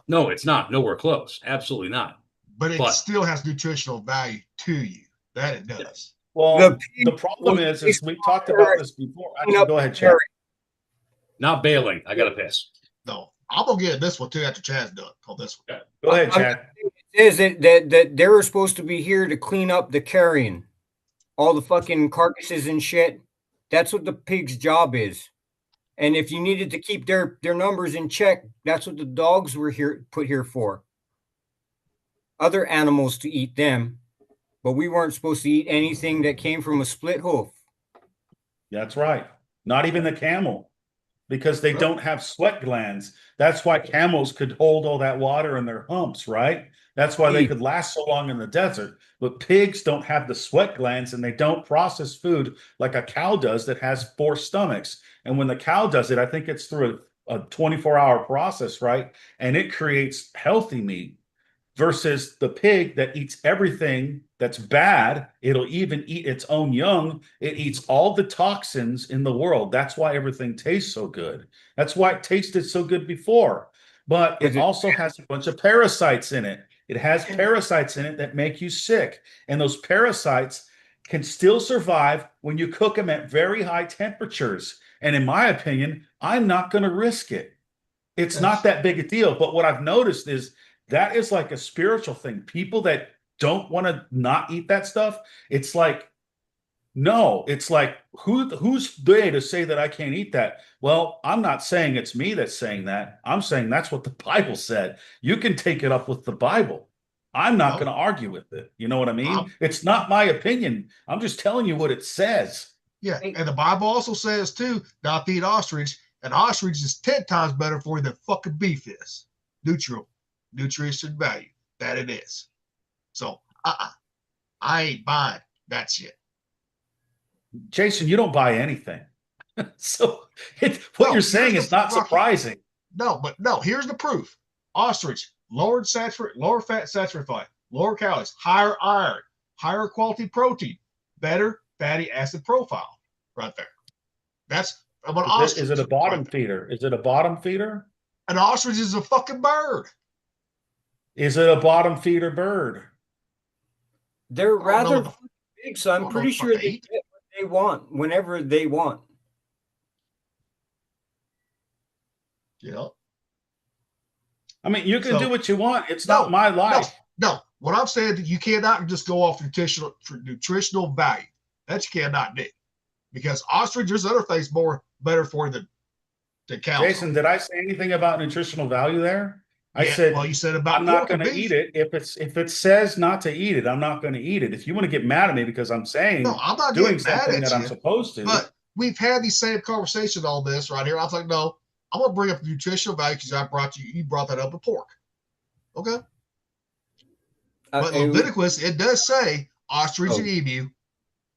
No, it's not. Nowhere close. Absolutely not. But it still has nutritional value to you. That it does. Well, the problem is we've talked about this before. Actually, go ahead, Chad. Not bailing. I got to piss. No, I'm gonna get this one too after Chad's done. Call this one. Go ahead, Chad. It says that they were supposed to be here to clean up the carrion, all the fucking carcasses and shit. That's what the pig's job is. And if you needed to keep their numbers in check, that's what the dogs were put here for. Other animals to eat them, but we weren't supposed to eat anything that came from a split hoof. That's right. Not even the camel, because they don't have sweat glands. That's why camels could hold all that water in their humps, right? That's why they could last so long in the desert. But pigs don't have the sweat glands and they don't process food like a cow does that has 4 stomachs. And when the cow does it, I think it's through a 24-hour process, right? And it creates healthy meat versus the pig that eats everything that's bad. It'll even eat its own young. It eats all the toxins in the world. That's why everything tastes so good. That's why it tasted so good before. But it also has a bunch of parasites in it. It has parasites in it that make you sick. And those parasites can still survive when you cook them at very high temperatures. And in my opinion, I'm not going to risk it. It's not that big a deal. But what I've noticed is that is like a spiritual thing. People that don't want to not eat that stuff, it's like, no, it's like, who's they to say that I can't eat that? Well, I'm not saying it's me that's saying that. I'm saying that's what the Bible said. You can take it up with the Bible. I'm not going to argue with it. You know what I mean? It's not my opinion. I'm just telling you what it says. Yeah, and the Bible also says, too, not to eat ostrich. And ostrich is 10 times better for you than fucking beef is. Nutrition value. That it is. So, I ain't buying that shit. Jason, you don't buy anything. So what you're saying is not surprising. No, here's the proof. Ostrich, lower fat saturated fat, lower calories, higher iron, higher quality protein, better fatty acid profile right there. That's what ostrich is. It a bottom feeder? Is it a bottom feeder? An ostrich is a fucking bird. Is it a bottom feeder bird? They're rather big, so I'm pretty sure they get what they want whenever they want. Yeah. I mean, you can do what you want. It's not my life. No. What I'm saying is you cannot just go off nutritional value. That you cannot do. Because ostrich, there's other things better for you than cows. Jason, did I say anything about nutritional value there? I Yeah, said, well, you said about I'm not pork and going to beef. eat it. If it says not to eat it, I'm not going to eat it. If you want to get mad at me because I'm saying No, I'm not doing getting mad something at that I'm you. supposed to, But we've had these same conversations on this right here. I was like, no, I'm gonna bring up the nutritional value because you brought that up with pork. Okay. But Leviticus, it does say ostrich and emu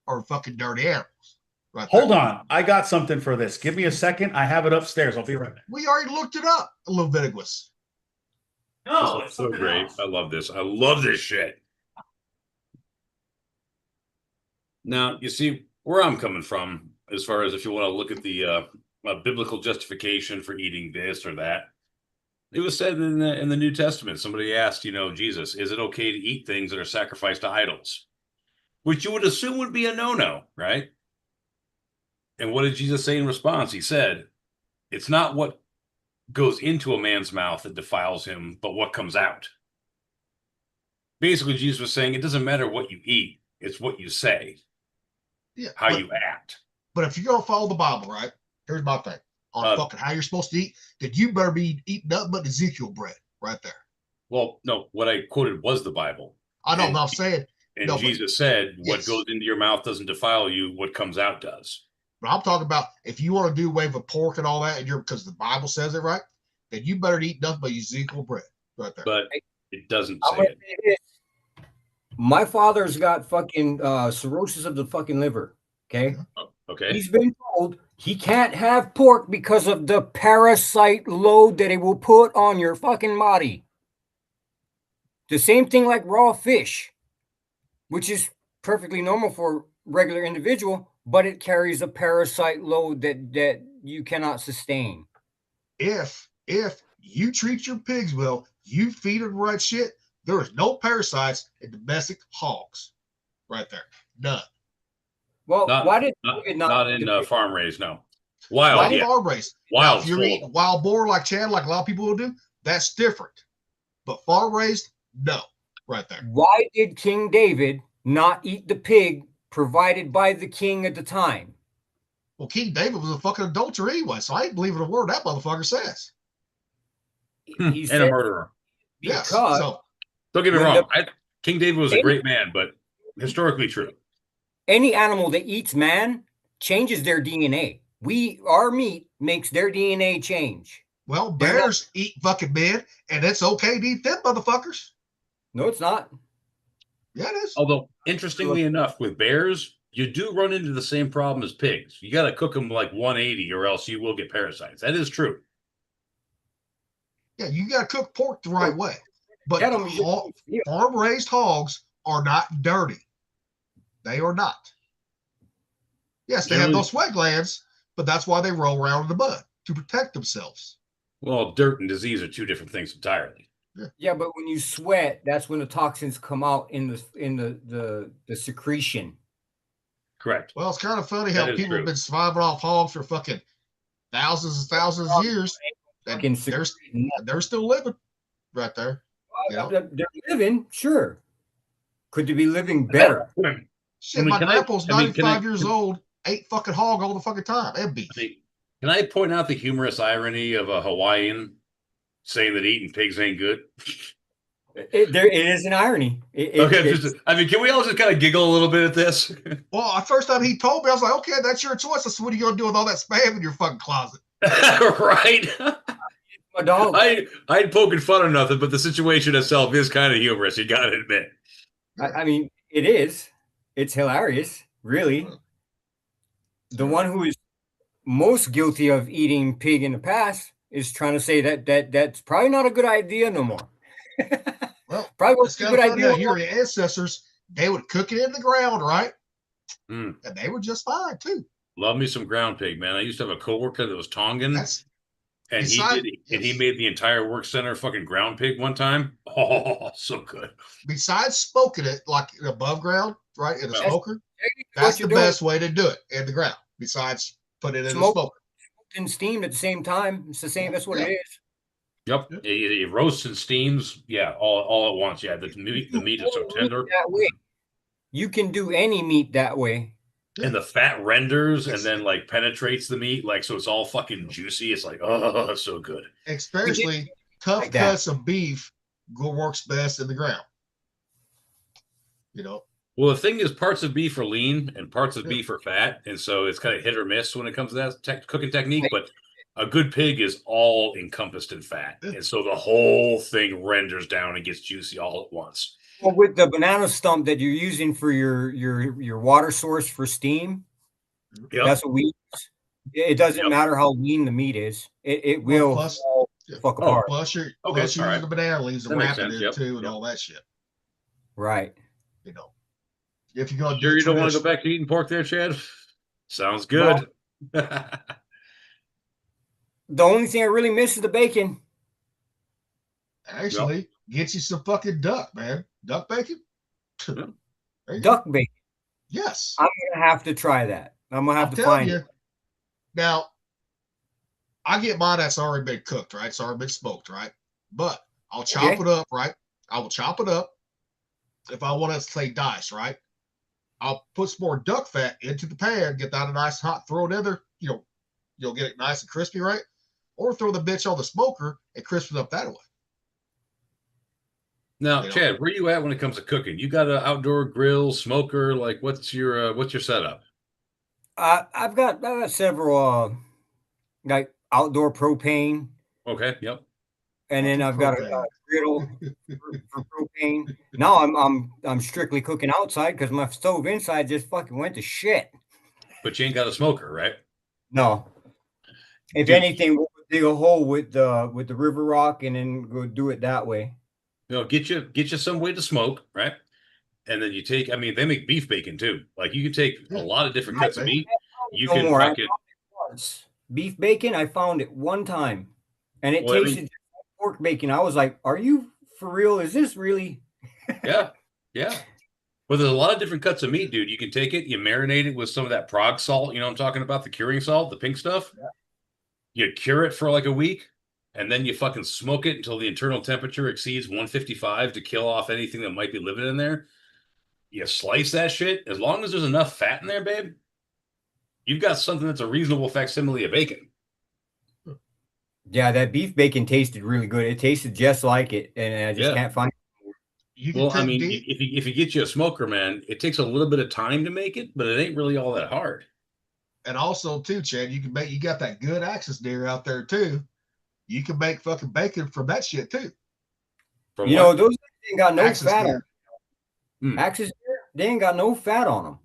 are fucking dirty animals. Right. Hold on. I got something for this. Give me a second. I have it upstairs. I'll be right back. We already looked it up, Leviticus. No, it's so great. Else. I love this. I love this shit. Now, you see where I'm coming from as far as if you want to look at the biblical justification for eating this or that. It was said in the New Testament, somebody asked, Jesus, is it okay to eat things that are sacrificed to idols? Which you would assume would be a no-no, right? And what did Jesus say in response? He said, it's not what goes into a man's mouth that defiles him, but what comes out. Basically, Jesus was saying it doesn't matter what you eat, it's what you say, how you act. But if you're going to follow the Bible, right, here's my thing. On fucking how you're supposed to eat, then you better be eating nothing but Ezekiel bread right there. Well, no, what I quoted was the Bible. I know, I'm saying. And Jesus said, what goes into your mouth doesn't defile you, what comes out does. But I'm talking about if you want to do away with pork and all that, and because the Bible says it, right, then you better eat nothing but Ezekiel bread right there. But it doesn't say it. My father's got fucking cirrhosis of the fucking liver. Okay. Okay. He's been told he can't have pork because of the parasite load that it will put on your fucking body. The same thing like raw fish, which is perfectly normal for a regular individual, but it carries a parasite load that you cannot sustain. If you treat your pigs well, you feed them the right shit, there is no parasites in domestic hogs right there. None. Well, why did not in farm raised? No, wild. Not farm raised. Wild. Now, if you're eating wild boar like Chad, like a lot of people will do, that's different. But farm raised, no, right there. Why did King David not eat the pig provided by the king at the time? Well, King David was a fucking adulterer anyway, so I ain't believing a word that motherfucker says. He and a murderer. Yes. So don't get me wrong. King David was a great man, but historically true. Any animal that eats man changes their DNA. Our meat makes their DNA change. Well, bears eat fucking men, and it's okay to eat them motherfuckers. No, it's not. Yeah, it is. Although, interestingly enough, with bears, you do run into the same problem as pigs. You got to cook them like 180 or else you will get parasites. That is true. Yeah, you got to cook pork the right way. But farm-raised hogs are not dirty. They are not. Yes, they have those sweat glands, but that's why they roll around in the mud, to protect themselves. Well, dirt and disease are two different things entirely. Yeah, but when you sweat, that's when the toxins come out in the secretion. Correct. Well, it's kind of funny how people have been surviving off hogs for fucking thousands and thousands of years. And they're still living right there. They're living, sure. Could they be living better? Shit, my grandpa's 95 years old, ate fucking hog all the fucking time, and beef. Can I point out the humorous irony of a Hawaiian saying that eating pigs ain't good? It is an irony. Can we all just kind of giggle a little bit at this? Well, the first time he told me, I was like, okay, that's your choice. I said, what are you going to do with all that spam in your fucking closet? Right. My dog. I ain't poking fun or nothing, but the situation itself is kind of humorous. You got to admit. I mean, it is. It's hilarious, really. The one who is most guilty of eating pig in the past is trying to say that's probably not a good idea no more. Well, probably wasn't a good idea. Your ancestors, they would cook it in the ground, right? Mm. And they were just fine too. Love me some ground pig, man. I used to have a coworker that was Tongan, and he made the entire work center fucking ground pig one time. Oh, so good. Besides smoking it like above ground, right, in a smoker, that's the best way to do it in the ground. Besides put it in a smoker, smoked and steamed at the same time. It's the same. That's what it is. Yep. It roasts and steams. Yeah, all at once. Yeah, the meat is so tender. That way. You can do any meat that way. And the fat renders and then like penetrates the meat, like so it's all fucking juicy. It's like, oh, it's so good. Especially tough like that. cuts of beef works best in the ground. You know. Well, the thing is, parts of beef are lean and parts of Yeah. beef are fat, and so it's kind of hit or miss when it comes to that cooking technique. But a good pig is all encompassed in fat, Yeah. and so the whole thing renders down and gets juicy all at once. Well, with the banana stump that you're using for your water source for steam, Yep. that's what we use. It doesn't Yep. matter how lean the meat is. It Well, will plus- fall yeah. fuck Oh, apart. Plus you're Okay, using all right. the banana leaves That and makes wrapping sense. it Yep, too and yep. all that shit. Right. You know. If you're gonna Sure, do you don't want to go traditional. back to eating pork there, Chad? Sounds good. The only thing I really miss is the bacon. Actually, get you some fucking duck, man. Duck bacon. Yep. There you go. Duck bacon. Yes. I'm gonna have to try that. I'm gonna have I'm to telling find you. it. Now, I get mine that's already been cooked, right? It's already been smoked, right? But I'll chop Okay. it up, right? I will chop it up. If I want to say dice, right? I'll put some more duck fat into the pan, get that nice hot, throw it in there. You'll get it nice and crispy, right? Or throw the bitch on the smoker and crisp it up that way. Now, You know. Chad, where you at when it comes to cooking? You got an outdoor grill, smoker? Like, what's your setup? I've got several like outdoor propane, Okay, yep. and then I've got a Propane. griddle for propane. Now I'm strictly cooking outside because my stove inside just fucking went to shit. But you ain't got a smoker, right? No. If Dude. anything, we'll dig a hole with the river rock and then go do it that way. You know, get you some way to smoke, right? And then you take, I mean, they make beef bacon too. Like you can take a lot of different cuts of meat. You No can more. fucking Once. Beef bacon, I found it one time, and it Well, I mean- tasted just like pork bacon. I was like, "Are you for real? Is this really?" yeah. Well, there's a lot of different cuts of meat, dude. You can take it, you marinate it with some of that Prague salt. You know what I'm talking about? The curing salt, the pink stuff. Yeah. You cure it for like a week, and then you fucking smoke it until the internal temperature exceeds 155 to kill off anything that might be living in there. You slice that shit. As long as there's enough fat in there, babe, you've got something that's a reasonable facsimile of bacon. Yeah, that beef bacon tasted really good. It tasted just like it, and I just Yeah. can't find it. You can Well, take I mean, deep. if you get you a smoker, man, it takes a little bit of time to make it, but it ain't really all that hard. And also too, Chad, you got that good axis deer out there too. You can make fucking bacon from that shit too. From You what? know, those ain't got no Axis fat on deer. them. Axis deer, they ain't got no fat on them.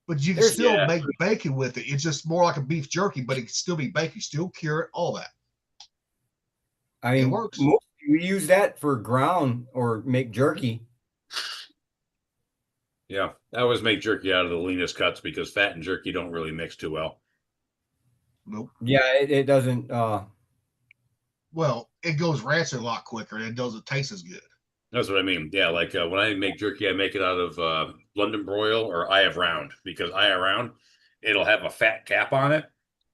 But you can There's- still Yeah. make bacon with it. It's just more like a beef jerky, but it can still be bacon. You still cure it, all that. I mean, works. most we use that for ground or make jerky. Yeah, I always make jerky out of the leanest cuts because fat and jerky don't really mix too well. Nope. Yeah, it doesn't. Well, it goes rancid a lot quicker and it doesn't taste as good. That's what I mean. Yeah, like when I make jerky, I make it out of London broil or Eye of Round because Eye of Round, it'll have a fat cap on it,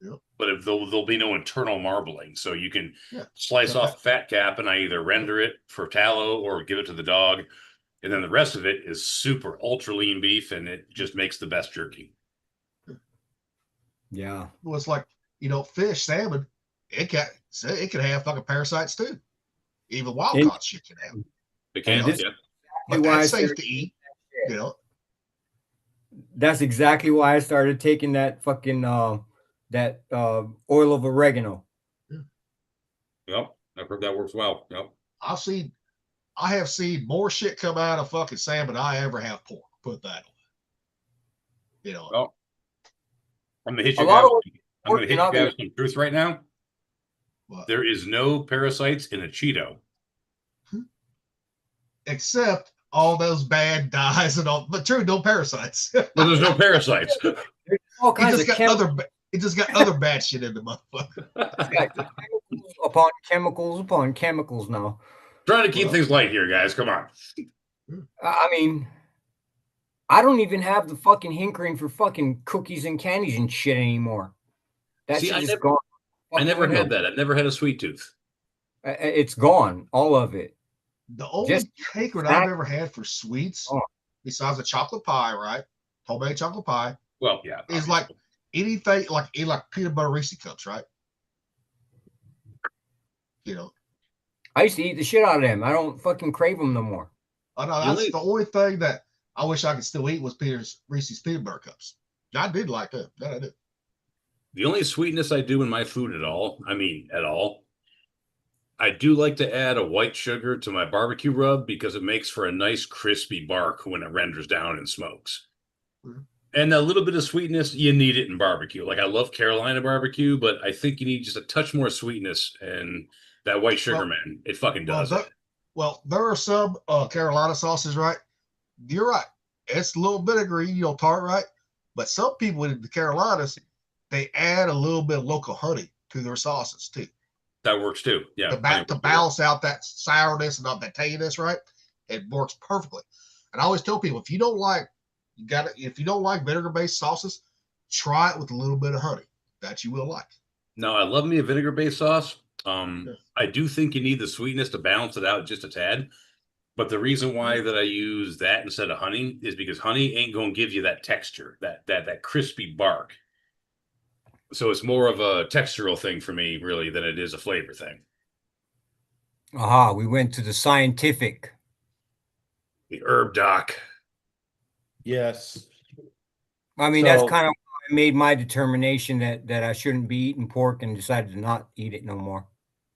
Yep. but there'll be no internal marbling. So you can Yeah. slice Cut off that. the fat cap and I either render it for tallow or give it to the dog. And then the rest of it is super ultra lean beef and it just makes the best jerky. Yeah. Well, it's like, fish, salmon, it can have fucking parasites too. Even wild And- caught shit can have. It can, And this- yeah. But why that's I safe started- to eat. You know, That's exactly why I started taking that fucking oil of oregano. Yep. I've heard that works well. Yep. I have seen more shit come out of fucking salmon than I ever have pork. Put that on. You know, Well, I'm gonna hit A you lot guys. of I'm gonna hit you you're not guys with some truth right now. but- There is no parasites in a Cheeto. except all those bad dyes and all, but true, no parasites. But there's no parasites. All It kinds just of got chemicals other bad shit in the motherfucker. upon chemicals now. Trying to keep Well. things light here, guys. Come on. I mean, I don't even have the fucking hankering for fucking cookies and candies and shit anymore. That See, shit I is never- gone. I never Fucking had that. I've never had a sweet tooth. It's gone, all of it. The only Just cake snack- I've ever had for sweets, Oh. besides a chocolate pie, right? Homemade chocolate pie. Well, yeah. It's obviously. like anything like peanut butter Reese cups, right? You know, I used to eat the shit out of them. I don't fucking crave them no more. I know that's the only thing that I wish I could still eat was Reese's peanut butter cups. I did like them. That I did. The only sweetness I do in my food at all, I do like to add a white sugar to my barbecue rub because it makes for a nice crispy bark when it renders down and smokes. Mm-hmm. And a little bit of sweetness, you need it in barbecue. Like I love Carolina barbecue, but I think you need just a touch more sweetness, and that white sugar, man, it fucking does it. Well, there are some Carolina sauces, right? You're right. It's a little vinegary, tart, right? But some people in the Carolinas, they add a little bit of local honey to their sauces too. That works too. Yeah. To balance out that sourness and not that tanginess, right? It works perfectly. And I always tell people, if you don't like vinegar-based sauces, try it with a little bit of honey. That you will like. No, I love me a vinegar-based sauce. I do think you need the sweetness to balance it out just a tad. But the reason why that I use that instead of honey is because honey ain't going to give you that texture, that crispy bark. So it's more of a textural thing for me, really, than it is a flavor thing. Aha, we went to the scientific. The herb doc. Yes. I mean, that's kind of why I made my determination that I shouldn't be eating pork and decided to not eat it no more.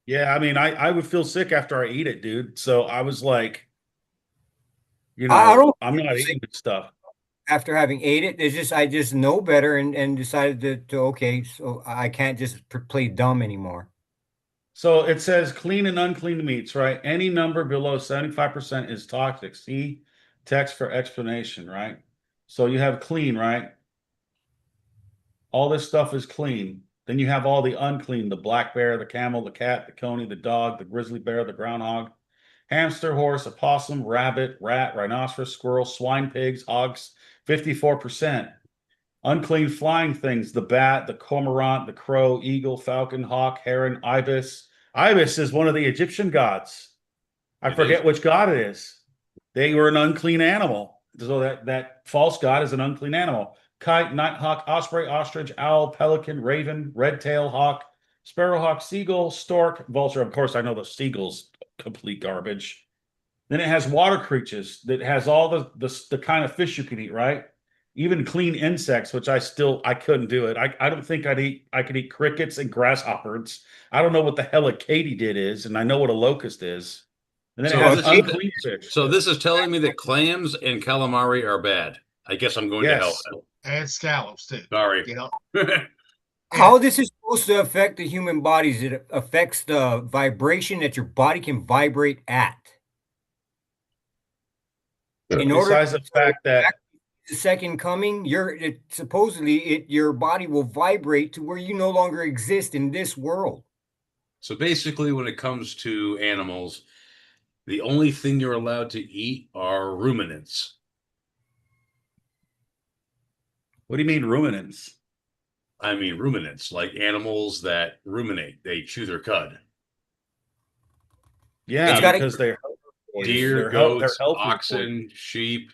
Yeah, I mean, I would feel sick after I eat it, dude. So I was like, I'm not eating good stuff. After having ate it, I just know better and decided to okay, so I can't just play dumb anymore. So it says clean and unclean meats, right? Any number below 75% is toxic. See text for explanation, right? So you have clean, right? All this stuff is clean. Then you have all the unclean, the black bear, the camel, the cat, the coney, the dog, the grizzly bear, the groundhog, hamster, horse, opossum, rabbit, rat, rhinoceros, squirrel, swine, pigs, hogs, 54%. Unclean flying things, the bat, the cormorant, the crow, eagle, falcon, hawk, heron, ibis. Ibis is one of the Egyptian gods. I forget which god it is. They were an unclean animal. So that false god is an unclean animal. Kite, nighthawk, osprey, ostrich, owl, pelican, raven, red-tailed hawk, sparrowhawk, seagull, stork, vulture. Of course, I know the seagull's complete garbage. Then it has water creatures that has all the kind of fish you can eat, right? Even clean insects, which I couldn't do it. I don't think I could eat crickets and grasshoppers. I don't know what the hell a katydid is, and I know what a locust is. And then it has unclean fish. So this is telling me that clams and calamari are bad. I guess I'm going to hell. And scallops too. Sorry. How this is supposed to affect the human bodies? It affects the vibration that your body can vibrate at. In order besides the fact that the second coming, your body will vibrate to where you no longer exist in this world. So basically, when it comes to animals, the only thing you're allowed to eat are ruminants. What do you mean ruminants? I mean ruminants, like animals that ruminate. They chew their cud. Yeah, because they're deer, goats, oxen, sheep.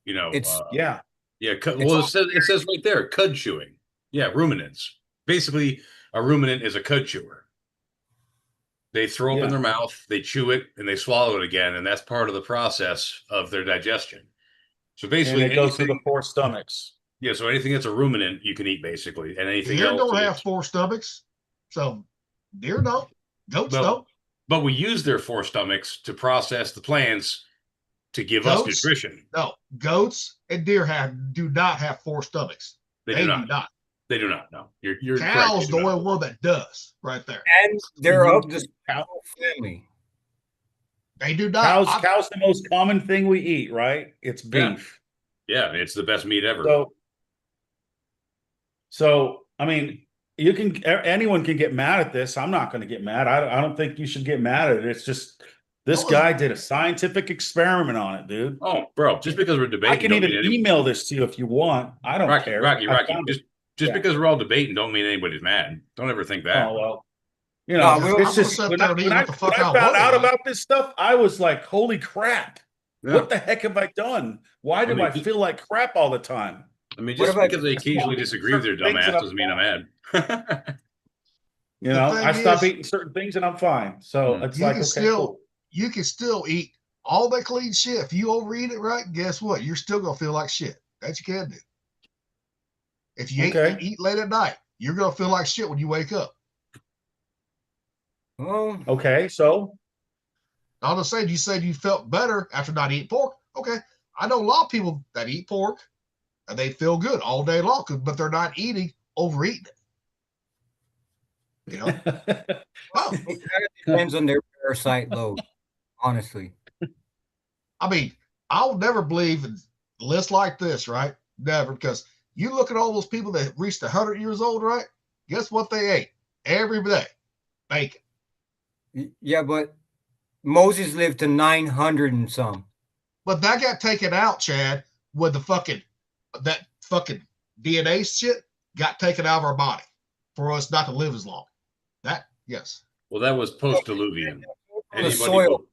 Yeah. Well, it says right there, cud chewing. Yeah, ruminants. Basically, a ruminant is a cud chewer. They throw up in their mouth, they chew it, and they swallow it again, and that's part of the process of their digestion. So basically, it goes through the 4 stomachs. Yeah, so anything that's a ruminant you can eat basically, and anything Deer else don't have 4 stomachs, so deer don't, goats don't. But we use their 4 stomachs to process the plants to give us nutrition. No, goats and deer do not have 4 stomachs. They do not. They do not. No, you're Cow's the only one that does right there, and they're of the cow family. They do not. Cow's the most common thing we eat, right? It's beef. Yeah, it's the best meat ever. So I mean, anyone can get mad at this. I'm not going to get mad. I don't think you should get mad at it. It's just this guy did a scientific experiment on it, dude. Oh, bro, just because we're debating, I can even email this to you if you want. I don't care. Rocky. Just because we're all debating, don't mean anybody's mad. Don't ever think that. Oh well. It's just when I found out about this stuff, I was like, "Holy crap! Yeah. What the heck have I done? Why do I feel like crap all the time?" I mean, What just about because they occasionally disagree with their certain things dumbass that doesn't mean I'm mad. You The know, thing I stop is, eating certain things and I'm fine. So it's you like, can okay, cool. you can still eat all that clean shit. If you overeat it right, guess what? You're still gonna feel like shit. That you can do. If you Okay. eat late at night, you're gonna feel like shit when you wake up. Oh, Okay. So, I'm just saying, you said you felt better after not eating pork. Okay, I know a lot of people that eat pork and they feel good all day long, but they're not overeating it. You know? Oh, it kind of depends on their parasite load, honestly. I mean, I'll never believe in lists like this, right? Never, because you look at all those people that reached 100 years old, right? Guess what they ate every day? Bacon. Yeah, but Moses lived to 900 and some. But that got taken out, Chad, with that fucking DNA shit got taken out of our body for us not to live as long. That, yes. Well, that was post-Diluvian. From the Anybody soil. will,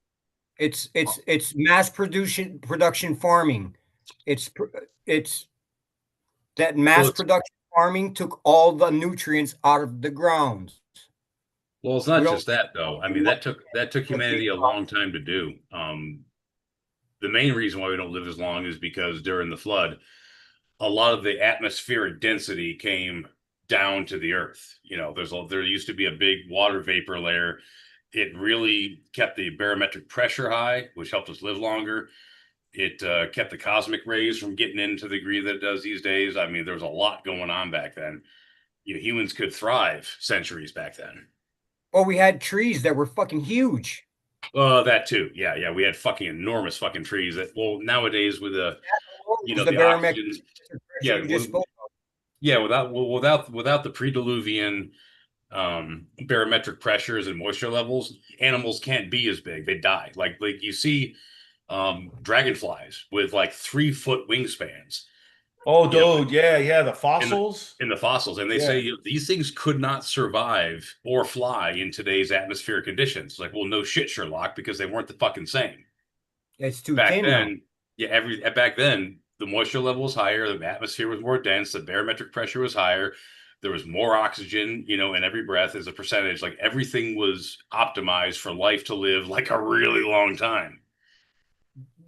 It's mass production farming. It's that mass production farming took all the nutrients out of the ground. well, it's not just that though. I mean, that took humanity a long time to do. The main reason why we don't live as long is because during the flood, a lot of the atmospheric density came down to the earth. You know, there used to be a big water vapor layer. It really kept the barometric pressure high, which helped us live longer. It kept the cosmic rays from getting into the degree that it does these days. I mean, there was a lot going on back then. You know, humans could thrive centuries back then. Well, we had trees that were fucking huge. That too. Yeah. We had fucking enormous fucking trees that, well, nowadays with the barometric oxygen, without the pre-diluvian barometric pressures and moisture levels, animals can't be as big. They die. Like you see dragonflies with like 3-foot wingspans. oh, dude, yeah, the fossils in the fossils, and they say these things could not survive or fly in today's atmospheric conditions. Like, well, no shit, Sherlock, because they weren't the fucking same. It's too back thin then. now. Back then, the moisture level was higher, the atmosphere was more dense, the barometric pressure was higher, there was more oxygen, in every breath as a percentage. Like everything was optimized for life to live like a really long time.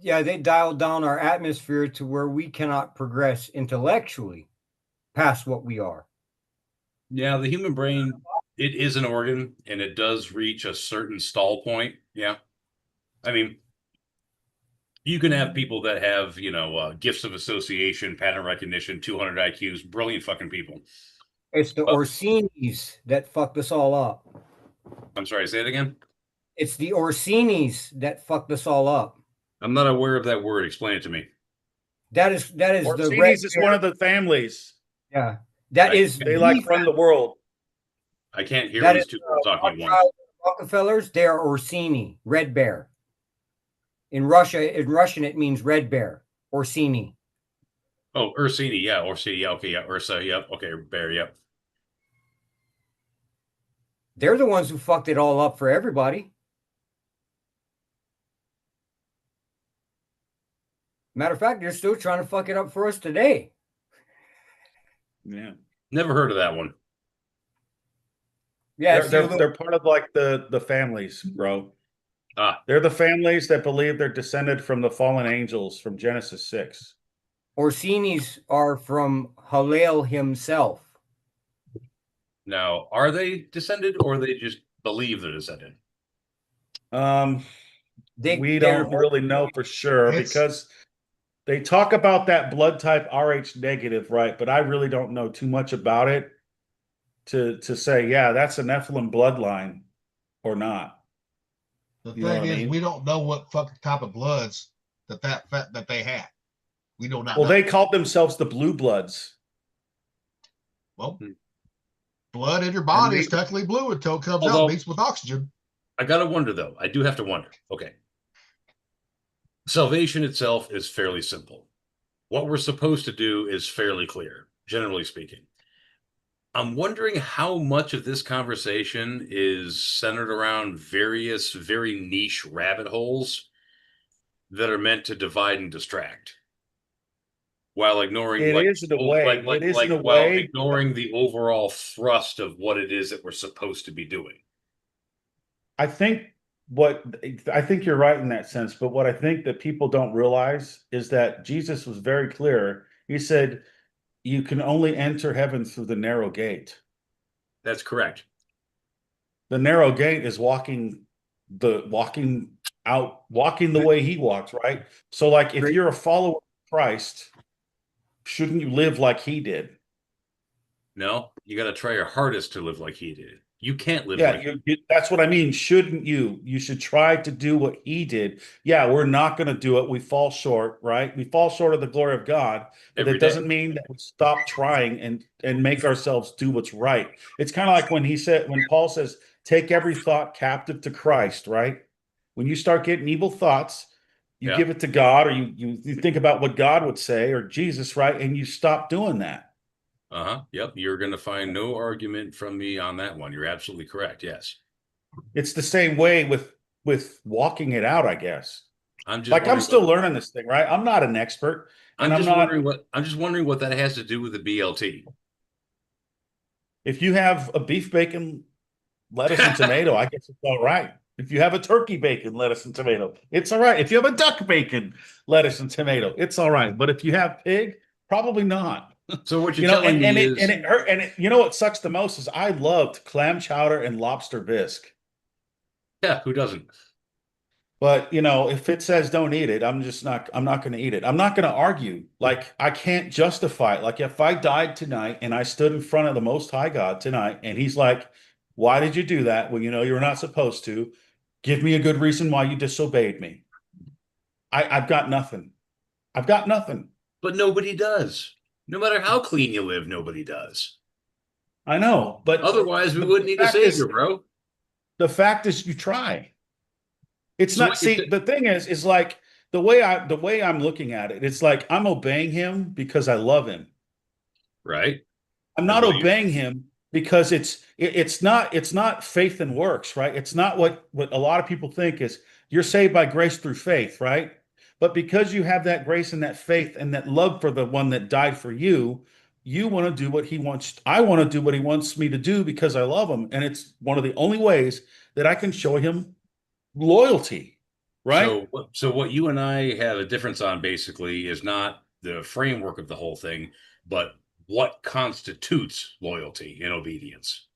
Yeah, they dialed down our atmosphere to where we cannot progress intellectually past what we are. Yeah, the human brain, it is an organ and it does reach a certain stall point. Yeah. I mean, you can have people that have, gifts of association, pattern recognition, 200 IQs, brilliant fucking people. It's the Orsinis that fucked us all up. I'm sorry, say it again. It's the Orsinis that fucked us all up. I'm not aware of that word. Explain it to me. That is Orsini's is one of the families. Yeah, they like run the world. I can't hear these two talking at once. Rockefellers, they are Orsini, red bear. In Russian, it means red bear, Orsini. Oh, Ursini, yeah, Orsini, yeah, okay, yeah, Ursa, yep, okay, bear, yep. They're the ones who fucked it all up for everybody. Matter of fact, they're still trying to fuck it up for us today. Yeah. Never heard of that one. Yeah, they're part of like the families, bro. They're the families that believe they're descended from the fallen angels from Genesis 6. Orsinis are from Hallel himself. Now, are they descended or they just believe they're descended? We don't really know for sure because they talk about that blood type Rh negative, right? But I really don't know too much about it to say, yeah, that's a Nephilim bloodline or not. The thing is, we don't know what fucking type of bloods that they had. We do not know. They called themselves the Blue Bloods. Well, blood in your body is technically blue until it comes out and mixed with oxygen. I gotta wonder, though. I do have to wonder. Okay. Salvation itself is fairly simple. What we're supposed to do is fairly clear, generally speaking. I'm wondering how much of this conversation is centered around various very niche rabbit holes that are meant to divide and distract. while ignoring It is in a way. It is in a while way. ignoring the overall thrust of what it is that we're supposed to be doing. I think you're right in that sense, but what I think that people don't realize is that Jesus was very clear. He said, you can only enter heaven through the narrow gate. That's correct. The narrow gate is walking the way he walks, right? So like if you're a follower of Christ, shouldn't you live like he did? No, you got to try your hardest to live like he did. You can't live Yeah, like that's what I mean. Shouldn't you? You should try to do what he did. Yeah, we're not going to do it. We fall short, right? We fall short of the glory of God, but Every that day. doesn't mean that we stop trying and make ourselves do what's right. It's kind of like when Paul says, take every thought captive to Christ, right? When you start getting evil thoughts, you Yeah. give it to God, or you think about what God would say or Jesus, right? And you stop doing that. Yep. You're going to find no argument from me on that one. You're absolutely correct. Yes. It's the same way with walking it out, I guess. I'm still learning this thing, right? I'm not an expert. I'm just wondering what that has to do with the BLT. If you have a beef bacon, lettuce, and tomato, I guess it's all right. If you have a turkey bacon, lettuce, and tomato, it's all right. If you have a duck bacon, lettuce, and tomato, it's all right. But if you have pig, probably not. So what you're telling me is, it hurt. And you know what sucks the most is I loved clam chowder and lobster bisque. yeah, who doesn't? But if it says don't eat it, I'm not going to eat it. I'm not going to argue. Like I can't justify it. Like if I died tonight and I stood in front of the Most High God tonight and he's like, why did you do that? Well, you're not supposed to. Give me a good reason why you disobeyed me. I've got nothing. I've got nothing. But nobody does. No matter how clean you live, nobody does. I know, but otherwise we wouldn't need a savior, bro. The fact is you try. It's not, see, the thing is like the way I'm looking at it, it's like I'm obeying him because I love him. Right. I'm not obeying him because it's not faith and works, right? It's not what a lot of people think is you're saved by grace through faith, right? But because you have that grace and that faith and that love for the one that died for you, you want to do what he wants. I want to do what he wants me to do because I love him. And it's one of the only ways that I can show him loyalty, right? So what you and I have a difference on basically is not the framework of the whole thing, but what constitutes loyalty and obedience.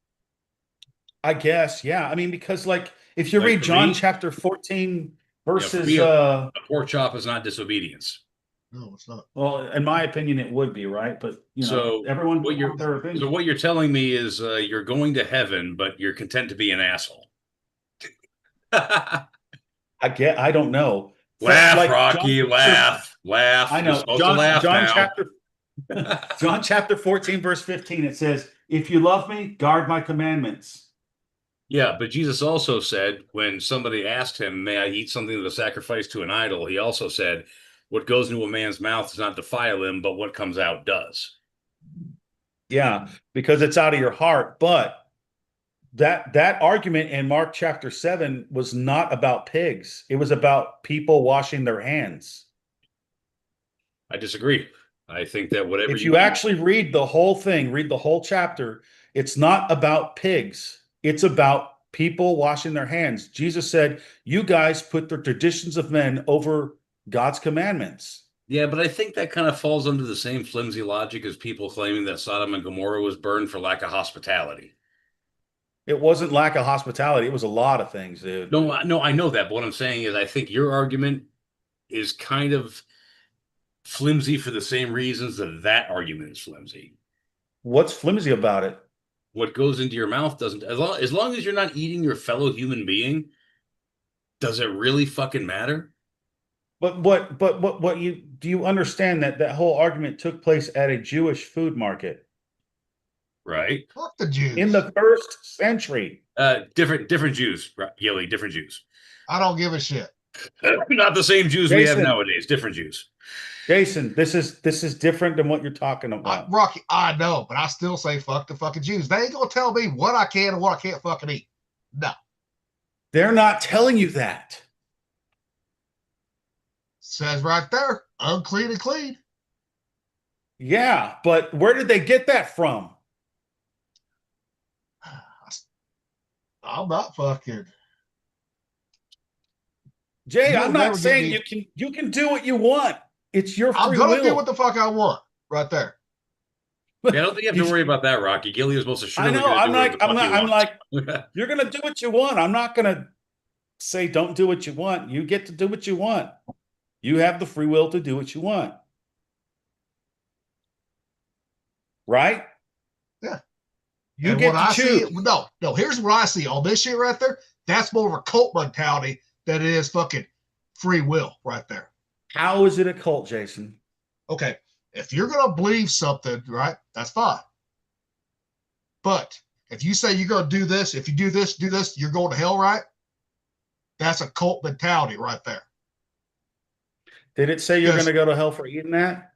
I guess, yeah. I mean, because like if you read John chapter 14 verses a pork chop is not disobedience. No, it's not. Well, in my opinion, it would be, right? But everyone their opinion. So what you're telling me is you're going to heaven, but you're content to be an asshole. I don't know. Laugh, like Rocky, laugh. I know. John chapter 14, verse 15, it says, if you love me, guard my commandments. Yeah, but Jesus also said, when somebody asked him, may I eat something that was sacrificed to an idol? He also said, what goes into a man's mouth does not defile him, but what comes out does. Yeah, because it's out of your heart. But that argument in Mark chapter 7 was not about pigs. It was about people washing their hands. I disagree. I think that whatever if you actually read the whole thing, read the whole chapter, it's not about pigs. It's about people washing their hands. Jesus said, you guys put the traditions of men over God's commandments. Yeah, but I think that kind of falls under the same flimsy logic as people claiming that Sodom and Gomorrah was burned for lack of hospitality. It wasn't lack of hospitality. It was a lot of things, dude. No, I know that. But what I'm saying is I think your argument is kind of flimsy for the same reasons that argument is flimsy. What's flimsy about it? What goes into your mouth doesn't, as long as you're not eating your fellow human being, does it really fucking matter? But do you understand that whole argument took place at a Jewish food market? Right. Fuck the Jews. In the 1st century. Different Jews, Gilly, different Jews. I don't give a shit. Not the same Jews we have nowadays, different Jews. Jason, this is different than what you're talking about. Rocky, I know, but I still say fuck the fucking Jews. They ain't gonna tell me what I can and what I can't fucking eat. No. They're not telling you that. Says right there, unclean and clean. Yeah, but where did they get that from? I'm not fucking. Jay, You'll I'm not never get saying me. you can do what you want. It's your I'm free gonna do will. what the fuck I want right there. Yeah, I don't think you have to worry about that, Rocky. Gilly is most I assuredly know. going to I'm do whatever like, the I'm fuck not. he I'm like, wants. you're gonna do what you want. I'm not gonna say don't do what you want. You get to do what you want. You have the free will to do what you want. Right? Yeah. You And get what to I see, choose. no, here's what I see on this shit right there. That's more of a cult mentality than it is fucking free will right there. How is it a cult, Jason? Okay. If you're going to believe something, right, that's fine. But if you say you're going to do this, if you do this, you're going to hell, right? That's a cult mentality right there. Did it say you're going Because, to go to hell for eating that?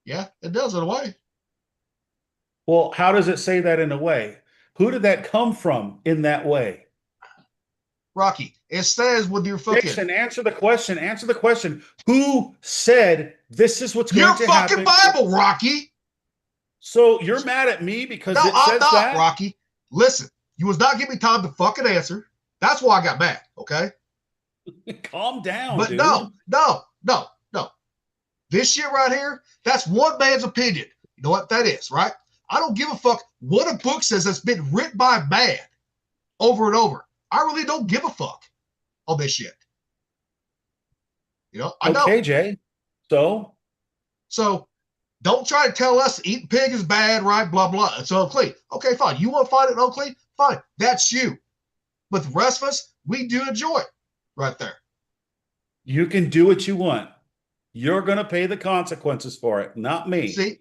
yeah, it does in a way. Well, how does it say that in a way? Who did that come from in that way? Rocky, it says with your fucking. Jason, answer the question. Answer the question. Who said this is what's Your going to fucking happen? Bible, Rocky. So you're mad at me because No, it I'm says not, that? Rocky. Listen, you was not giving me time to fucking answer. That's why I got mad, okay? Calm down, But dude. no. This shit right here, that's one man's opinion. You know what that is, right? I don't give a fuck what a book says that's been written by a man over and over. I really don't give a fuck on this shit. You know, I Okay, don't. Jay. So don't try to tell us eating pig is bad, right? Blah, blah. It's unclean. Okay, fine. You want to find it unclean? Fine. That's you. But the rest of us, we do enjoy it right there. You can do what you want. You're going to pay the consequences for it, not me. See?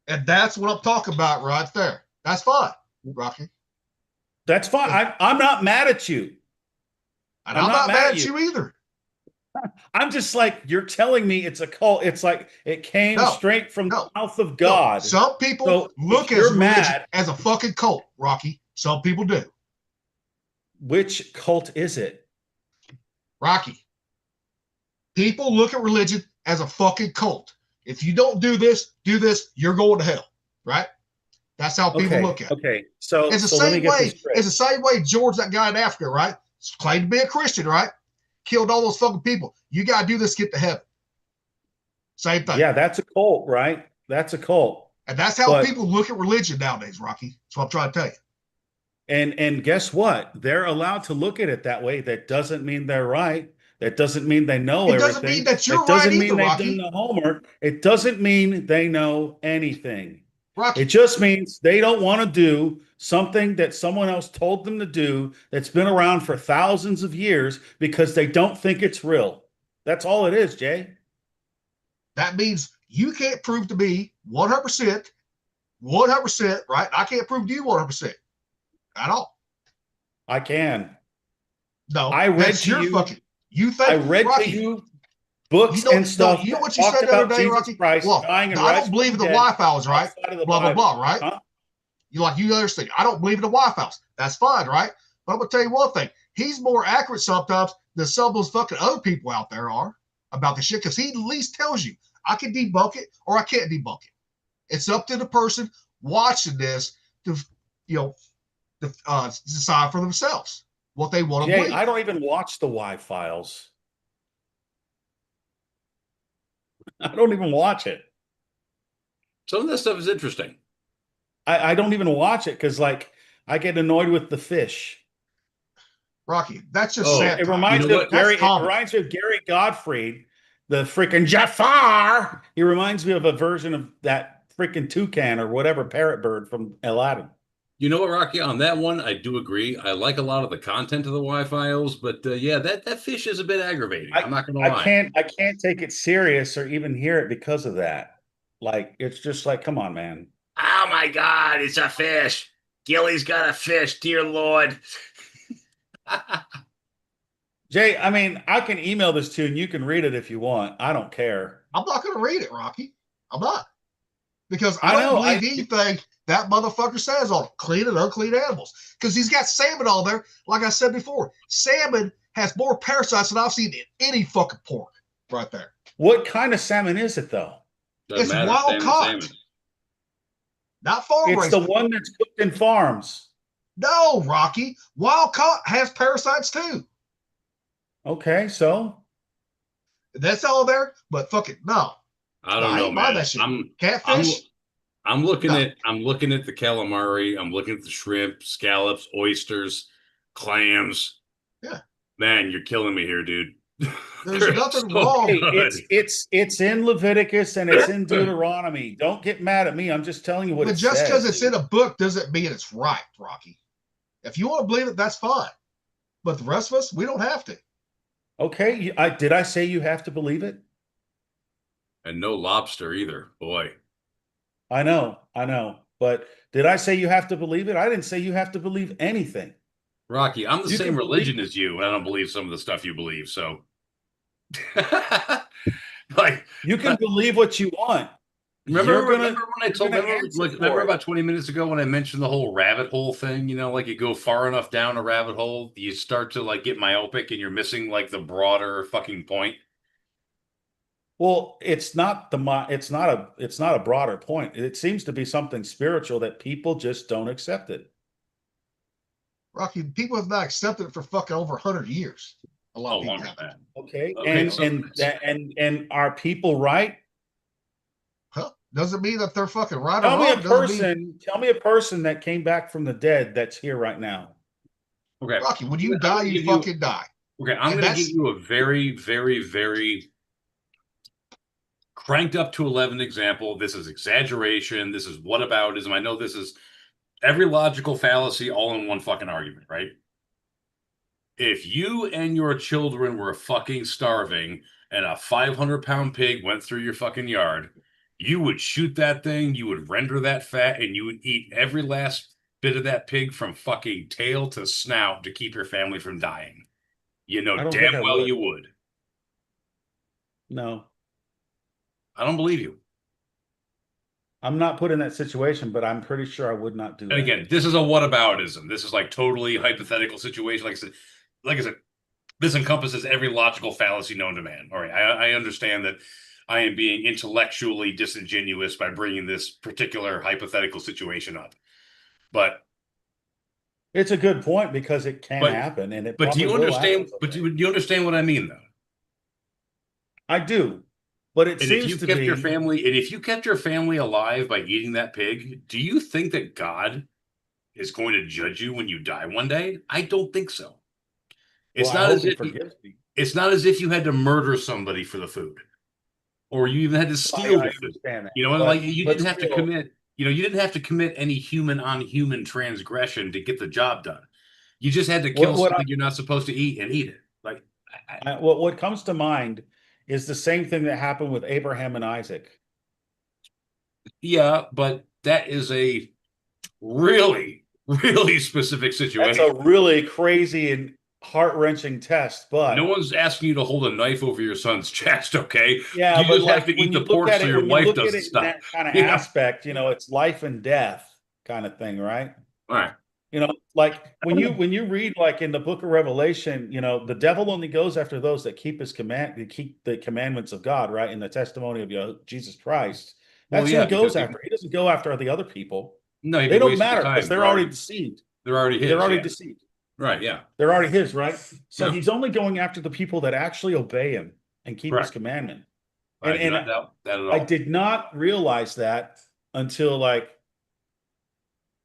And that's what I'm talking about right there. That's fine, Rocky. That's fine. I'm not mad at you. And I'm not mad at you either. I'm just like, you're telling me it's a cult. It's like it came straight from the mouth of God. No. Some people look at religion as a fucking cult, Rocky. Some people do. Which cult is it? Rocky. People look at religion as a fucking cult. If you don't do this, you're going to hell, right? That's how people look at it. Okay, so it's the same way. It's the same way George, that guy in Africa, right? Claimed to be a Christian, right? Killed all those fucking people. You got to do this to get to heaven. Same thing. Yeah, that's a cult, right? That's a cult. And that's how people look at religion nowadays, Rocky. That's what I'm trying to tell you. And guess what? They're allowed to look at it that way. That doesn't mean they're right. That doesn't mean they know everything. It doesn't mean that you're right either, Rocky. It doesn't mean they've done the homework. It doesn't mean they know anything. Rocky. It just means they don't want to do something that someone else told them to do that's been around for thousands of years because they don't think it's real. That's all it is, Jay. That means you can't prove to me 100%, right? I can't prove to you 100% at all. I can. No, I read to you. You think I read Rocky, to you books and stuff. You know what you said the other day, Rocky? Well, I don't believe in the Wi-Fi's, right? Blah, blah, blah, right? Huh? You understand. I don't believe in the Wi-Fi's. That's fine, right? But I'm going to tell you one thing. He's more accurate sometimes than some of those fucking other people out there are about the shit because he at least tells you, I can debunk it or I can't debunk it. It's up to the person watching this to, decide for themselves what they want to believe. I don't even watch the Y-Files. I don't even watch it. Some of this stuff is interesting. I don't even watch it because, like, I get annoyed with the fish. Rocky, that's just sad. It reminds me of Gary. It reminds me of Gary Gottfried, the freaking Jafar. He reminds me of a version of that freaking toucan or whatever parrot bird from Aladdin. You know what, Rocky? On that one, I do agree. I like a lot of the content of the Y-Files, but yeah, that fish is a bit aggravating. I'm not going to lie. I can't take it serious or even hear it because of that. Like, it's just like, come on, man. Oh my God, it's a fish. Gilly's got a fish, dear Lord. Jay, I mean, I can email this to you and you can read it if you want. I don't care. I'm not going to read it, Rocky. I'm not. Because I don't believe anything that motherfucker says on clean and unclean animals. Because he's got salmon on there. Like I said before, salmon has more parasites than I've seen in any fucking pork right there. What kind of salmon is it though? Doesn't It's matter. wild caught. Not farm It's raised. the one that's cooked in farms. No, Rocky. Wild caught has parasites too. Okay, so That's all there. But fuck it, no. I don't I know, ain't buy man. that shit. I'm Catfish. looking No. at the calamari. I'm looking at the shrimp, scallops, oysters, clams. Yeah. Man, you're killing me here, dude. There's They're nothing so wrong. hey, good. it's in Leviticus and it's in Deuteronomy. Don't get mad at me. I'm just telling you what But it just because says. it's in a book doesn't mean it's right, Rocky. If you want to believe it, that's fine. But the rest of us, we don't have to. Okay, did I say you have to believe it? And no lobster either. Boy. I know. But did I say you have to believe it? I didn't say you have to believe anything. Rocky, I'm the You same can religion believe- as you, and I don't believe some of the stuff you believe. So, like, You can believe what you want. remember when I you're gonna answer remember for it. about 20 minutes ago when I mentioned the whole rabbit hole thing? You know, like you go far enough down a rabbit hole, you start to like get myopic, and you're missing like the broader fucking point. Well, it's not a broader point. It seems to be something spiritual that people just don't accept it. Rocky, people have not accepted it for fucking over 100 years. A lot Oh, of people longer have. than that. Okay, Okay, and are people right? Huh? Doesn't mean that they're fucking right Tell or me wrong. a Doesn't mean, person. Tell me a person that came back from the dead that's here right now. Okay. Rocky, when you I'm die, gonna you give you- fucking die. Okay, I'm And going to give that's you a very, very, very cranked up to 11 example. This is exaggeration. This is whataboutism. I know this is every logical fallacy all in one fucking argument, right? If you and your children were fucking starving and a 500-pound pig went through your fucking yard, you would shoot that thing, you would render that fat, and you would eat every last bit of that pig from fucking tail to snout to keep your family from dying. You know I don't damn think I well would. you would. No, I don't believe you. I'm not put in that situation, but I'm pretty sure I would not do that. And again, this is a whataboutism. This is like totally hypothetical situation. Like I said, this encompasses every logical fallacy known to man. All right, I understand that I am being intellectually disingenuous by bringing this particular hypothetical situation up, but It's a good point because it can happen, and it but do probably you will understand? happen But someday. do you understand what I mean, though? I do, but it And if seems you to kept be. your family, and if you kept your family alive by eating that pig, do you think that God is going to judge you when you die one day? I don't think so. It's Well, I not hope as he if forgives me. it's not as if you had to murder somebody for the food, or you even had to steal I the food. understand that. You know, But- like you but didn't have to still- commit. You know, you didn't have to commit any human on human transgression to get the job done. You just had to kill What something you're not supposed to eat and eat it. Like, what comes to mind is the same thing that happened with Abraham and Isaac. yeah, but that is a really, really specific That's situation. a really crazy and heart-wrenching test, but No one's asking you to hold a knife over your son's chest, okay? yeah, You but just like have to when eat you the look pork at so it, your when you wife look at doesn't it in stop. that kind of You know? aspect, it's life and death kind of thing, right? All right. Like when you read like in the book of Revelation, the devil only goes after those that keep keep the commandments of God, right? In the testimony of Jesus Christ. Well, That's yeah, who he goes because after. He doesn't go after the other people. No, They don't matter because they're already deceived. They're already his. They're already yeah. deceived. Right, yeah. They're already his, right? So Yeah. he's only going after the people that actually obey him and keep his Correct. commandment. I do And not doubt that at all. I did not realize that until like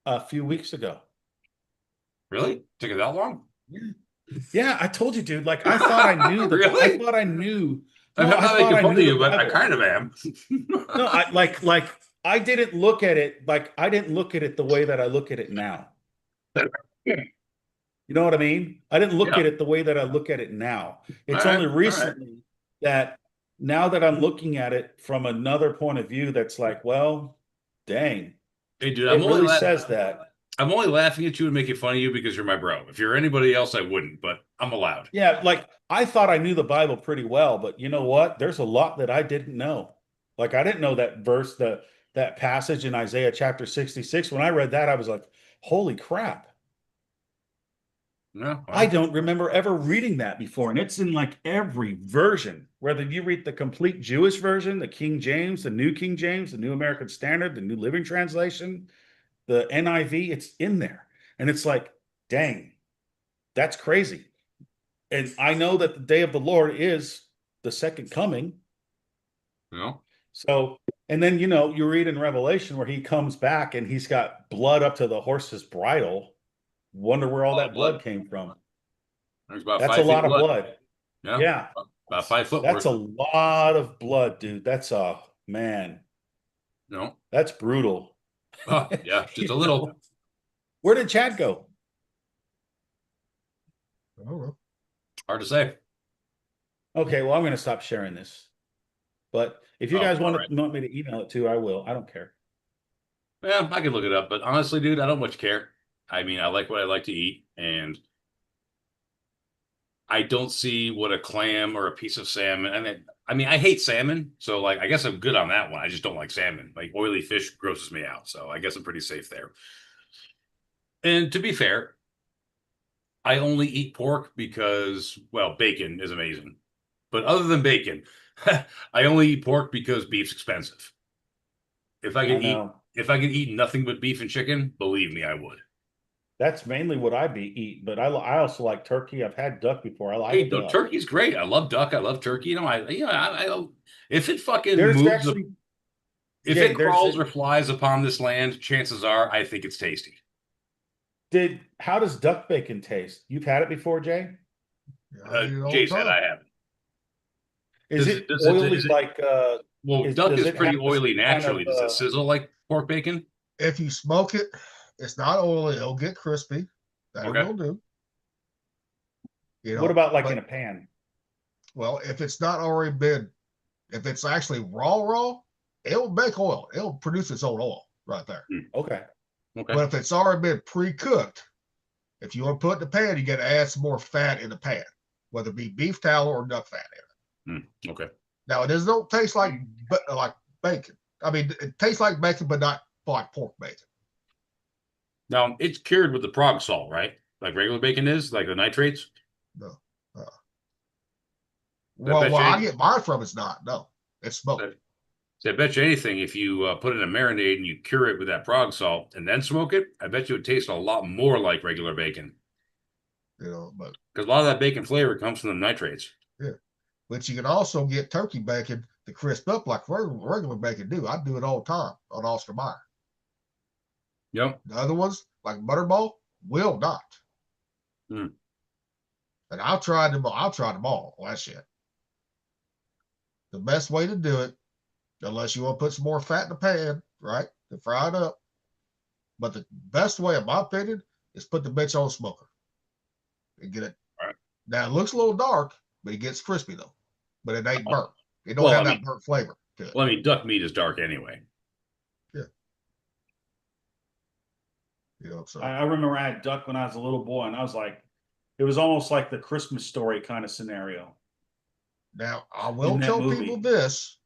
a few weeks ago. Really? Took it that long? Yeah, I told you, dude. Like I thought I knew. Really? I thought I knew. I'm No, not I thought making I fun of knew you, the but I Bible. kind of am. No, I didn't look at it like I didn't look at it the way that I look at it now. You know what I mean? I didn't look Yeah. at it the way that I look at it now. It's All right, only all right. recently that now that I'm looking at it from another point of view, that's like, well, dang, Hey, dude, it really says that. I'm only laughing at you and making fun of you because you're my bro. If you're anybody else, I wouldn't, but I'm allowed. Yeah, like I thought I knew the Bible pretty well, but you know what? There's a lot that I didn't know. Like I didn't know that verse, that passage in Isaiah chapter 66. When I read that, I was like, holy crap. No, I don't remember ever reading that before, and it's in like every version. Whether you read the complete Jewish version, the King James, the New King James, the New American Standard, the New Living Translation, the NIV, it's in there. And it's like, dang, that's crazy. And I know that the day of the Lord is the second coming. no. So, and then, you read in Revelation where he comes back and he's got blood up to the horse's bridle. Wonder where all that blood came from. There's about That's 5 a feet lot of blood. blood. Yeah. Yeah. About 5 foot That's worth. a lot of blood, dude. Man, No. that's brutal. Oh, yeah, just a little. Where did Chad go? I don't know. Hard to say. Okay, well, I'm going to stop sharing this. But if you guys want me to email it too, I will. I don't care. Yeah, I can look it up, but honestly, dude, I don't much care. I mean, I like what I like to eat, and I don't see what a clam or a piece of salmon. I mean, I hate salmon, so like, I guess I'm good on that one. I just don't like salmon. Like oily fish grosses me out, so I guess I'm pretty safe there. And to be fair, I only eat pork because, well, bacon is amazing. But other than bacon, I only eat pork because beef's expensive. If I could eat nothing but beef and chicken, believe me, I would. That's mainly what I eat, but I also like turkey. I've had duck before. I like duck. Turkey's great. I love duck. I love turkey. If it fucking There's moves, actually, if it crawls or flies upon this land, chances are I think it's tasty. How does duck bacon taste? You've had it before, Jay? Yeah, Jay said I haven't. Is it oily like? Well, duck is pretty oily naturally. Does it sizzle like pork bacon? If you smoke it, it's not oily. It'll get crispy. That will do. What about like in a pan? Well, if it's not already been, if it's actually raw, it'll make oil. It'll produce its own oil right there. Okay. But if it's already been pre-cooked, if you want to put it in the pan, you got to add some more fat in the pan, whether it be beef tallow or duck fat in it. Okay. Now, it don't taste like bacon. I mean, it tastes like bacon, but not like pork bacon. Now, it's cured with the prog salt, right? Like regular bacon is, like the nitrates? No. Well, I get mine from it's not. No, it's smoked. So I bet you anything, if you put it in a marinade and you cure it with that prog salt and then smoke it, I bet you it would taste a lot more like regular bacon. But because a lot of that bacon flavor comes from the nitrates. Yeah, but you can also get turkey bacon to crisp up like regular bacon do. I do it all the time on Oscar Mayer. Yep. The other ones, like Butterball, will not. And I've tried them all. That shit. The best way to do it, unless you want to put some more fat in the pan, right, to fry it up. But the best way, in my opinion, is put the bitch on a smoker and get it. Right. Now, it looks a little dark, but it gets crispy, though. But it ain't burnt. It don't have that burnt flavor to it. Well, I mean, duck meat is dark anyway. Yeah. So I remember I had duck when I was a little boy, and I was like, it was almost like the Christmas Story kind of scenario. Now, I will tell people this.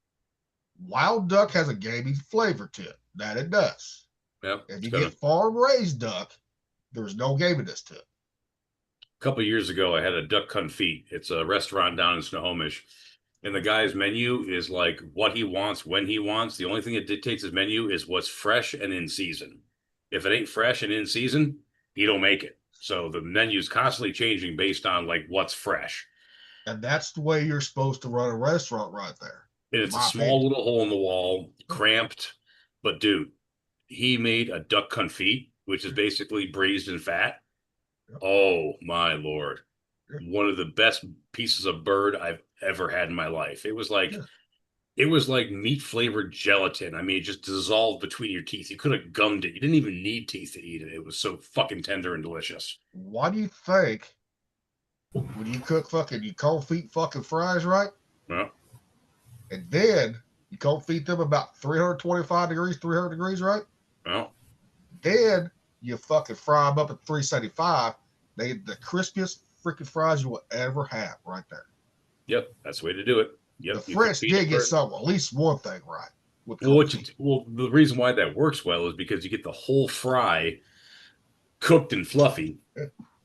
Wild duck has a gamey flavor to it. That it does. Yep. If you get farm-raised duck, there's no gaminess to it. A couple of years ago, I had a duck confit. It's a restaurant down in Snohomish. And the guy's menu is like what he wants, when he wants. The only thing that dictates his menu is what's fresh and in season. If it ain't fresh and in season, he don't make it. So the menu's constantly changing based on like what's fresh. And that's the way you're supposed to run a restaurant right there. And it's a small little hole in the wall, cramped. But dude, he made a duck confit, which is basically braised in fat. Yep. Oh my Lord. Yep. One of the best pieces of bird I've ever had in my life. It was like meat flavored gelatin. I mean, it just dissolved between your teeth. You could have gummed it. You didn't even need teeth to eat it. It was so fucking tender and delicious. Why do you think when you cook you confit fucking fries, right? Yeah. And then you confit them about 325 degrees, 300 degrees, right? Well. Then you fucking fry them up at 375. They the crispiest freaking fries you will ever have right there. Yep, that's the way to do it. Yep, the French did get at least one thing right. Well, the reason why that works well is because you get the whole fry cooked and fluffy,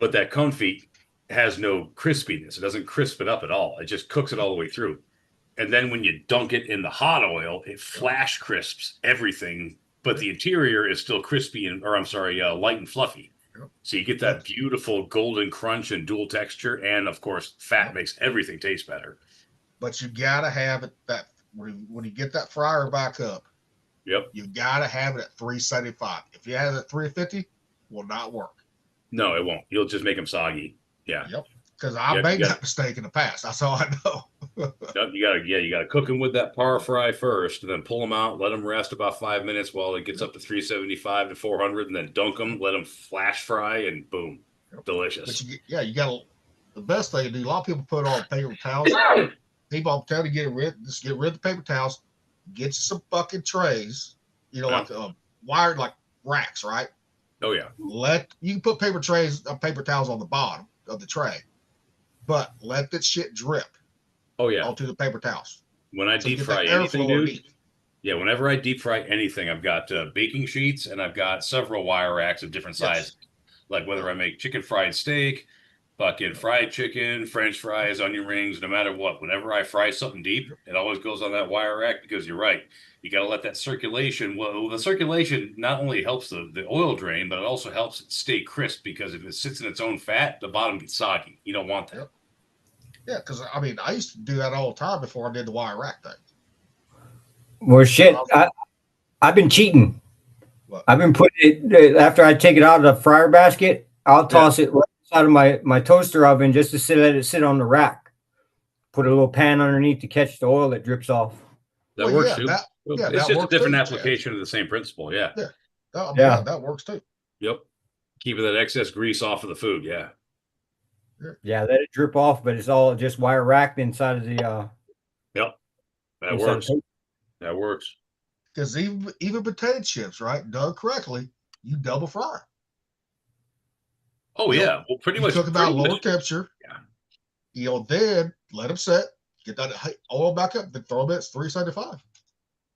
But that confit has no crispiness. It doesn't crisp it up at all. It just cooks it all the way through. And then when you dunk it in the hot oil, it flash crisps everything, but the interior is still crispy light and fluffy. So you get that beautiful golden crunch and dual texture, and of course, fat makes everything taste better. But you gotta have it that when you get that fryer back up. Yep. You gotta have it at 375. If you have it at 350, will not work. No, it won't. You'll just make them soggy. Yeah. Yep. Because I made that mistake in the past. That's all I know. You gotta cook them with that par fry first, and then pull them out, let them rest about 5 minutes while it gets up to 375 to 400, and then dunk them, let them flash fry, and boom, delicious. But you gotta. The best thing to do. A lot of people put on paper towels. People, I'm telling you, just get rid of the paper towels. Get you some fucking trays. Like wired like racks, right? Oh yeah. You can put paper towels on the bottom of the tray, but let that shit drip. Oh yeah. Onto the paper towels. When I deep fry anything, dude. Yeah, whenever I deep fry anything, I've got baking sheets and I've got several wire racks of different sizes. Like whether I make chicken fried steak, fucking fried chicken, French fries, onion rings, no matter what. Whenever I fry something deep, it always goes on that wire rack because you're right. You got to let that circulation. Well, the circulation not only helps the oil drain, but it also helps it stay crisp because if it sits in its own fat, the bottom gets soggy. You don't want that. Yep. Yeah, because I used to do that all the time before I did the wire rack thing. Well, shit, I've been cheating. What? I've been putting it after I take it out of the fryer basket. I'll toss it right out of my toaster oven just to let it sit on the rack. Put a little pan underneath to catch the oil that drips off. That works too. It's just a different application of the same principle. Yeah. Yeah, that works too. Yep. Keeping that excess grease off of the food. Yeah. Yeah, let it drip off, but it's all just wire racked inside of the. Yep. That works. That works. Because even potato chips, right, done correctly, you double fry. Oh yeah, well, pretty much. Cook about lower temperature. Yeah. Then let them set. Get that oil back up. Then throw them at 375.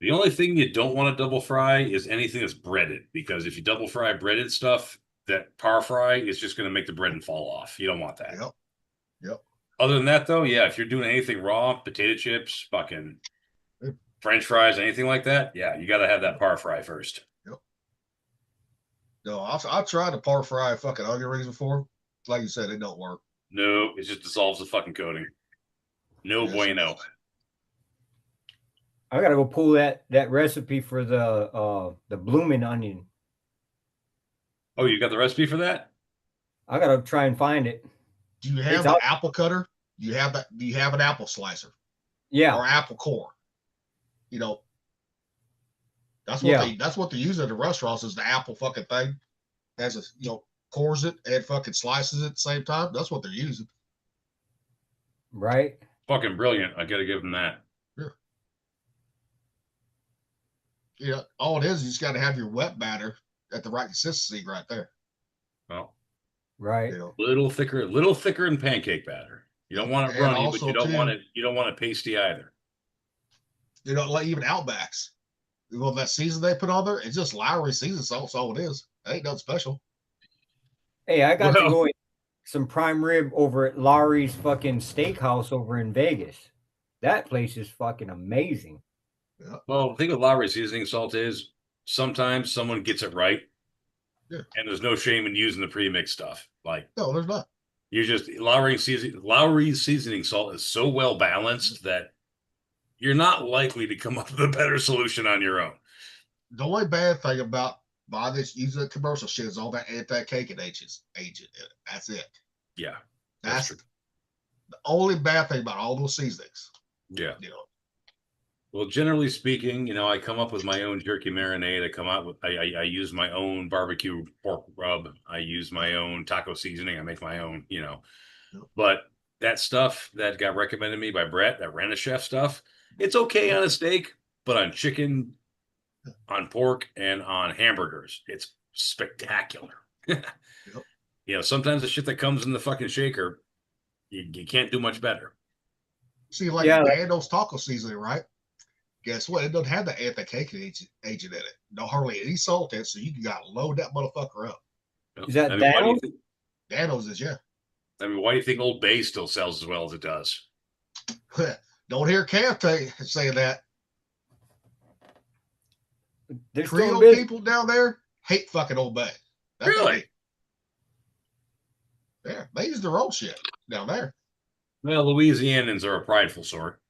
The only thing you don't want to double fry is anything that's breaded, because if you double fry breaded stuff, that par fry is just going to make the breading fall off. You don't want that. Yep. Other than that, though, yeah, if you're doing anything raw, potato chips, fucking French fries, anything like that, yeah, you got to have that par fry first. Yep. No, I've tried to par fry fucking onion rings before. Like you said, it don't work. No, it just dissolves the fucking coating. No bueno. I gotta go pull that recipe for the blooming onion. Oh, you got the recipe for that? I gotta try and find it. Do you have an apple cutter? Do you have an apple slicer? Yeah. Or apple core? That's what they use at the restaurants is the apple fucking thing. Cores it and fucking slices it at the same time. That's what they're using. Right. Fucking brilliant. I gotta give them that. Yeah. All it is, you just got to have your wet batter at the right consistency right there. Well, right. Little thicker than pancake batter. You don't want it runny, but you don't want it pasty either. Like even Outbacks. That season they put on there, it's just Lowry season salt. That's all it is. It ain't nothing special. Hey, I got to go eat some prime rib over at Lowry's fucking steakhouse over in Vegas. That place is fucking amazing. Yeah. Well, the thing with Lowry seasoning salt is sometimes someone gets it right. Yeah. And there's no shame in using the pre-mixed stuff. No, there's not. Lowry's seasoning salt is so well balanced that you're not likely to come up with a better solution on your own. The only bad thing about buying this, using the commercial shit is all that anti-caking agent. That's it. Yeah. That's the only bad thing about all those seasonings. Yeah. Well, generally speaking, I come up with my own jerky marinade. I use my own barbecue pork rub. I use my own taco seasoning. I make my own, But that stuff that got recommended to me by Brett, that Rent-A-Chef stuff, it's okay on a steak, but on chicken, on pork, and on hamburgers, it's spectacular. Sometimes the shit that comes in the fucking shaker, you can't do much better. See, Dando's taco seasoning, right? Guess what? It doesn't have the anti-caking agent in it. No hardly any salt in it, so you can load that motherfucker up. Is that Dano? Dano's is, yeah. I mean, why do you think Old Bay still sells as well as it does? Don't hear Cam saying that. They're still Creole in people down there hate fucking Old Bay. That's Really? Yeah, they use their own shit down there. Well, Louisianans are a prideful sort.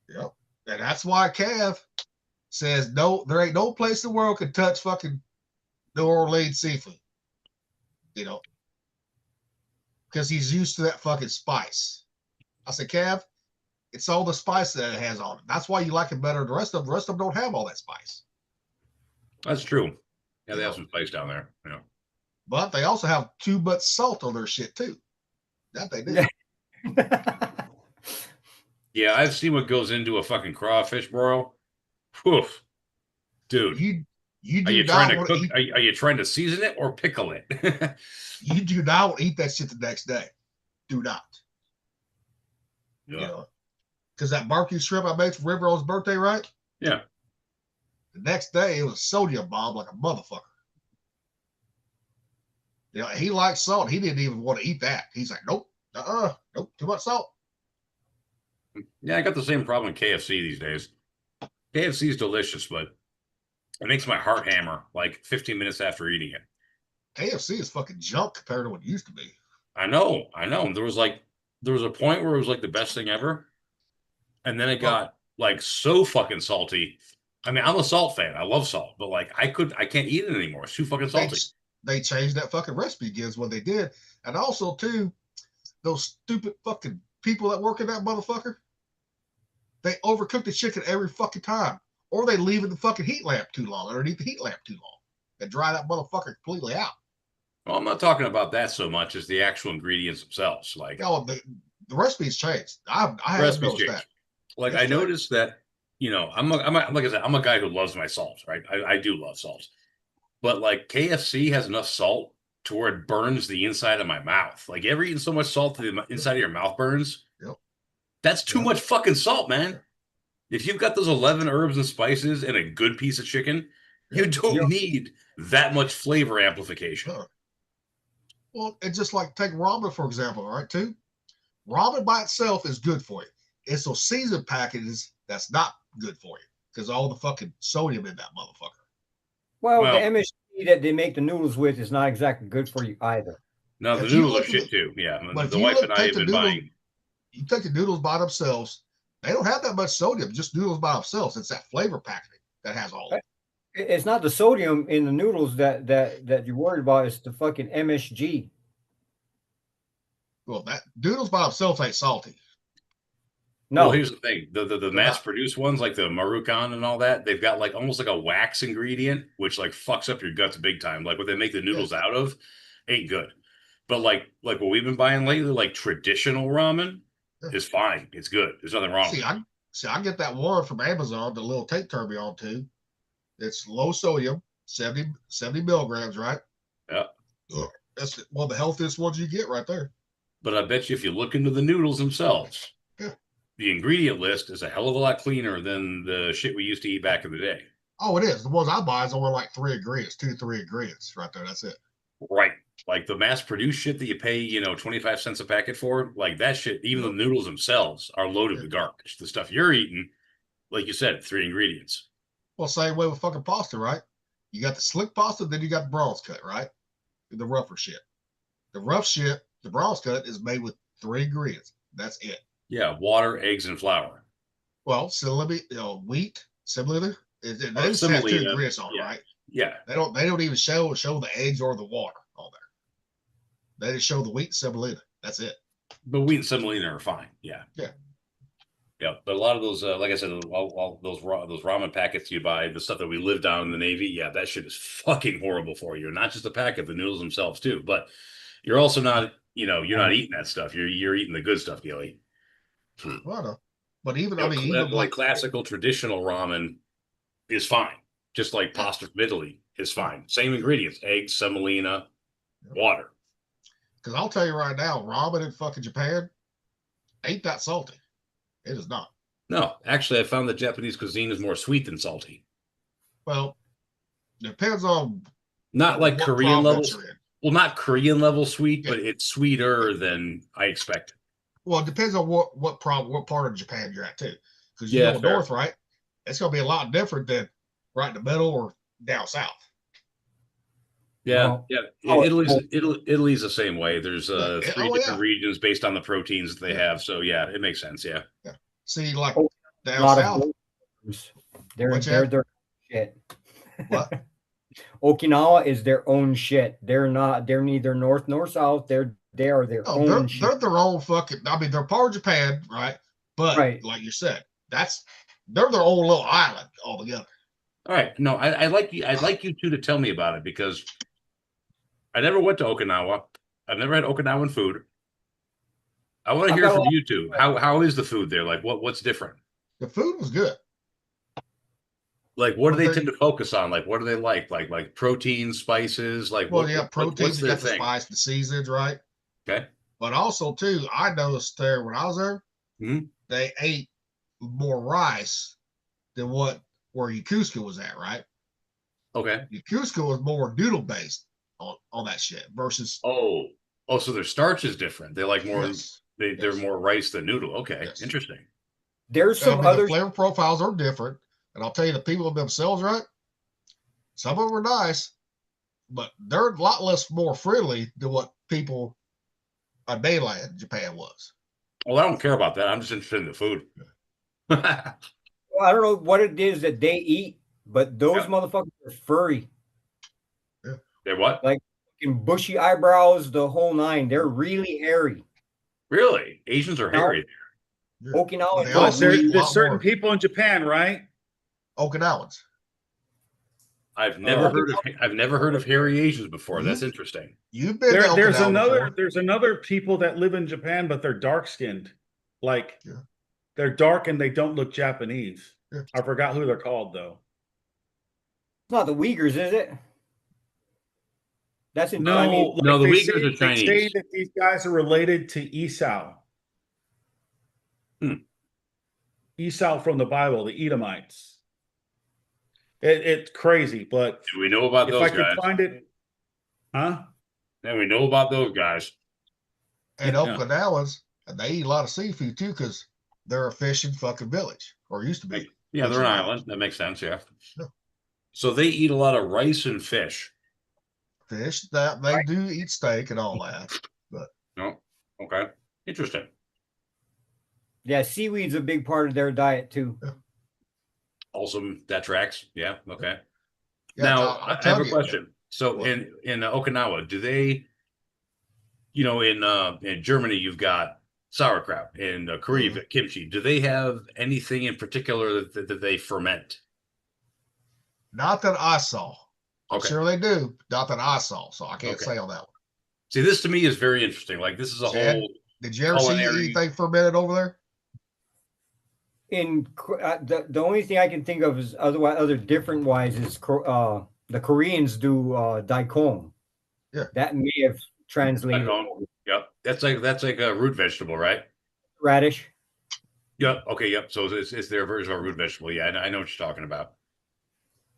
Yep. And that's why Cav says no, there ain't no place in the world can touch fucking New Orleans seafood. You know, because he's used to that fucking spice. I said, Cav, it's all the spice that it has on it. That's why you like it better than the rest of them. The rest of them don't have all that spice. That's true. Yeah, they have some spice down there. Yeah. But they also have too much salt on their shit too. That they do. Yeah, I've seen what goes into a fucking crawfish broil. Whew. Dude. You are do you not trying to want cook? to eat, Are you trying to season it or pickle it? you do not want to eat that shit the next day. Do not. Yeah. You know, because that barbecue shrimp I made for River on his birthday, right? Yeah. The next day it was sodium bomb like a motherfucker. You know, he likes salt. He didn't even want to eat that. He's like, nope, nope, too much salt. Yeah, I got the same problem with KFC these days. KFC is delicious, but it makes my heart hammer like 15 minutes after eating it. KFC is fucking junk compared to what it used to be. I know. There was a point where it was like the best thing ever. And then it got like so fucking salty. I mean, I'm a salt fan. I love salt, but like I can't eat it anymore. It's too fucking salty. They changed that fucking recipe again is what they did. And also too, those stupid fucking people that work in that motherfucker, they overcook the chicken every fucking time. Or they leave it in the fucking heat lamp too long, underneath the heat lamp too long. And dry that motherfucker completely out. Well, I'm not talking about that so much as the actual ingredients themselves. Like, the recipe's changed. I haven't noticed that. Like, I noticed that, you know, like I said, I'm a guy who loves my salt, right? I do love salt. But like KFC has enough salt to where it burns the inside of my mouth. Like, ever eaten so much salt that the inside of your mouth burns? Yep. That's too much fucking salt, man. If you've got those 11 herbs and spices and a good piece of chicken, you don't need that much flavor amplification. Well, it's just like take ramen, for example, right, too? Ramen by itself is good for you. It's those seasoned packages that's not good for you because all the fucking sodium in that motherfucker. Well, the MSG that they make the noodles with is not exactly good for you either. No, the noodles are shit too. Yeah, the wife and I have been buying. You take the noodles by themselves, they don't have that much sodium, just noodles by themselves. It's that flavor packaging that has all of it. It's not the sodium in the noodles that you're worried about. It's the fucking MSG. Well, that noodles by themselves ain't salty. No, well, here's the thing: the mass-produced ones, like the Maruchan and all that, they've got like almost like a wax ingredient, which like fucks up your guts big time. Like what they make the noodles out of, ain't good. But like what we've been buying lately, like traditional ramen, is fine. It's good. There's nothing wrong. I get that one from Amazon, the little tape tourbillon too. It's low sodium, 70 milligrams, right? Yeah. That's one of the healthiest ones you get right there. But I bet you if you look into the noodles themselves, the ingredient list is a hell of a lot cleaner than the shit we used to eat back in the day. Oh, it is. The ones I buy is only like 3 ingredients, 2-3 ingredients right there. That's it. Right. Like the mass-produced shit that you pay, 25 cents a packet for, like that shit, even the noodles themselves are loaded with garbage. The stuff you're eating, like you said, 3 ingredients. Well, same way with fucking pasta, right? You got the slick pasta, then you got the bronze cut, right? The rougher shit. The rough shit, the bronze cut, is made with 3 ingredients. That's it. Yeah, water, eggs, and flour. Well, wheat, semolina. They just have 2 ingredients on it, right? Yeah. They don't even show the eggs or the water on there. They just show the wheat and semolina. That's it. But wheat and semolina are fine. Yeah. Yeah. Yeah, but a lot of those, like I said, all those ramen packets you buy, the stuff that we lived on in the Navy, yeah, that shit is fucking horrible for you. Not just the packet, the noodles themselves too. But you're also not, you're not eating that stuff. You're eating the good stuff, Gilly. Well, no. But even even like classical traditional ramen is fine. Just like pasta from Italy is fine. Same ingredients: eggs, semolina, water. Because I'll tell you right now, ramen in fucking Japan ain't that salty. It is not. No, actually, I found that Japanese cuisine is more sweet than salty. Well, depends on not like Korean levels. Well, not Korean level sweet, Yeah. but it's sweeter than I expected. Well, it depends on what part of Japan you're at too. Because you Yeah, go fair. north, right? It's gonna be a lot different than right in the middle or down south. Yeah, Well, yeah. oh, Italy's the same way. There's Yeah, three oh, different yeah. regions based on the proteins that they Yeah. have. So yeah, it makes sense. Yeah. See, like Oh, a down lot of south, those. They're What's they're that? their shit. what? Okinawa is their own shit. They're not. They're neither north nor south. They are their Oh, own shit. they're their own fucking. I mean, they're part of Japan, right? But Right. like you said, they're their own little island altogether. All right. No, I'd like you two to tell me about it because I never went to Okinawa. I've never had Okinawan food. I want to I've hear got a from lot- you two. How is the food there? Like what's different? The food was good. Like what do Well, they they- tend to focus on? Like what do they like? Like protein, spices, like Well, yeah, proteins. what's You their got the thing? spice, the seasons, right? Okay. But also too, I noticed there when I was there, Mhm. they ate more rice than where Yokosuka was at, right? Okay. Yokosuka was more noodle based on that shit versus Oh, so their starch is different. They like more. yes. They're Yes. more rice than noodle. Okay, Yes. interesting. There's I some mean, other. the flavor profiles are different, and I'll tell you, the people themselves, right? Some of them are nice, but they're a lot more friendly than what people on mainland Japan was. Well, I don't care about that. I'm just interested in the food. Well, I don't know what it is that they eat, but those Yeah. motherfuckers are furry. They what? Like fucking bushy eyebrows, the whole nine. They're really hairy. Really? Asians are No. hairy. Yeah. Okinawa. But they But also eat a there's lot certain more people in Japan, right? Okinawans. I've never heard of hairy Asians before. That's Mhm. interesting. You've been to Okinawa There's another people that live in Japan, but they're dark skinned. Like Yeah. they're dark and they don't look Japanese. Yeah. I forgot who they're called though. It's not the Uyghurs, is it? That's in. No, I mean, No, the they Uyghurs are They say Chinese. that these guys are related to Esau. Hmm. Esau from the Bible, the Edomites. It's crazy, but Do we know about if those I could guys? find it, huh? And we know about those guys. and Yeah. Okinawans, and they eat a lot of seafood too because they're a fishing fucking village, or used to be. Yeah, they're an Fishing island. That makes sense. Yeah. Yeah. So they eat a lot of rice and fish. Fish that they do eat steak and all that. No. Okay. Interesting. yeah, seaweed's a big part of their diet too. Awesome. That tracks. Yeah. Okay. Yeah, Now I'll I have tell a you. question. So What? in Okinawa, do they, in Germany you've got sauerkraut, in Korea you've got kimchi. Do they have anything in particular that they ferment? Not that I saw. I'm Okay. sure they do. Not that I saw, so I can't Okay. say on that one. See, this to me is very interesting. Like this is a Chad? whole Did you ever see Culinary- anything fermented over there? The only thing I can think of is other different wise is the Koreans do daikon. Yeah. That may have translated Yep. That's like a root vegetable, right? radish. Yep. Okay. Yep. So it's their version of a root vegetable. Yeah, I know what you're talking about.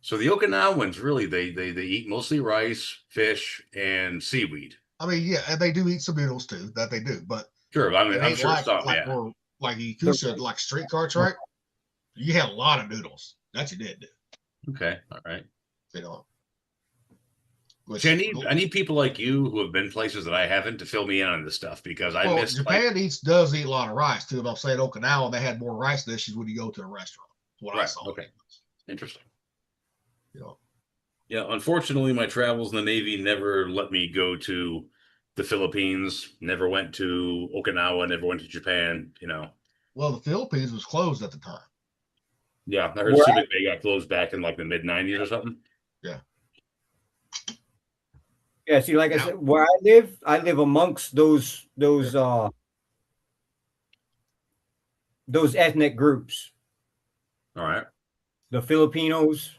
So the Okinawans really they eat mostly rice, fish, and seaweed. I mean, yeah, and they do eat some noodles too. That they do, but Sure. I mean, it I'm ain't sure like some. like Yeah. we're like you said, like street carts, right? You had a lot of noodles. That you did do. Okay. All right. You know. Which, See, I need people like you who have been places that I haven't to fill me in on this stuff because I well, miss Japan does eat a lot of rice too. If I'm saying Okinawa, they had more rice dishes when you go to a restaurant. What I Right, saw. okay. Interesting. You know. Yeah, unfortunately, my travels in the Navy never let me go to the Philippines. Never went to Okinawa. Never went to Japan. Well, the Philippines was closed at the time. Yeah, I heard Where Subic Bay got closed back in like the mid '90s or something. Yeah, see, like I Yeah. said, where I live amongst those ethnic groups. All right. The Filipinos,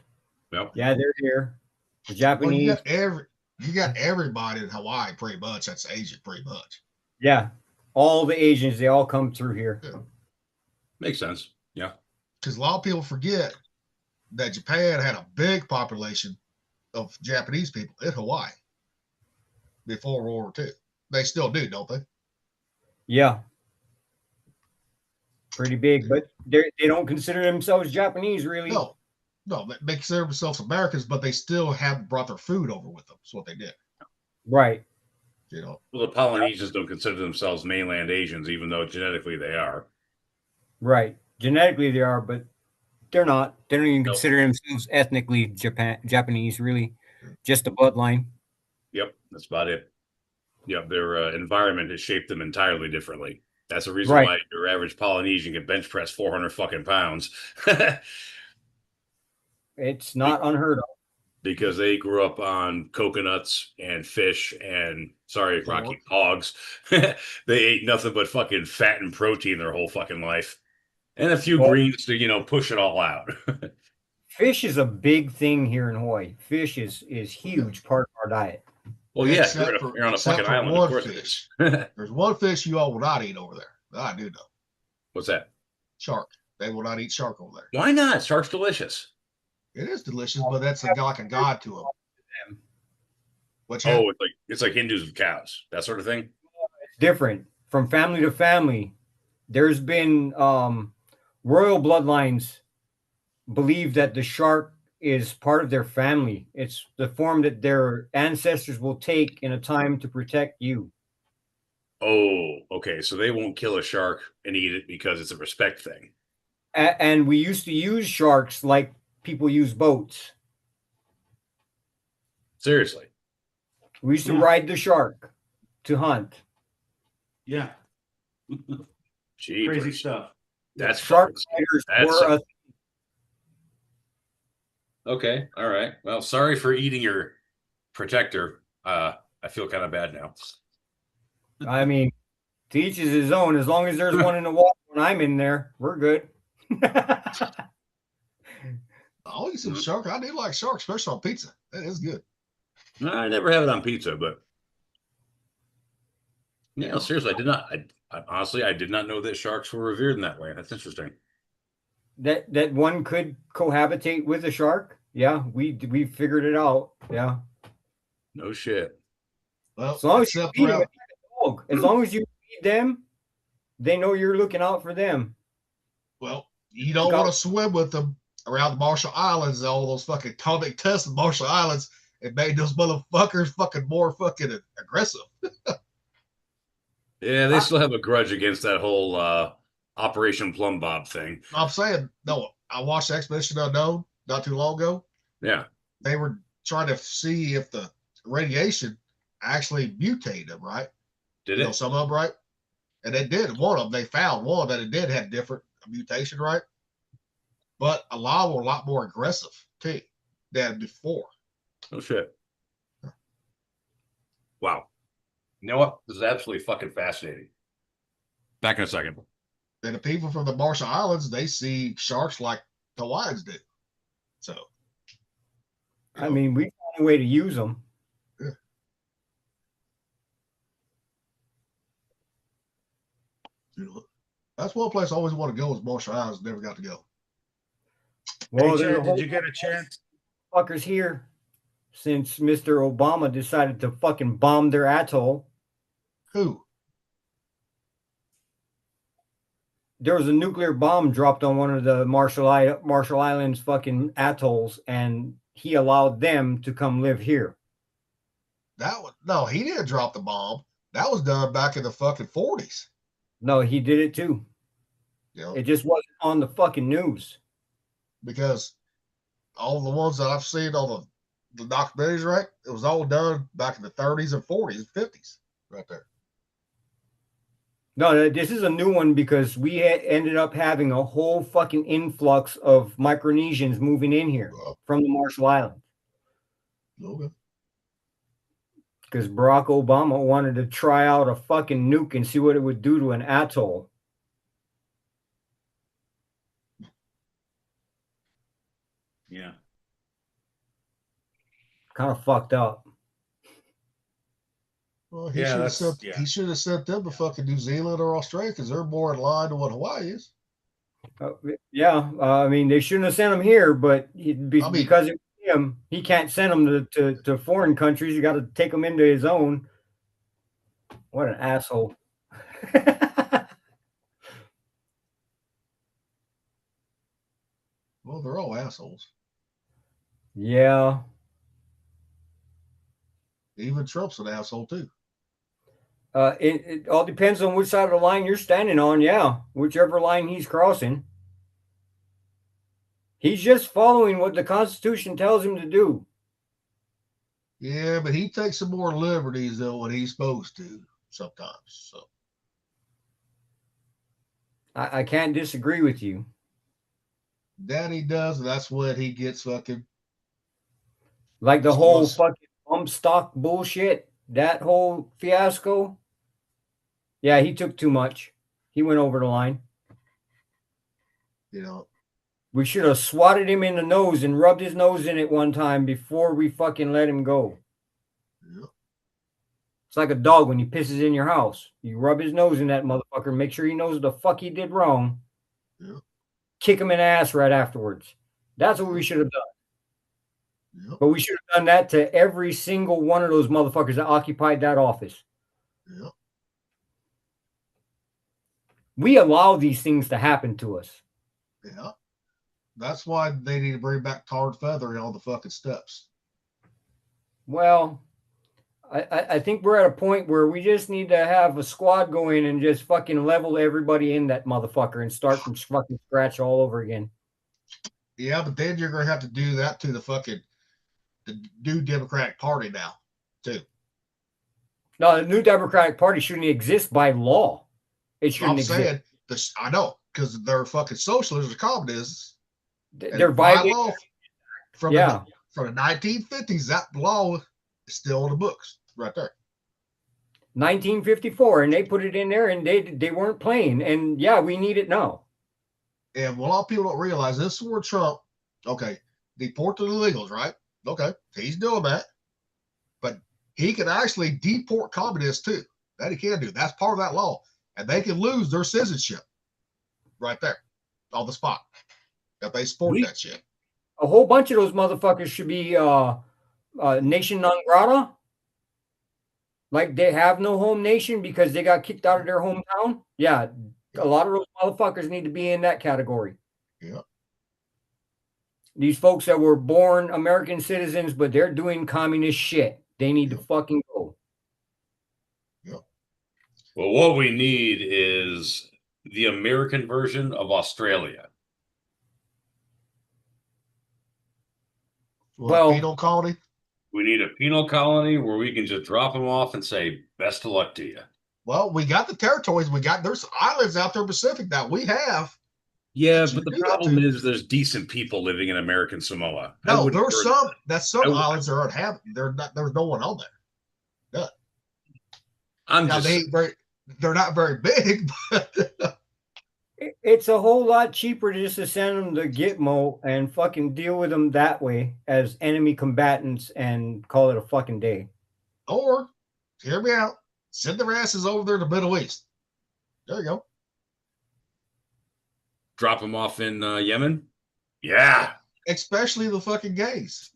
Yep. yeah, they're here. The Well, you Japanese, got everybody in Hawaii pretty much. That's Asian pretty much. yeah, all the Asians, they all come through here. Makes sense. Yeah. Because a lot of people forget that Japan had a big population of Japanese people in Hawaii. before World War II. They still do, don't they? Yeah. Pretty big, but they don't consider themselves Japanese, really. No, they consider themselves Americans, but they still have brought their food over with them. That's what they did. Right. You know. Well, the Polynesians don't consider themselves mainland Asians, even though genetically they are. Right. Genetically they are, but they're not. They don't even consider themselves ethnically Japanese, really. Just a bloodline. Yep, that's about it. Yep, their environment has shaped them entirely differently. That's the reason Right. why your average Polynesian can bench press 400 fucking pounds. It's not unheard of. Because they grew up on coconuts and fish and, sorry, Rocky, hogs. They ate nothing but fucking fat and protein their whole fucking life. And a few greens to, you know, push it all out. Fish is a big thing here in Hawaii. Fish is huge part of our diet. Well, yeah, you're on a fucking island, of course fish. There's one fish you all will not eat over there. I do know. What's that? Shark. They will not eat shark over there. Why not? Shark's delicious. It is delicious, but that's like a god to them. It's like Hindus with cows, that sort of thing. It's different from family to family. There's been royal bloodlines believe that the shark is part of their family. It's the form that their ancestors will take in a time to protect you. Oh, okay. So they won't kill a shark and eat it because it's a respect thing. And we used to use sharks like people use boats. Seriously. We used to ride the shark to hunt. Yeah. Jeepers. Crazy stuff. That's shark riders okay. All right. Well, sorry for eating your protector. I feel kind of bad now. I mean, to each is his own. As long as there's one in the water when I'm in there, we're good. I'll eat some shark. I do like shark, especially on pizza. That is good. No, I never have it on pizza, but yeah, seriously, I did not. I honestly, I did not know that sharks were revered in that way. That's interesting. That one could cohabitate with a shark. Yeah, we figured it out. Yeah. No shit. Well, as long as you feed them, like a dog. As long as you feed them, they know you're looking out for them. Well, you don't want to swim with them around the Marshall Islands, all those fucking atomic tests in Marshall Islands. It made those motherfuckers fucking more fucking aggressive. Yeah, they still have a grudge against that whole Operation Plum Bob thing. I'm saying, no, I watched Expedition Unknown not too long ago. Yeah. They were trying to see if the radiation actually mutated them, right? Did it? Some of them, right? And it did. One of them, they found one that it did have different mutation, right? But a lot of them were a lot more aggressive, too, than before. Oh, shit. Wow. You know what? This is absolutely fucking fascinating. Back in a second. And the people from the Marshall Islands, they see sharks like Hawaiians do. So, I mean, we found a way to use them. Yeah. That's one place I always want to go is Marshall Islands. Never got to go. Well, hey, Chad, did you get a chance? Fuckers here since Mr. Obama decided to fucking bomb their atoll. Who? There was a nuclear bomb dropped on one of the Marshall Islands fucking atolls, and he allowed them to come live here. No, he didn't drop the bomb. That was done back in the fucking 40s. No, he did it too. Yeah. It just wasn't on the fucking news. Because all the ones that I've seen on the documentaries, right? It was all done back in the 30s and 40s and 50s, right there. No, this is a new one because we ended up having a whole fucking influx of Micronesians moving in here from the Marshall Islands. Okay. Because Barack Obama wanted to try out a fucking nuke and see what it would do to an atoll. Yeah. Kind of fucked up. Well, he should have sent them to fucking New Zealand or Australia because they're more in line to what Hawaii is. I mean, they shouldn't have sent him here, but because of him, he can't send them to foreign countries. You got to take them into his own. What an asshole. Well, they're all assholes. Yeah. Even Trump's an asshole too. It all depends on which side of the line you're standing on. Yeah, whichever line he's crossing. He's just following what the Constitution tells him to do. Yeah, but he takes some more liberties than what he's supposed to sometimes. So I can't disagree with you. that he does, and that's what he gets fucking. Like the whole fucking bump stock bullshit, that whole fiasco. Yeah, he took too much. He went over the line. You know, we should have swatted him in the nose and rubbed his nose in it one time before we fucking let him go. Yeah. It's like a dog when he pisses in your house. You rub his nose in that motherfucker, make sure he knows what the fuck he did wrong. Yeah. Kick him in the ass right afterwards. That's what we should have done. Yep. But we should have done that to every single one of those motherfuckers that occupied that office. Yep. We allow these things to happen to us. Yeah. That's why they need to bring back tarred feather and all the fucking steps. Well, I think we're at a point where we just need to have a squad go in and just fucking level everybody in that motherfucker and start from fucking scratch all over again. Yeah, but then you're going to have to do that to the new Democratic Party now, too. No, the new Democratic Party shouldn't exist by law. It shouldn't exist. I know, because they're fucking socialists or communists. They're violating law from the 1950s. That law is still in the books right there. 1954, and they put it in there, and they weren't playing. And yeah, we need it now. And a lot of people don't realize this is where Trump, okay, deport the illegals, right? Okay, he's doing that, but he can actually deport communists too. That he can do. That's part of that law, and they can lose their citizenship right there on the spot if they support that shit. A whole bunch of those motherfuckers should be nation non grata. Like they have no home nation because they got kicked out of their hometown. Yeah, a lot of those motherfuckers need to be in that category. Yeah. These folks that were born American citizens, but they're doing communist shit. They need to fucking go. Yeah. Well, what we need is the American version of Australia. Well, penal colony. We need a penal colony where we can just drop them off and say, best of luck to you. Well, we got the territories. There's islands out there in the Pacific that we have. Yeah, but the problem is there's decent people living in American Samoa. No, there's some islands that aren't having. There's no one on there. None. They're not very big, but it's a whole lot cheaper just to send them to Gitmo and fucking deal with them that way as enemy combatants and call it a fucking day. Or, hear me out, send their asses over there to the Middle East. There you go. Drop them off in Yemen? Yeah. Especially the fucking gays.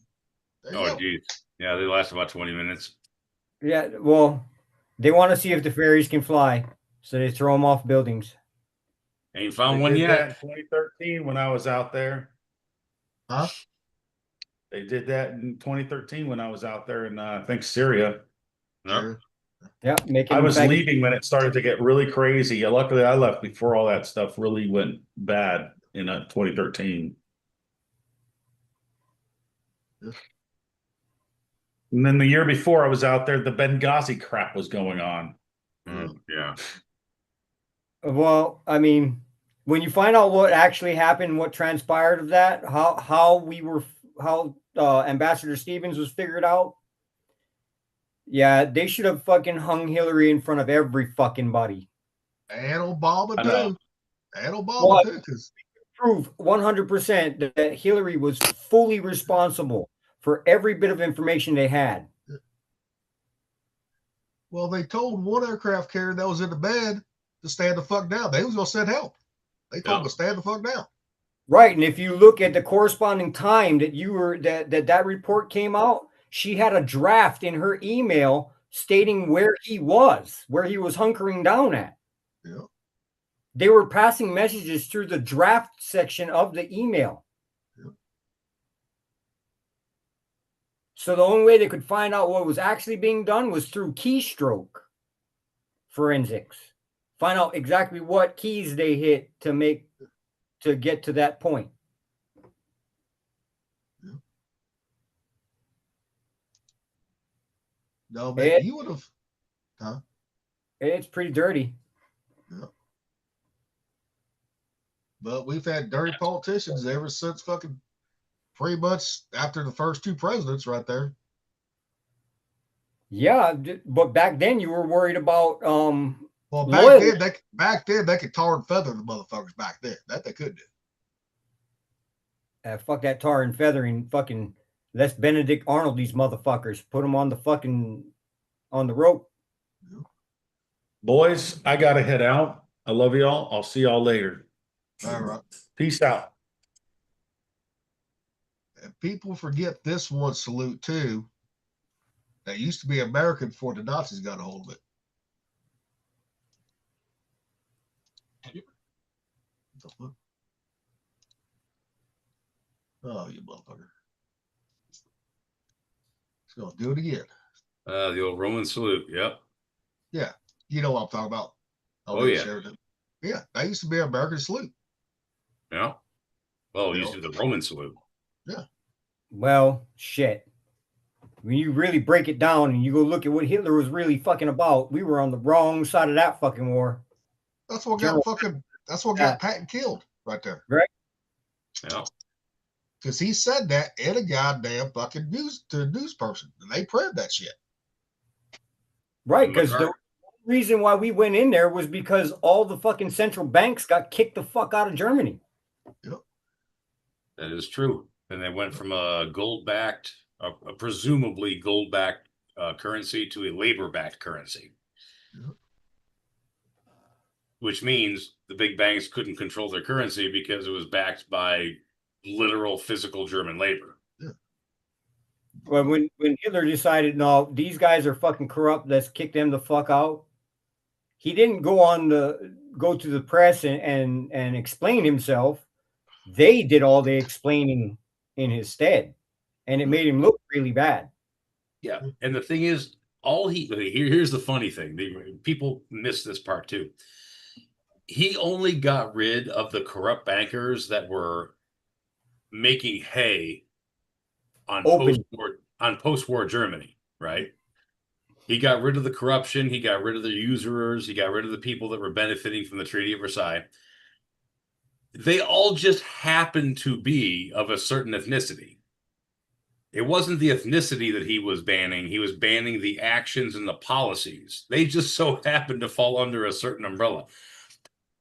Oh, geez. Yeah, they last about 20 minutes. Yeah, well, they want to see if the fairies can fly, so they throw them off buildings. Ain't found one yet. In 2013 when I was out there. Huh? They did that in 2013 when I was out there in I think Syria. No. Yeah, I was leaving when it started to get really crazy. Luckily, I left before all that stuff really went bad in 2013. Yeah. And then the year before I was out there, the Benghazi crap was going on. Yeah. Well, I mean, when you find out what actually happened, what transpired of that, how Ambassador Stevens was figured out. Yeah, they should have fucking hung Hillary in front of every fucking body. And Obama too. And Obama too. Prove 100% that Hillary was fully responsible for every bit of information they had. Well, they told one aircraft carrier that was in the bed to stand the fuck down. They was gonna send help. They told them to stand the fuck down. Right, and if you look at the corresponding time that that report came out, she had a draft in her email stating where he was hunkering down at. Yeah. They were passing messages through the draft section of the email. Yeah. So the only way they could find out what was actually being done was through keystroke forensics. Find out exactly what keys they hit to get to that point. Yeah. No, man, you would have, huh? It's pretty dirty. Yeah. But we've had dirty politicians ever since fucking pretty much after the first two presidents right there. Yeah, but back then you were worried about well back then they could tar and feather the motherfuckers back then. That they could do. Fuck that tar and feathering. Fucking let's Benedict Arnold these motherfuckers. Put them on the rope. Yeah. Boys, I gotta head out. I love y'all. I'll see y'all later. All right. Peace out. And people forget this one salute too. That used to be American before the Nazis got a hold of it. Oh, you motherfucker. It's going to do it again. The old Roman salute. Yep. Yeah. You know what I'm talking about. Oh, yeah. Sheridan. Yeah. That used to be American salute. Yeah. Well, it used to be the Roman salute. Yeah. Well, shit. When you really break it down and you go look at what Hitler was really fucking about, we were on the wrong side of that fucking war. That's what got Patton killed right there. Right. Yeah. Because he said that in a goddamn fucking news person. And they printed that shit. Right, because the reason why we went in there was because all the fucking central banks got kicked the fuck out of Germany. Yep. That is true. And they went from a gold-backed, a presumably gold-backed currency to a labor-backed currency. Yep. Which means the big banks couldn't control their currency because it was backed by literal physical German labor. Yeah. Well, when Hitler decided, no, these guys are fucking corrupt, let's kick them the fuck out. He didn't go to the press and explain himself. They did all the explaining in his stead, and it made him look really bad. Yeah, and the thing is, here's the funny thing: people miss this part too. He only got rid of the corrupt bankers that were making hay on post-war Germany, right? He got rid of the corruption. He got rid of the usurers. He got rid of the people that were benefiting from the Treaty of Versailles. They all just happened to be of a certain ethnicity. It wasn't the ethnicity that he was banning. He was banning the actions and the policies. They just so happened to fall under a certain umbrella.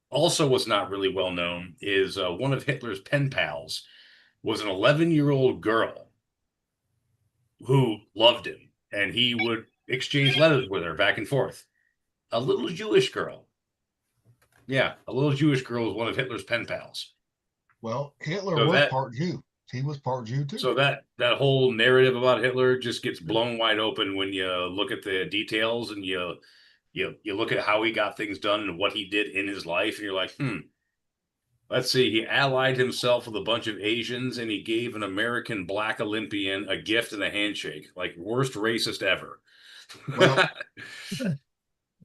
Also, what's not really well known is one of Hitler's pen pals was an 11-year-old girl who loved him, and he would exchange letters with her back and forth. A little Jewish girl. Yeah, a little Jewish girl was one of Hitler's pen pals. Well, Hitler was part Jew. He was part Jew too. So that whole narrative about Hitler just gets blown wide open when you look at the details and you look at how he got things done and what he did in his life, and you're like, let's see, he allied himself with a bunch of Asians, and he gave an American black Olympian a gift and a handshake. Like, worst racist ever. Well,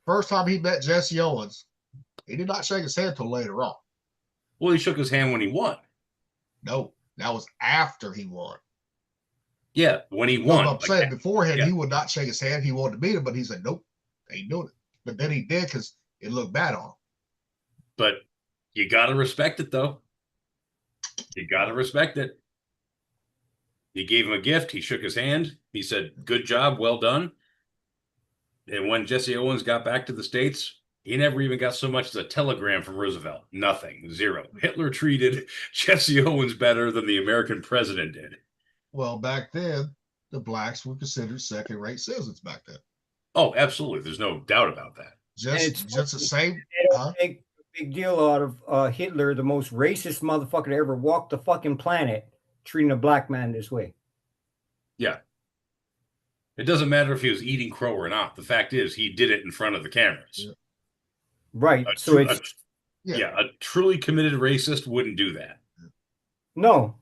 first time he met Jesse Owens, he did not shake his hand until later on. Well, he shook his hand when he won. No, that was after he won. Yeah, when he won. I'm saying beforehand, he would not shake his hand. He wanted to meet him, but he said, nope, ain't doing it. But then he did because it looked bad on him. But you got to respect it, though. You got to respect it. He gave him a gift. He shook his hand. He said, good job, well done. And when Jesse Owens got back to the States, he never even got so much as a telegram from Roosevelt. Nothing. Zero. Hitler treated Jesse Owens better than the American president did. Well, back then, the blacks were considered second-rate citizens back then. Oh, absolutely. There's no doubt about that. Just the same. They don't make a big deal out of Hitler, the most racist motherfucker to ever walk the fucking planet, treating a black man this way. Yeah. It doesn't matter if he was eating crow or not. The fact is, he did it in front of the cameras. Yeah. Right. A So tru- it's a truly committed racist wouldn't do that. no.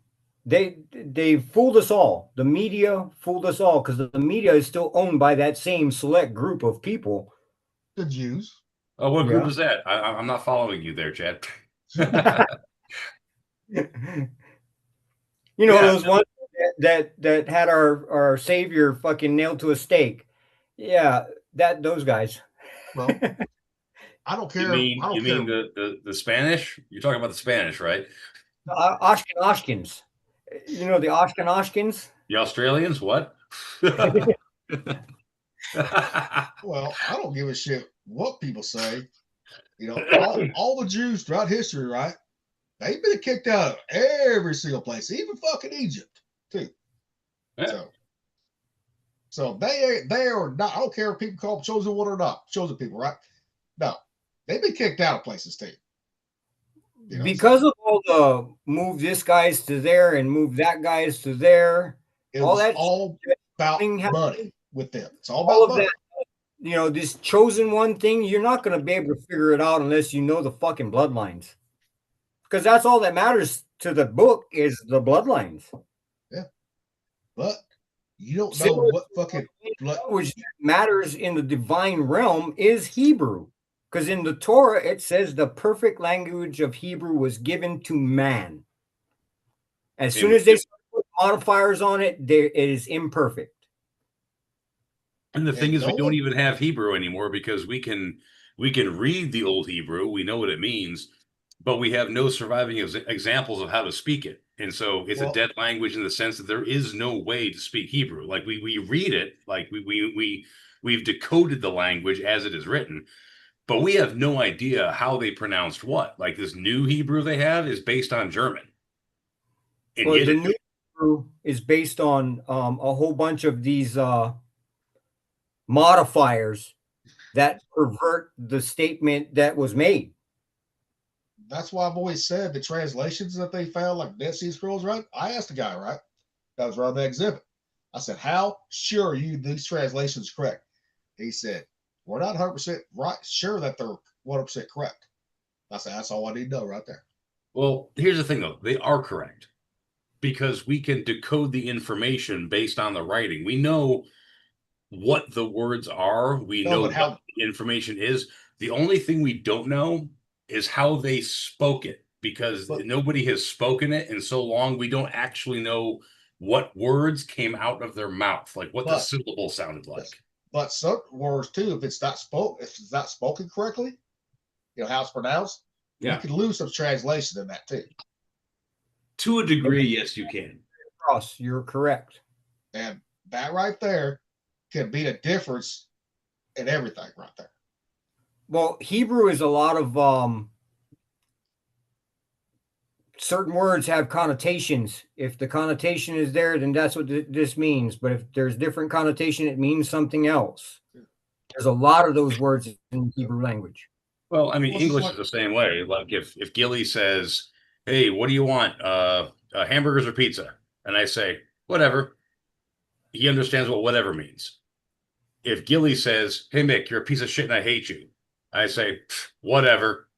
They fooled us all. The media fooled us all because the media is still owned by that same select group of people. The Jews. Oh, what group Yeah. is that? I'm not following you there, Chad. You know, Yeah. those ones that had our savior fucking nailed to a stake. Yeah, those guys. Well, I don't care. You I don't mean care. the Spanish? You're talking about the Spanish, right? Oshkins. You know the Oshkins? The Australians? What? Well, I don't give a shit what people say. You know, all the Jews throughout history, right? They've been kicked out of every single place, even fucking Egypt, too. Yeah. So they are not. I don't care if people call them chosen one or not. Chosen people, right? No, they've been kicked out of places too. You know, because of all the move this guy's to there and move that guy's to there. it all was that all about thing money with them. It's all all about of money. that. You know, this chosen one thing, you're not going to be able to figure it out unless you know the fucking bloodlines. Because that's all that matters to the book is the bloodlines. Yeah. But you don't know what fucking language that matters in the divine realm is Hebrew. Because in the Torah, it says the perfect language of Hebrew was given to man. As soon as they put modifiers on it, it is imperfect. And the thing is, we don't even have Hebrew anymore because we can read the old Hebrew. We know what it means, but we have no surviving examples of how to speak it. And so it's a dead language in the sense that there is no way to speak Hebrew. Like we read it, like we've decoded the language as it is written, but we have no idea how they pronounced what. Like this new Hebrew they have is based on German. Well, the new Hebrew is based on a whole bunch of these modifiers that pervert the statement that was made. That's why I've always said the translations that they found, like Dead Sea Scrolls, right? I asked the guy, right? That was around the exhibit. I said, how sure are you these translations correct? He said, we're not 100% right sure that they're 100% correct. I said, that's all I need to know right there. Well, here's the thing, though. They are correct because we can decode the information based on the writing. We know what the words are. We know what the information is. The only thing we don't know is how they spoke it because nobody has spoken it in so long. We don't actually know what words came out of their mouth, like what the syllable sounded like. But certain words too, if it's not spoken correctly, you know how it's pronounced. Yeah, you can lose some translation in that too. To a degree, yes, you can. Ross, you're correct. And that right there can be the difference in everything right there. Well, Hebrew is a lot of certain words have connotations. If the connotation is there, then that's what this means. But if there's different connotation, it means something else. There's a lot of those words in the Hebrew language. Well, I mean, English is the same way. Like if Gilly says, hey, what do you want? Hamburgers or pizza? And I say, whatever. He understands what whatever means. If Gilly says, hey, Mick, you're a piece of shit and I hate you, I say, whatever.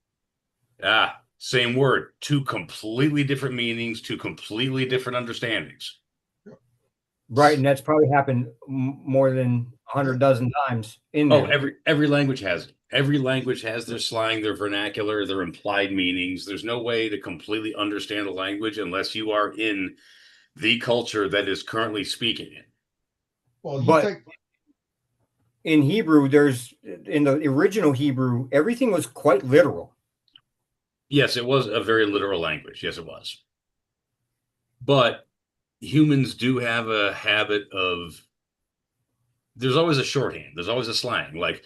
Same word. Two completely different meanings, two completely different understandings. Right, and that's probably happened more than 100 dozen times. Every language has it. Every language has their slang, their vernacular, their implied meanings. There's no way to completely understand a language unless you are in the culture that is currently speaking it. Well, in Hebrew, in the original Hebrew, everything was quite literal. Yes, it was a very literal language. Yes, it was. But humans do have a habit of, there's always a shorthand. There's always a slang. Like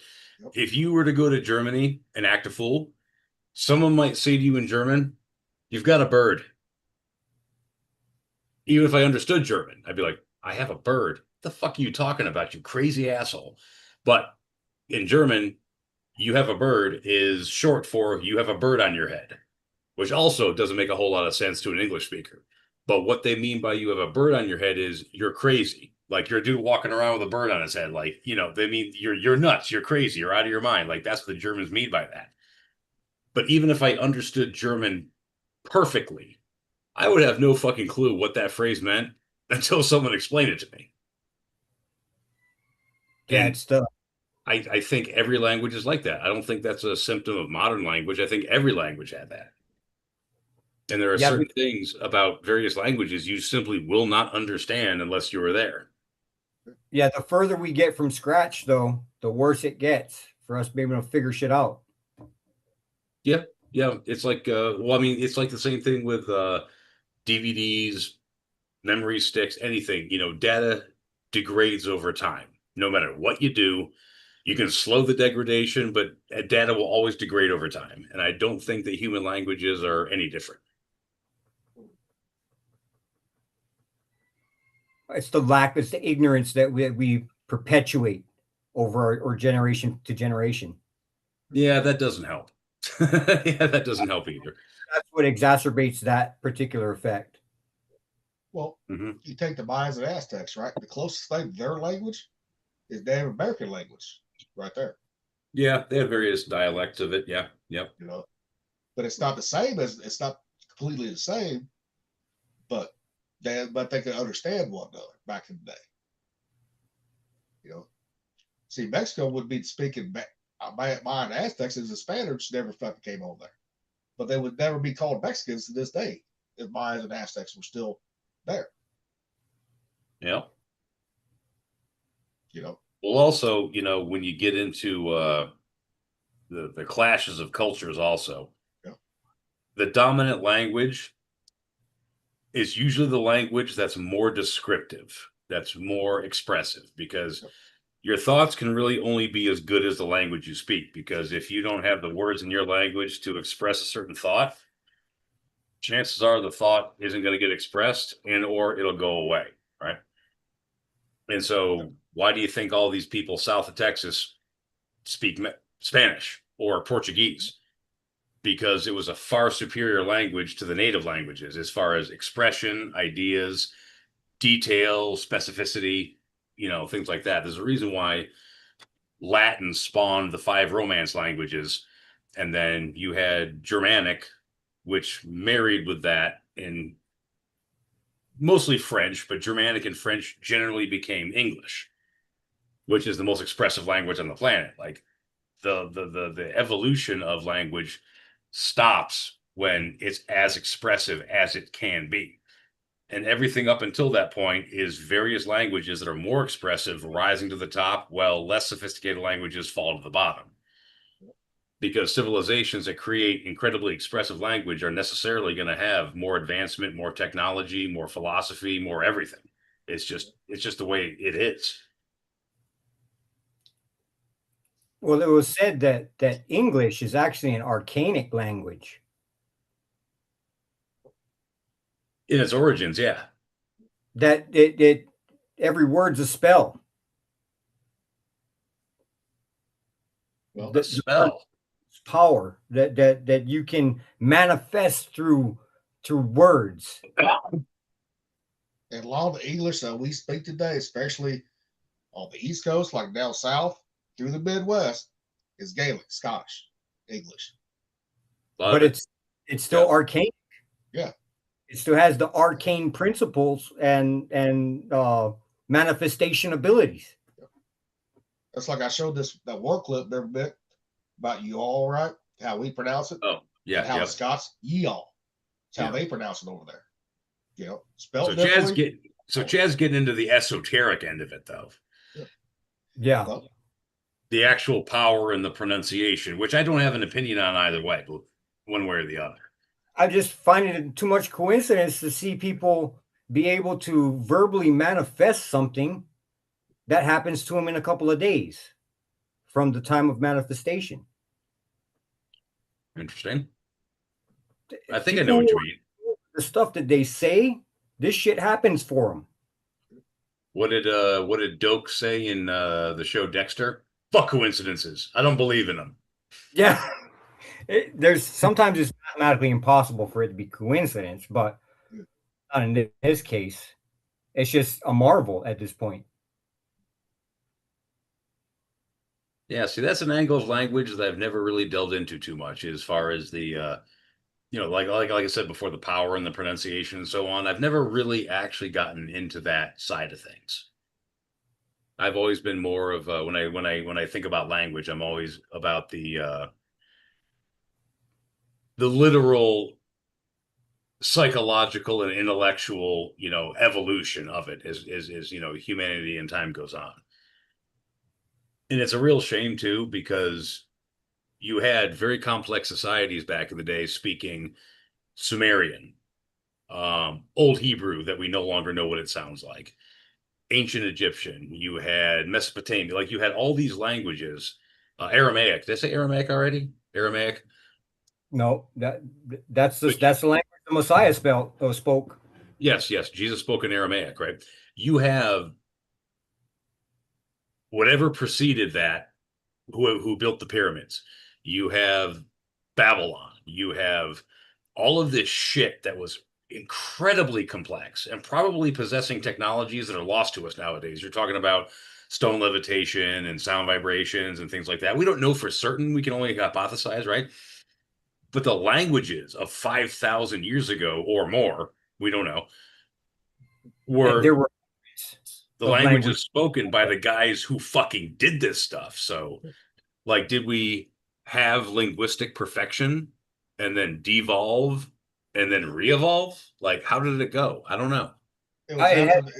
if you were to go to Germany and act a fool, someone might say to you in German, you've got a bird. Even if I understood German, I'd be like, I have a bird. What the fuck are you talking about, you crazy asshole? But in German, you have a bird is short for you have a bird on your head, which also doesn't make a whole lot of sense to an English speaker. But what they mean by you have a bird on your head is you're crazy. Like you're a dude walking around with a bird on his head. Like, you know, they mean you're nuts, you're crazy, you're out of your mind. Like that's what the Germans mean by that. But even if I understood German perfectly, I would have no fucking clue what that phrase meant until someone explained it to me. Yeah, And it's the I think every language is like that. I don't think that's a symptom of modern language. I think every language had that. And there are yeah. certain things about various languages you simply will not understand unless you were there. Yeah, the further we get from scratch, though, the worse it gets for us being able to figure shit out. Yeah, yeah. It's like, well, I mean, it's like the same thing with DVDs, memory sticks, anything. You know, data degrades over time. No matter what you do, you can slow the degradation, but data will always degrade over time. And I don't think that human languages are any different. It's the ignorance that we perpetuate over or generation to generation. Yeah, that doesn't help. Yeah, that doesn't help either. That's what exacerbates that particular effect. Well, you take the Mayans and Aztecs, right? The closest thing to their language is Native American language, right there. Yeah, they have various dialects of it. Yeah, yep. You know, but it's not the same as it's not completely the same, but they can understand one another back in the day. You know, see, Mexico would be speaking Mayan Aztecs as the Spaniards never fucking came on there, but they would never be called Mexicans to this day if Mayans and Aztecs were still there. Yeah. You know. Well, also, you know, when you get into the clashes of cultures, also, the dominant language is usually the language that's more descriptive, that's more expressive, because your thoughts can really only be as good as the language you speak. Because if you don't have the words in your language to express a certain thought, chances are the thought isn't going to get expressed or it'll go away, right? And so why do you think all these people south of Texas speak Spanish or Portuguese? Because it was a far superior language to the native languages as far as expression, ideas, detail, specificity, you know, things like that. There's a reason why Latin spawned the 5 Romance languages. And then you had Germanic, which married with that, and mostly French, but Germanic and French generally became English, which is the most expressive language on the planet. Like the evolution of language stops when it's as expressive as it can be. And everything up until that point is various languages that are more expressive rising to the top, while less sophisticated languages fall to the bottom. Because civilizations that create incredibly expressive language are necessarily going to have more advancement, more technology, more philosophy, more everything. It's just the way it is. Well, it was said that English is actually an archaic language. In its origins, yeah. That it every word's a spell. Well, the spell. Power that you can manifest through words. And a lot of the English that we speak today, especially on the East Coast, like down south through the Midwest, is Gaelic, Scottish, English. But it's still arcane. Yeah. It still has the arcane principles and manifestation abilities. That's like I showed that one clip there a bit about you all, right? How we pronounce it. Oh, yeah. And how the Scots, ye all. That's how they pronounce it over there. You know, spelled differently. Chad's getting into the esoteric end of it, though. Yeah. Well, the actual power and the pronunciation, which I don't have an opinion on either way, but one way or the other. I just find it too much coincidence to see people be able to verbally manifest something that happens to them in a couple of days from the time of manifestation. Interesting. I think I know what you mean. The stuff that they say, this shit happens for them. What did Doak say in the show Dexter? Fuck coincidences. I don't believe in them. Yeah. Sometimes it's mathematically impossible for it to be coincidence, but not in this case. It's just a marvel at this point. Yeah, see, that's an angle of language that I've never really delved into too much, as far as the like I said before, the power and the pronunciation and so on. I've never really actually gotten into that side of things. I've always been more of when I think about language, I'm always about the literal psychological and intellectual, evolution of it as humanity and time goes on. And it's a real shame too, because you had very complex societies back in the day speaking Sumerian, Old Hebrew that we no longer know what it sounds like, Ancient Egyptian, you had Mesopotamia, like you had all these languages, Aramaic. Did I say Aramaic already? Aramaic? No, that's the language the Messiah spoke. Yes, Jesus spoke in Aramaic, right? You have whatever preceded that, who built the pyramids. You have Babylon. You have all of this shit that was incredibly complex and probably possessing technologies that are lost to us nowadays. You're talking about stone levitation and sound vibrations and things like that. We don't know for certain. We can only hypothesize, right? But the languages of 5,000 years ago or more, we don't know, There were the languages spoken by the guys who fucking did this stuff. So, like, did we have linguistic perfection and then devolve and then re-evolve? Like, how did it go? I don't know. It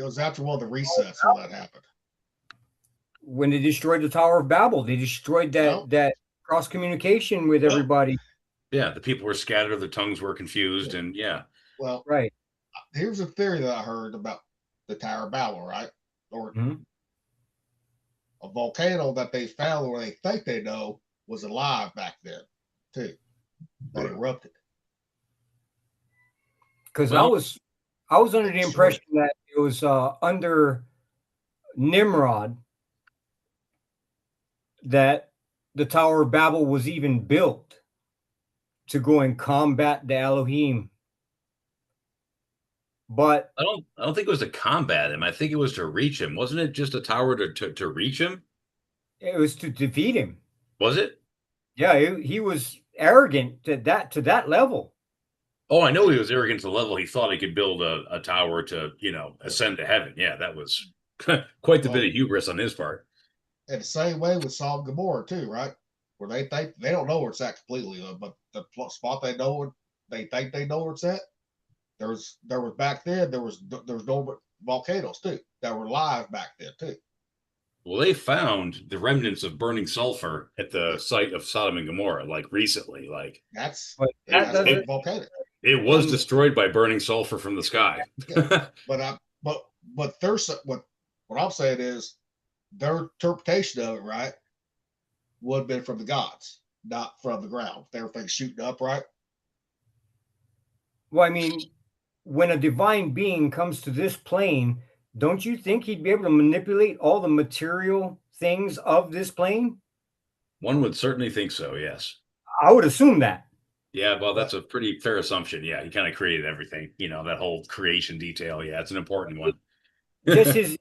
was after one of the resets when that happened. When they destroyed the Tower of Babel, they destroyed that cross communication with everybody. Yeah, the people were scattered, their tongues were confused, and yeah. Well, right. Here's a theory that I heard about the Tower of Babel, right? Or a volcano that they found, or they think they know, was alive back then, too. That erupted. Because I was under the impression that it was under Nimrod that the Tower of Babel was even built to go and combat the Elohim. But I don't think it was to combat him. I think it was to reach him. Wasn't it just a tower to reach him? It was to defeat him. Was it? Yeah, he was arrogant to that level. Oh, I know he was arrogant to the level he thought he could build a tower to, ascend to heaven. Yeah, that was quite the bit of hubris on his part. And the same way with Sodom and Gomorrah too, right? Where they think they don't know where it's at completely, but the spot they think they know where it's at. There was back then. There was no volcanoes too that were live back then too. Well, they found the remnants of burning sulfur at the site of Sodom and Gomorrah, like recently. Like that's volcanic. It was destroyed by burning sulfur from the sky. Yeah, but there's what I'm saying is their interpretation of it, right, would have been from the gods, not from the ground. Everything's shooting up, right? Well, I mean, when a divine being comes to this plane, don't you think he'd be able to manipulate all the material things of this plane? One would certainly think so, yes. I would assume that. Yeah, well, that's a pretty fair assumption. Yeah, he kind of created everything. That whole creation detail. Yeah, it's an important one. Just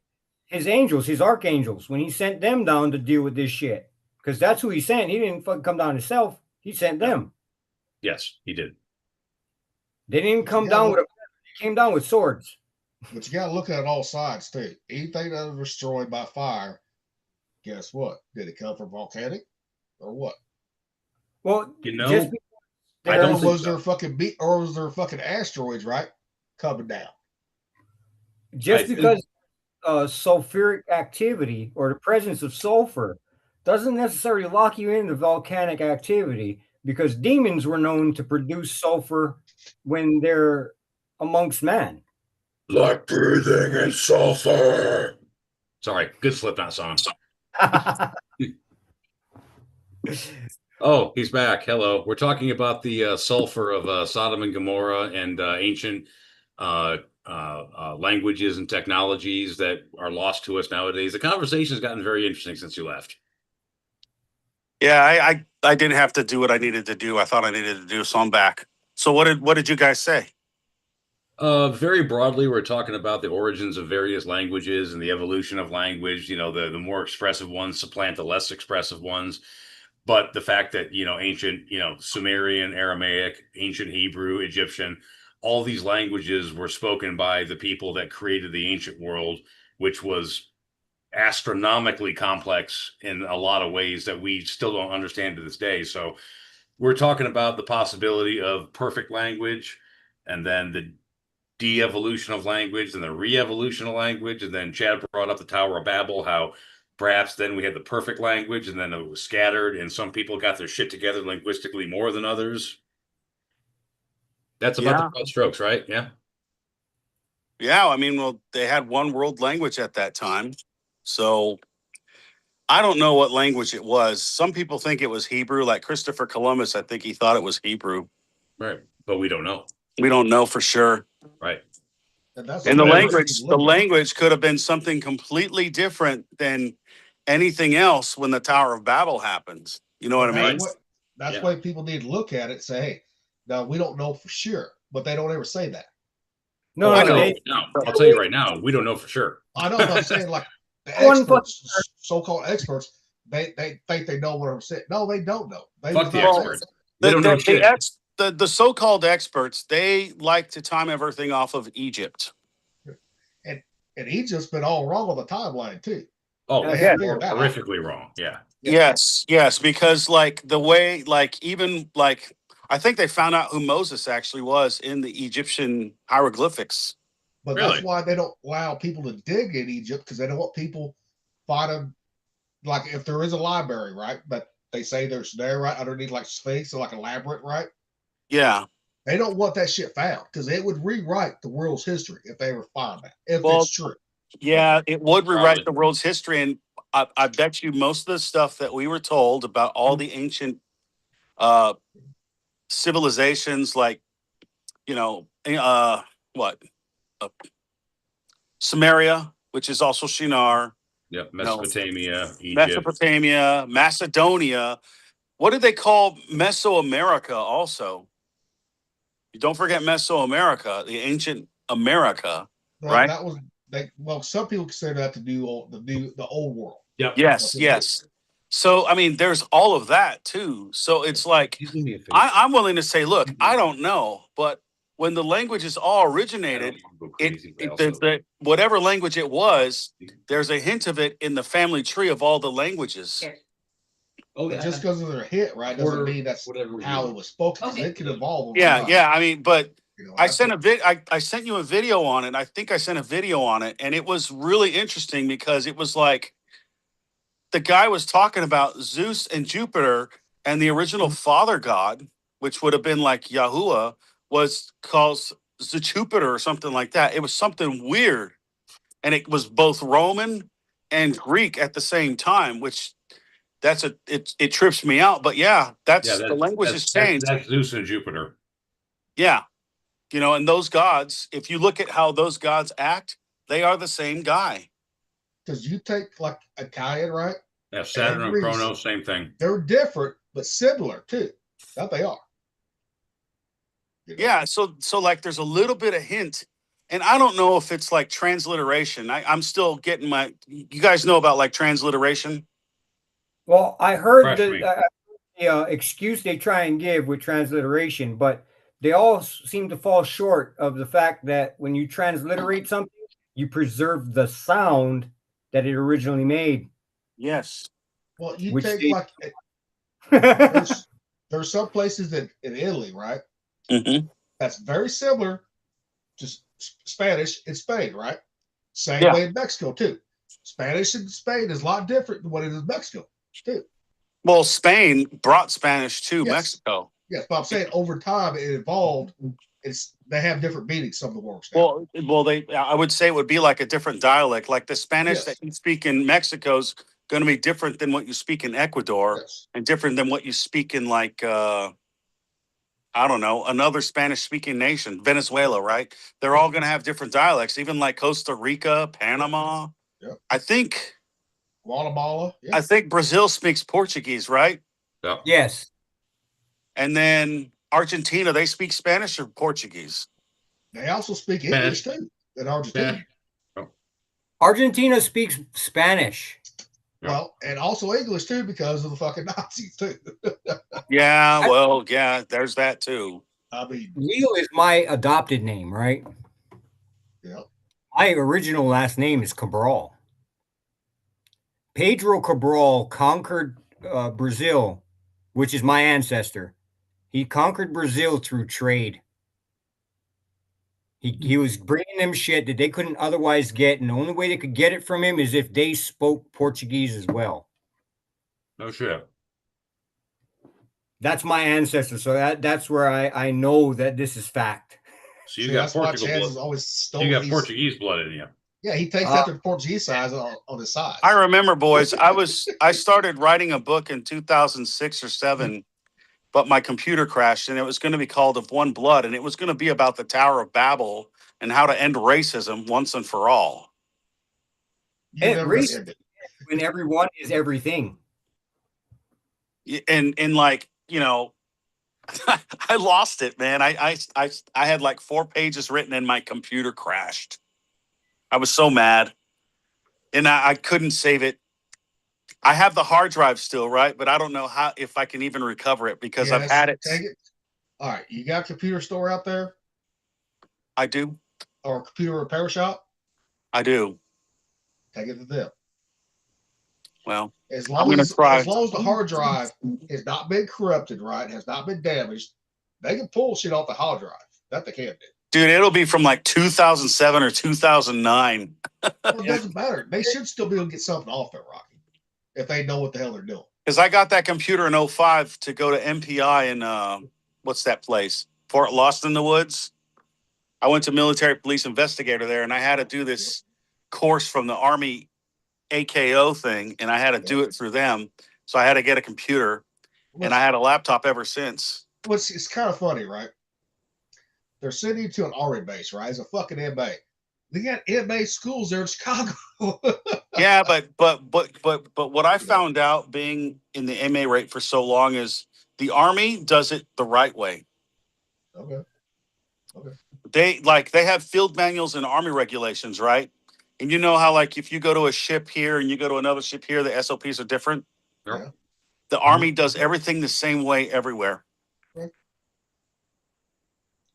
his angels, his archangels, when he sent them down to deal with this shit. Because that's who he sent. He didn't fucking come down himself. He sent them. Yes, he did. They didn't come down with they came down with swords. But you got to look at all sides too. Anything that was destroyed by fire, guess what? Did it come from volcanic or what? Well, was there fucking asteroids, right? Coming down. Just because sulfuric activity or the presence of sulfur doesn't necessarily lock you into volcanic activity, because demons were known to produce sulfur when they're amongst man. Like breathing in sulfur. Sorry, good Slipknot song. Oh, he's back. Hello. We're talking about the sulfur of Sodom and Gomorrah and ancient languages and technologies that are lost to us nowadays. The conversation has gotten very interesting since you left. Yeah, I didn't have to do what I needed to do. I thought I needed to do, so I'm back. So what did you guys say? Very broadly, we're talking about the origins of various languages and the evolution of language. The more expressive ones supplant the less expressive ones. But the fact that, ancient, Sumerian, Aramaic, ancient Hebrew, Egyptian, all these languages were spoken by the people that created the ancient world, which was astronomically complex in a lot of ways that we still don't understand to this day. So we're talking about the possibility of perfect language, and then the de-evolution of language and the re-evolution of language. And then Chad brought up the Tower of Babel, how perhaps then we had the perfect language and then it was scattered and some people got their shit together linguistically more than others. That's about the broad strokes, right? Yeah. Yeah, I mean, well, they had one world language at that time. So I don't know what language it was. Some people think it was Hebrew, like Christopher Columbus. I think he thought it was Hebrew. Right. But we don't know. We don't know for sure. Right. And the language could have been something completely different than anything else when the Tower of Babel happens. You know what I mean? That's why people need to look at it and say, hey, now we don't know for sure, but they don't ever say that. No, I know. I'll tell you right now, we don't know for sure. I know, but I'm saying like the experts, so-called experts, they think they know what I'm saying. No, they don't know. Fuck the experts. They don't know shit. The so-called experts, they like to time everything off of Egypt. And Egypt's been all wrong on the timeline too. Oh, yeah, horrifically wrong. Yeah. Yes, because like the way, like even like I think they found out who Moses actually was in the Egyptian hieroglyphics. But that's why they don't allow people to dig in Egypt, because they don't want people finding, like if there is a library, right? But they say there's there right underneath like Sphinx or like a labyrinth, right? Yeah. They don't want that shit found because it would rewrite the world's history if they ever find that. If it's true. Yeah, it would rewrite the world's history. And I bet you most of the stuff that we were told about all the ancient civilizations, like, Samaria, which is also Shinar. Yep, Mesopotamia, Egypt. Mesopotamia, Macedonia. What did they call Mesoamerica also? Don't forget Mesoamerica, the ancient America, right? That was some people consider that the old world. Yep. Yes. So I mean, there's all of that too. So it's like I'm willing to say, look, I don't know, but when the languages all originated, whatever language it was, there's a hint of it in the family tree of all the languages. Okay. Just because of their hit, right, doesn't mean that's how it was spoken. Okay. It can evolve. Yeah. I mean, but I sent you a video on it. I think I sent a video on it, and it was really interesting because it was like the guy was talking about Zeus and Jupiter, and the original father god, which would have been like Yahuwah, was called Jupiter or something like that. It was something weird, and it was both Roman and Greek at the same time, which. It trips me out, but the language has changed. That's Zeus and Jupiter. Yeah. And those gods, if you look at how those gods act, they are the same guy. Because you take like Italian, right? Yeah, Saturn and Chronos, same thing. They're different, but similar too. That they are. Yeah, so like there's a little bit of hint, and I don't know if it's like transliteration. I'm still getting you guys know about like transliteration? Well, I heard the excuse they try and give with transliteration, but they all seem to fall short of the fact that when you transliterate something, you preserve the sound that it originally made. Yes. Well, you take there's some places in Italy, right? Mm-hmm. That's very similar to Spanish in Spain, right? Same way in Mexico too. Spanish in Spain is a lot different than what it is in Mexico. Too. Well, Spain brought Spanish to Mexico. Yes, but I'm saying over time it evolved. They have different meanings. Some of the words. Well, I would say it would be like a different dialect. Like the Spanish that you speak in Mexico is going to be different than what you speak in Ecuador, and different than what you speak in like I don't know, another Spanish-speaking nation, Venezuela, right? They're all going to have different dialects. Even like Costa Rica, Panama. Yep. I think. Guatemala. I think Brazil speaks Portuguese, right? Yeah. Yes. And then Argentina, they speak Spanish or Portuguese? They also speak English too in Argentina. Argentina speaks Spanish. Well, and also English too because of the fucking Nazis too. Yeah, well, yeah, there's that too. I mean, Leo is my adopted name, right? yeah. My original last name is Cabral. Pedro Cabral conquered Brazil, which is my ancestor. He conquered Brazil through trade. He was bringing them shit that they couldn't otherwise get, and the only way they could get it from him is if they spoke Portuguese as well. No shit. That's my ancestor, so that's where I know that this is fact. So you got Portugal blood. You got Portuguese blood in you. Yeah, he takes after the Portuguese side on his side. I remember, boys. I started writing a book in 2006 or 7, but my computer crashed, and it was going to be called Of One Blood, and it was going to be about the Tower of Babel and how to end racism once and for all. Racism, when everyone is everything. And like, you know, I lost it, man. I had like 4 pages written and my computer crashed. I was so mad, and I couldn't save it. I have the hard drive still, right? But I don't know if I can even recover it because I've had it. Take it. All right, you got a computer store out there? I do. Or a computer repair shop? I do. Take it to them. Well, as long as the hard drive has not been corrupted, right, has not been damaged, they can pull shit off the hard drive. That they can do. Dude, it'll be from like 2007 or 2009. Well, it doesn't matter. They should still be able to get something off there, Rocky, if they know what the hell they're doing. Because I got that computer in 05 to go to MPI in, what's that place? Fort Lost in the Woods. I went to military police investigator there, and I had to do this course from the Army AKO thing, and I had to do it through them. So I had to get a computer, and I had a laptop ever since. Well, it's kind of funny, right? They're sending you to an Army base, right? As a fucking MA. They got MA schools there in Chicago. Yeah, but what I found out being in the MA rate for so long is the Army does it the right way. Okay. They have field manuals and Army regulations, right? And you know how, like, if you go to a ship here and you go to another ship here, the SOPs are different. Yeah. The Army does everything the same way everywhere. Right.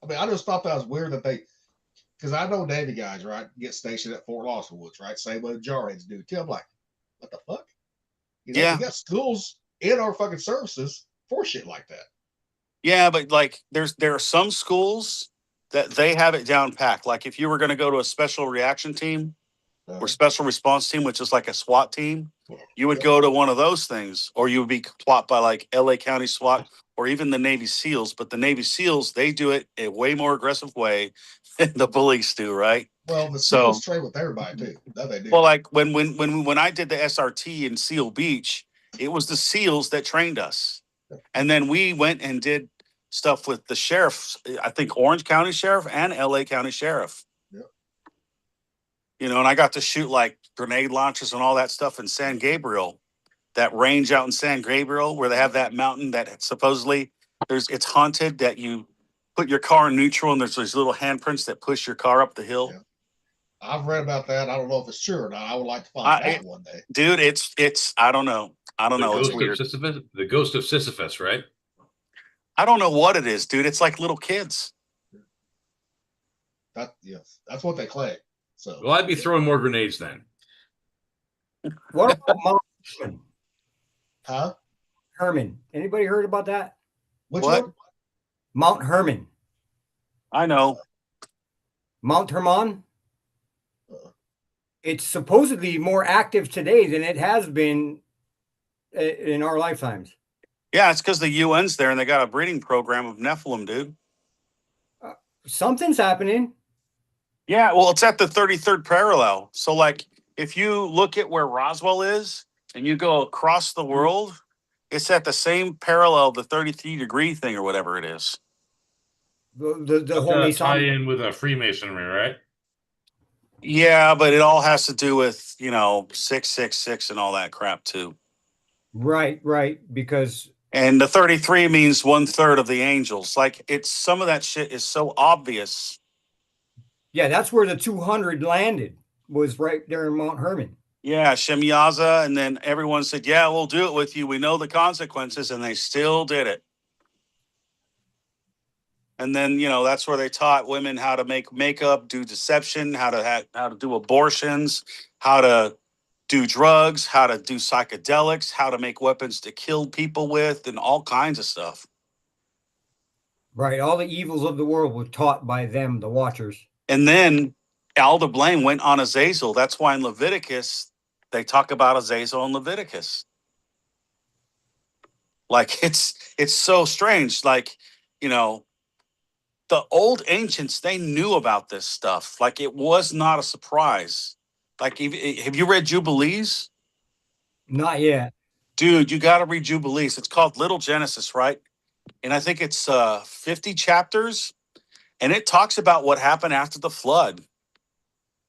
I mean, I just thought that was weird that because I know Navy guys, right, get stationed at Fort Lost Woods, right? Same way the Jarheads do too. I'm like, what the fuck? You know, we got schools in our fucking services for shit like that. Yeah, but like there are some schools that they have it down packed. Like if you were going to go to a special reaction team or special response team, which is like a SWAT team, you would go to one of those things, or you would be taught by like LA County SWAT or even the Navy SEALs. But the Navy SEALs, they do it a way more aggressive way than the police do, right? Well, the SEALs train with everybody too. That they do. Well, like when I did the SRT in SEAL Beach, it was the SEALs that trained us. And then we went and did stuff with the sheriffs, I think Orange County Sheriff and LA County Sheriff. Yeah. You know, and I got to shoot like grenade launchers and all that stuff in San Gabriel, that range out in San Gabriel where they have that mountain that supposedly it's haunted, that you put your car in neutral and there's these little handprints that push your car up the hill. Yeah. I've read about that. I don't know if it's true or not. I would like to find out one day. Dude, it's I don't know. It's weird. The ghost of Sisyphus, right? I don't know what it is, dude. It's like little kids. That's what they claim. So, well, I'd be throwing more grenades then. What about Mount Herman? Huh? Herman. Anybody heard about that? Which one? Mount Herman. I know. Mount Herman. It's supposedly more active today than it has been in our lifetimes. Yeah, it's because the UN's there and they got a breeding program of Nephilim, dude. Something's happening. Yeah, well, it's at the 33rd parallel. So, like, if you look at where Roswell is and you go across the world, it's at the same parallel, the 33-degree thing or whatever it is. The whole tie in with a Freemasonry, right? Yeah, but it all has to do with, 666 and all that crap, too. Right, because... And the 33 means 1/3 of the angels. Like, some of that shit is so obvious Yeah, that's where the 200 landed. Was right there in Mount Hermon. Yeah, Shemyaza, and then everyone said, "Yeah, we'll do it with you. We know the consequences," and they still did it. And then that's where they taught women how to make makeup, do deception, how to do abortions, how to do drugs, how to do psychedelics, how to make weapons to kill people with, and all kinds of stuff. Right, all the evils of the world were taught by them, the Watchers. And then all the blame went on Azazel. That's why in Leviticus they talk about Azazel in Leviticus. Like it's so strange. Like, the old ancients, they knew about this stuff. Like it was not a surprise. Like, have you read Jubilees? Not yet. Dude, you got to read Jubilees. It's called Little Genesis, right? And I think it's 50 chapters. And it talks about what happened after the flood.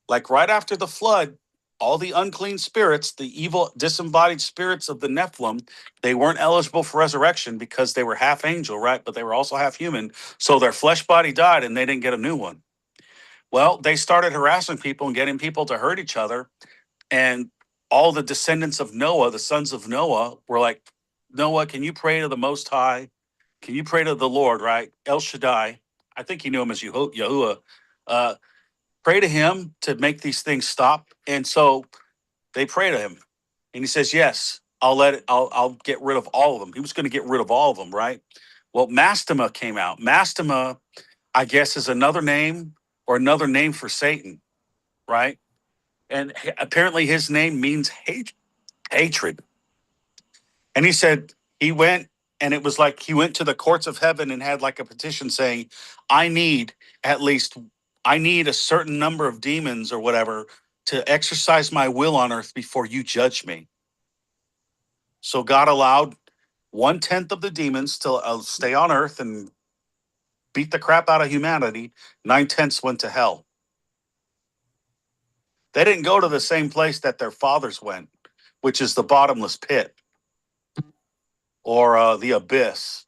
Like right after the flood, all the unclean spirits, the evil disembodied spirits of the Nephilim, they weren't eligible for resurrection because they were half angel, right? But they were also half human. So their flesh body died and they didn't get a new one. Well, they started harassing people and getting people to hurt each other. And all the descendants of Noah, the sons of Noah, were like, Noah, can you pray to the Most High? Can you pray to the Lord, right? El Shaddai. I think he knew him as Yahuwah. Pray to him to make these things stop. And so they pray to him. And he says, yes, I'll get rid of all of them. He was going to get rid of all of them, right? Well, Mastema came out. Mastema, I guess, is another name or another name for Satan, right? And apparently his name means hatred. And he said he went, and it was like he went to the courts of heaven and had like a petition saying, I need a certain number of demons or whatever to exercise my will on earth before you judge me. So God allowed 1/10 of the demons to stay on earth and beat the crap out of humanity. 9/10 went to hell. They didn't go to the same place that their fathers went, which is the bottomless pit or the abyss.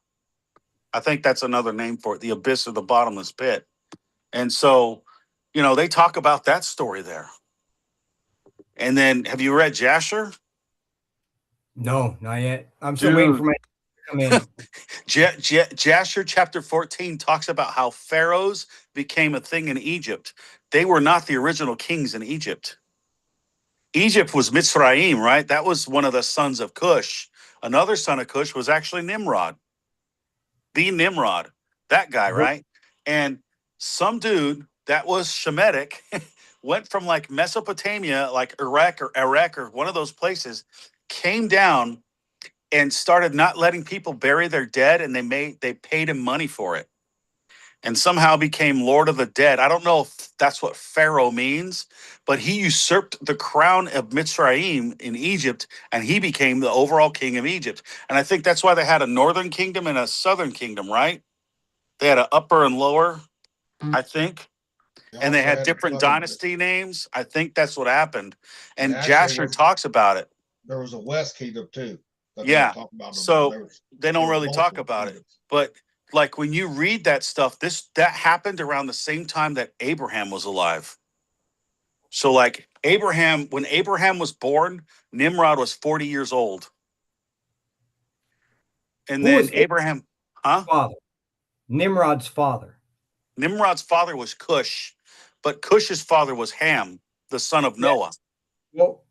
I think that's another name for it, the abyss or the bottomless pit. And so, they talk about that story there. And then, have you read Jasher? No, not yet. I'm still waiting for my to come in. Jasher chapter 14 talks about how pharaohs became a thing in Egypt. They were not the original kings in Egypt. Egypt was Mitzrayim, right? That was one of the sons of Cush. Another son of Cush was actually Nimrod. The Nimrod, that guy, right? And some dude that was Shemitic went from like Mesopotamia, like Iraq or one of those places, came down and started not letting people bury their dead, and they paid him money for it, and somehow became Lord of the Dead. I don't know if that's what Pharaoh means, but he usurped the crown of Mitzrayim in Egypt, and he became the overall king of Egypt. And I think that's why they had a northern kingdom and a southern kingdom, right? They had an upper and lower, I think. And they had different dynasty names. I think that's what happened. And Jasher talks about it. There was a West Kingdom too. Yeah. So they don't really talk about it. But like when you read that stuff, that happened around the same time that Abraham was alive. So like when Abraham was born, Nimrod was 40 years old. And then Abraham, father? Nimrod's father. Nimrod's father was Cush, but Cush's father was Ham, the son of Noah. Well,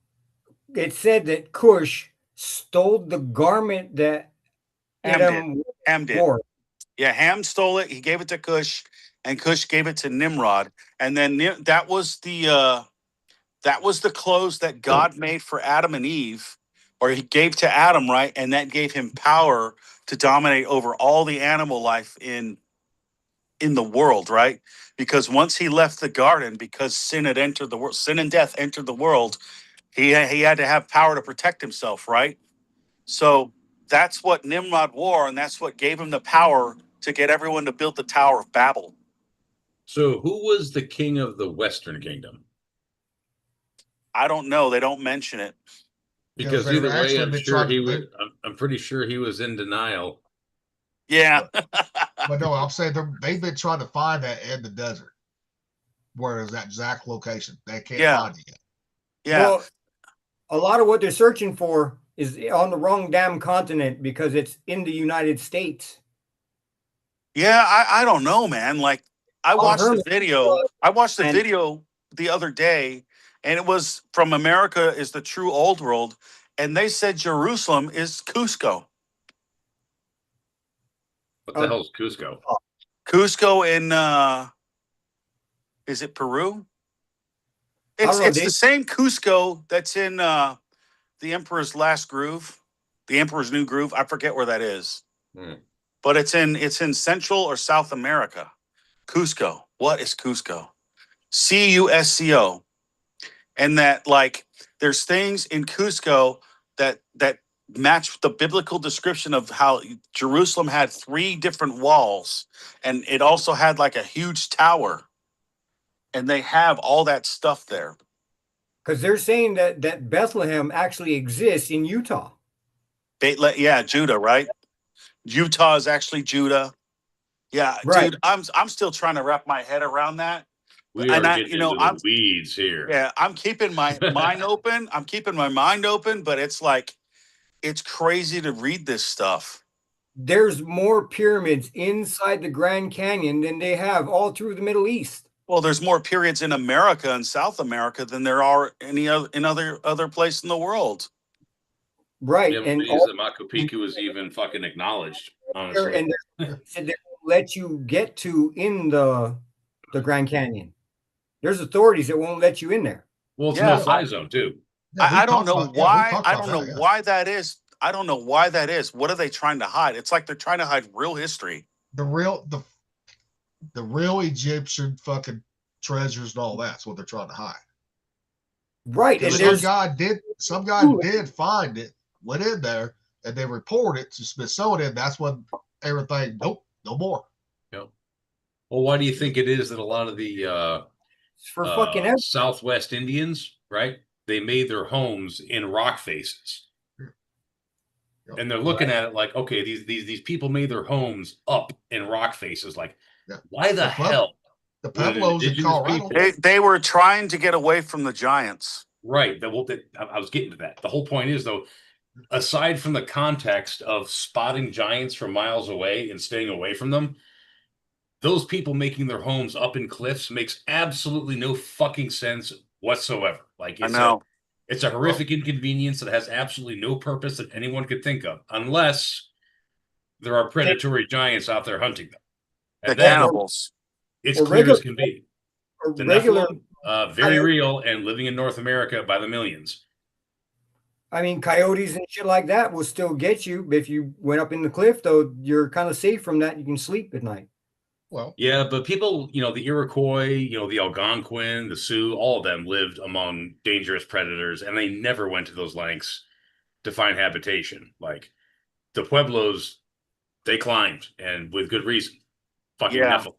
it said that Cush stole the garment that Ham did. Wore. Yeah, Ham stole it. He gave it to Cush, and Cush gave it to Nimrod. And then that was the clothes that God made for Adam and Eve, or he gave to Adam, right? And that gave him power to dominate over all the animal life in the world, right? Because once he left the garden, because sin had entered the world, sin and death entered the world, he had to have power to protect himself, right? So that's what Nimrod wore, and that's what gave him the power to get everyone to build the Tower of Babel. So who was the king of the Western Kingdom? I don't know. They don't mention it. Because either way, I'm pretty sure he was in denial. Yeah. But no, I'm saying they've been trying to find that in the desert. where is that exact location. They can't Yeah. find it yet. Yeah. Well, a lot of what they're searching for is on the wrong damn continent because it's in the United States. Yeah, I don't know, man. Like I watched the Herman, video. I watched the and- video the other day, and it was from America is the true old world, and they said Jerusalem is Cusco. What the hell is Cusco? Cusco in is it Peru? It's don't know, the same Cusco that's in the Emperor's Last Groove, the Emperor's New Groove. I forget where that is. But it's in Central or South America. Cusco. What is Cusco? Cusco. And that like there's things in Cusco that match the biblical description of how Jerusalem had 3 different walls, and it also had like a huge tower. And they have all that stuff there. Because they're saying that Bethlehem actually exists in Utah. Yeah, Judah, right? Utah is actually Judah. Yeah, Right. dude, I'm still trying to wrap my head around that. We are And getting into the weeds here. Yeah, I'm keeping my mind open. I'm keeping my mind open, but it's like it's crazy to read this stuff. There's more pyramids inside the Grand Canyon than they have all through the Middle East. Well, there's more periods in America and South America than there are any other place in the world. Right. Yeah, and that Machu Picchu is even fucking acknowledged, honestly. And they said they won't let you get to in the Grand Canyon. There's authorities that won't let you in there. Well, it's Yeah. no fly zone too. Yeah, I don't know why. talked I about don't know that, yeah. why that is. I don't know why that is. What are they trying to hide? It's like they're trying to hide real history. The real Egyptian fucking treasures and all that's what they're trying to hide. Right. And Some guy did find it, went in there, and they reported it to Smithsonian. That's when everything, nope, no more. Yep. Well, why do you think it is that a lot of the for fucking ever. Southwest Indians, right? They made their homes in rock faces. Yep. And they're looking at it like, okay, these people made their homes up in rock faces. Like, why the hell? The Pueblos in Colorado. They were trying to get away from the giants. Right. I was getting to that. The whole point is, though, aside from the context of spotting giants from miles away and staying away from them, those people making their homes up in cliffs makes absolutely no fucking sense whatsoever. Like, it's a horrific inconvenience that has absolutely no purpose that anyone could think of, unless there are predatory giants out there hunting them. The cannibals. It's clear as can be. The Nephilim, very real and living in North America by the millions. I mean, coyotes and shit like that will still get you. If you went up in the cliff, though, you're kind of safe from that. You can sleep at night. Well, yeah, but people, the Iroquois, the Algonquin, the Sioux, all of them lived among dangerous predators, and they never went to those lengths to find habitation. Like the Pueblos, they climbed, and with good reason. Fucking Nephilim.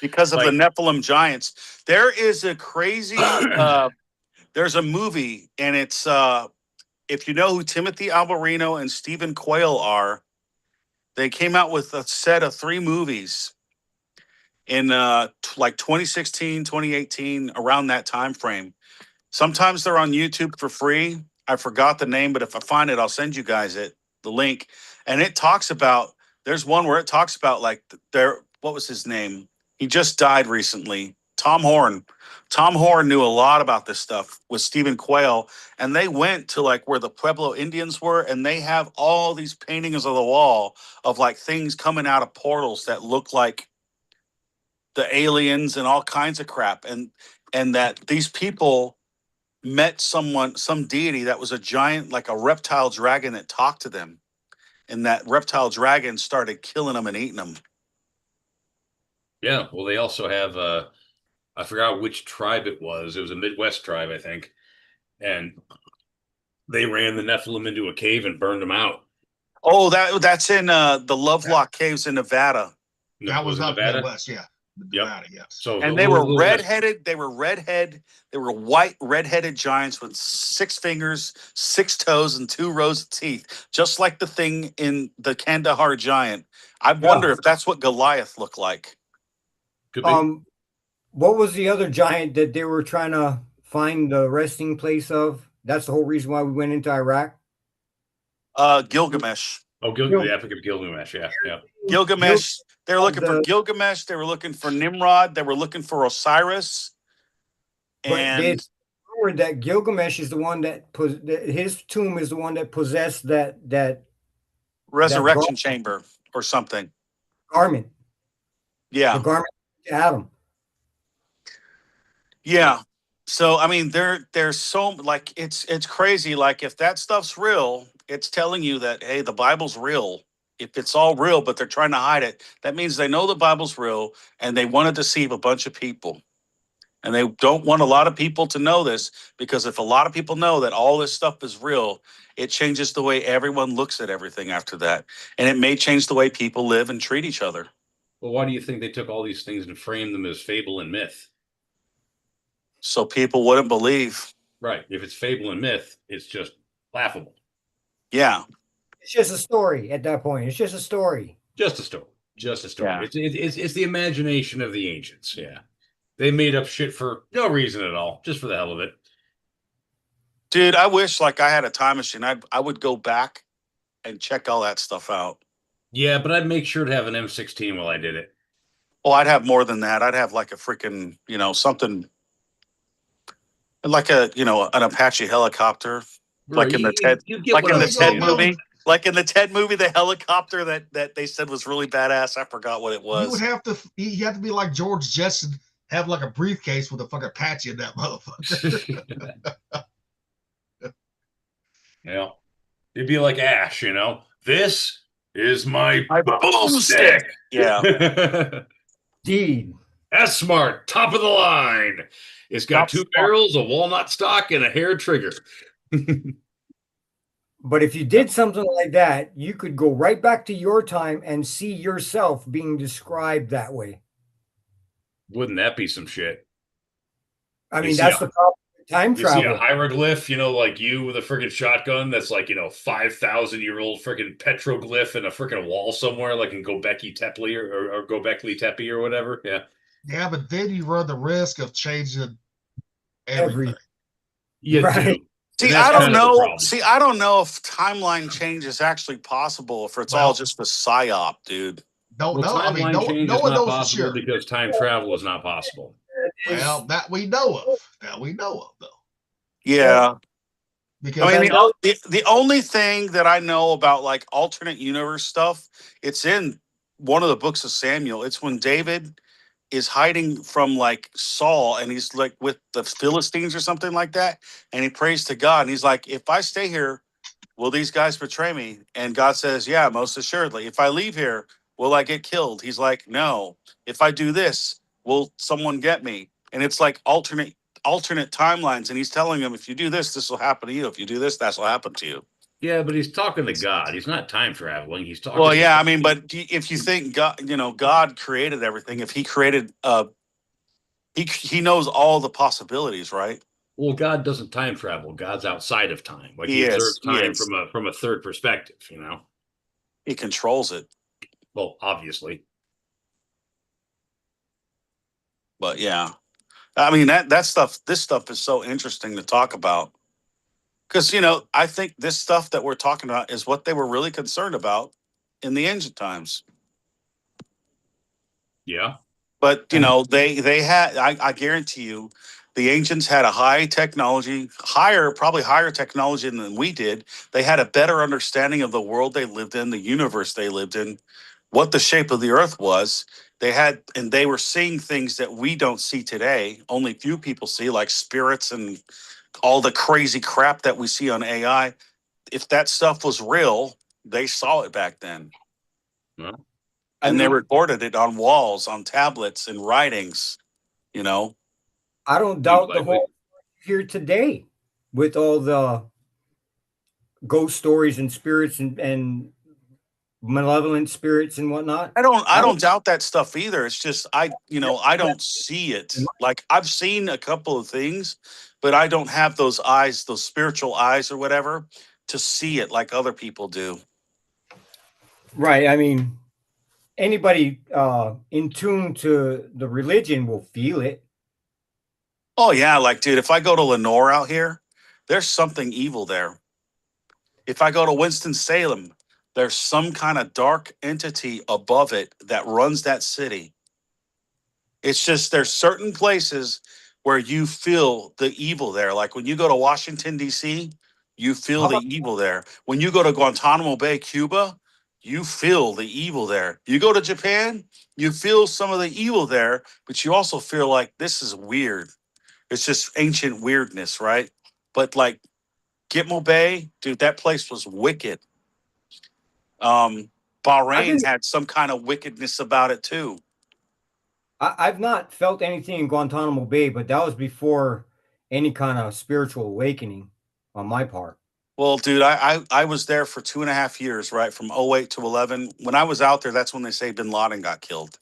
Because of the Nephilim giants. There is a crazy there's a movie, and it's if you know who Timothy Alberino and Stephen Quayle are, they came out with a set of 3 movies in like 2016, 2018, around that time frame. Sometimes they're on YouTube for free. I forgot the name, but if I find it, I'll send you guys the link. And it talks about, there's one where it talks about like what was his name? He just died recently. Tom Horn. Tom Horn knew a lot about this stuff with Stephen Quayle, and they went to like where the Pueblo Indians were, and they have all these paintings of the wall of like things coming out of portals that look like the aliens and all kinds of crap, and that these people met some deity that was a giant, like a reptile dragon that talked to them, and that reptile dragon started killing them and eating them. Yeah, well, they also have I forgot which tribe it was. It was a Midwest tribe, I think. And they ran the Nephilim into a cave and burned them out. Oh, that's in the Lovelock Caves in Nevada. That was up Nevada? Midwest, yeah. Nevada, yes. So and they were redheaded. They were redhead. They were white redheaded giants with 6 fingers, 6 toes, and 2 rows of teeth, just like the thing in the Kandahar giant. I wonder if that's what Goliath looked like. Could be. What was the other giant that they were trying to find the resting place of? That's the whole reason why we went into Iraq. Gilgamesh. Oh, the Epic of Gilgamesh. Yeah, yeah. Gilgamesh. They were looking for the- Gilgamesh. They were looking for Nimrod. They were looking for Osiris. But And it's rumored that Gilgamesh is the one that his tomb is the one that possessed that resurrection chamber or something. garment. Yeah. The garment to Adam. Yeah. So I mean, there's so like it's crazy. Like if that stuff's real, it's telling you that hey, the Bible's real. If it's all real, but they're trying to hide it, that means they know the Bible's real and they want to deceive a bunch of people. And they don't want a lot of people to know this because if a lot of people know that all this stuff is real, it changes the way everyone looks at everything after that. And it may change the way people live and treat each other. Well, why do you think they took all these things and framed them as fable and myth? So people wouldn't believe. Right. If it's fable and myth, it's just laughable. Yeah. It's just a story at that point. It's just a story. Just a story. Just a story. Yeah. It's the imagination of the ancients. Yeah. They made up shit for no reason at all, just for the hell of it. Dude, I wish like I had a time machine. I would go back and check all that stuff out. Yeah, but I'd make sure to have an M16 while I did it. Oh, I'd have more than that. I'd have like a freaking, something like an Apache helicopter, like in the Ted, movie. Like in the Ted movie, the helicopter that they said was really badass. I forgot what it was. You have to be like George Jetson, have like a briefcase with a fucking Apache in that motherfucker. Yeah. It'd be like Ash, This is my boomstick. Yeah. Indeed. S-Smart, top of the line. It's got two barrels, a walnut stock, and a hair trigger. But if you did something like that, you could go right back to your time and see yourself being described that way. Wouldn't that be some shit? I mean, that's the problem with time travel. You see a hieroglyph, like you with a freaking shotgun that's like, 5,000-year-old freaking petroglyph in a freaking wall somewhere, like in Göbekli Tepe or Göbekli Tepe or whatever. Yeah. Yeah, but then you run the risk of changing everything. You right. do. See, I don't know. See, I don't know if timeline change is actually possible, if it's all just a psyop, dude. Don't know. I mean, no one knows for sure because time travel is not possible. Well, that we know of. That we know of, though. Yeah. Because I mean, the only thing that I know about like alternate universe stuff, it's in one of the books of Samuel. It's when David is hiding from like Saul and he's like with the Philistines or something like that. And he prays to God and he's like, if I stay here, will these guys betray me? And God says, yeah, most assuredly. If I leave here, will I get killed? He's like, no. If I do this, will someone get me? And it's like alternate timelines. And he's telling him, if you do this will happen to you. If you do this, that's what happen to you. Yeah, but he's talking to God. He's not time traveling. He's talking. Well, yeah, I mean, but if you think God, God created everything. If He created, He knows all the possibilities, right? Well, God doesn't time travel. God's outside of time. Like he observes time from a third perspective. He controls it. Well, obviously. But yeah, I mean this stuff is so interesting to talk about. Because, I think this stuff that we're talking about is what they were really concerned about in the ancient times. Yeah. But, they had, I guarantee you, the ancients had a high technology, probably higher technology than we did. They had a better understanding of the world they lived in, the universe they lived in, what the shape of the earth was. And they were seeing things that we don't see today. Only few people see, like spirits and all the crazy crap that we see on AI. If that stuff was real, they saw it back then. Yeah. And they recorded it on walls, on tablets, and writings, I don't doubt the whole here today with all the ghost stories and spirits and malevolent spirits and whatnot. I don't doubt that stuff either. It's just I don't see it. Like I've seen a couple of things, but I don't have those eyes, those spiritual eyes or whatever, to see it like other people do. Right. I mean, anybody in tune to the religion will feel it. Oh yeah, like dude, if I go to Lenore out here, there's something evil there. If I go to Winston-Salem, there's some kind of dark entity above it that runs that city. It's just there's certain places where you feel the evil there. Like when you go to Washington, D.C., you feel How the about evil there. When you go to Guantanamo Bay, Cuba, you feel the evil there. You go to Japan, you feel some of the evil there, but you also feel like this is weird. It's just ancient weirdness, right? But like Gitmo Bay, dude, that place was wicked. I've Bahrain been had some kind of wickedness about it too. I've not felt anything in Guantanamo Bay, but that was before any kind of spiritual awakening on my part. Well, dude, I was there for 2.5 years, right? From '08 to 11. When I was out there, that's when they say Bin Laden got killed.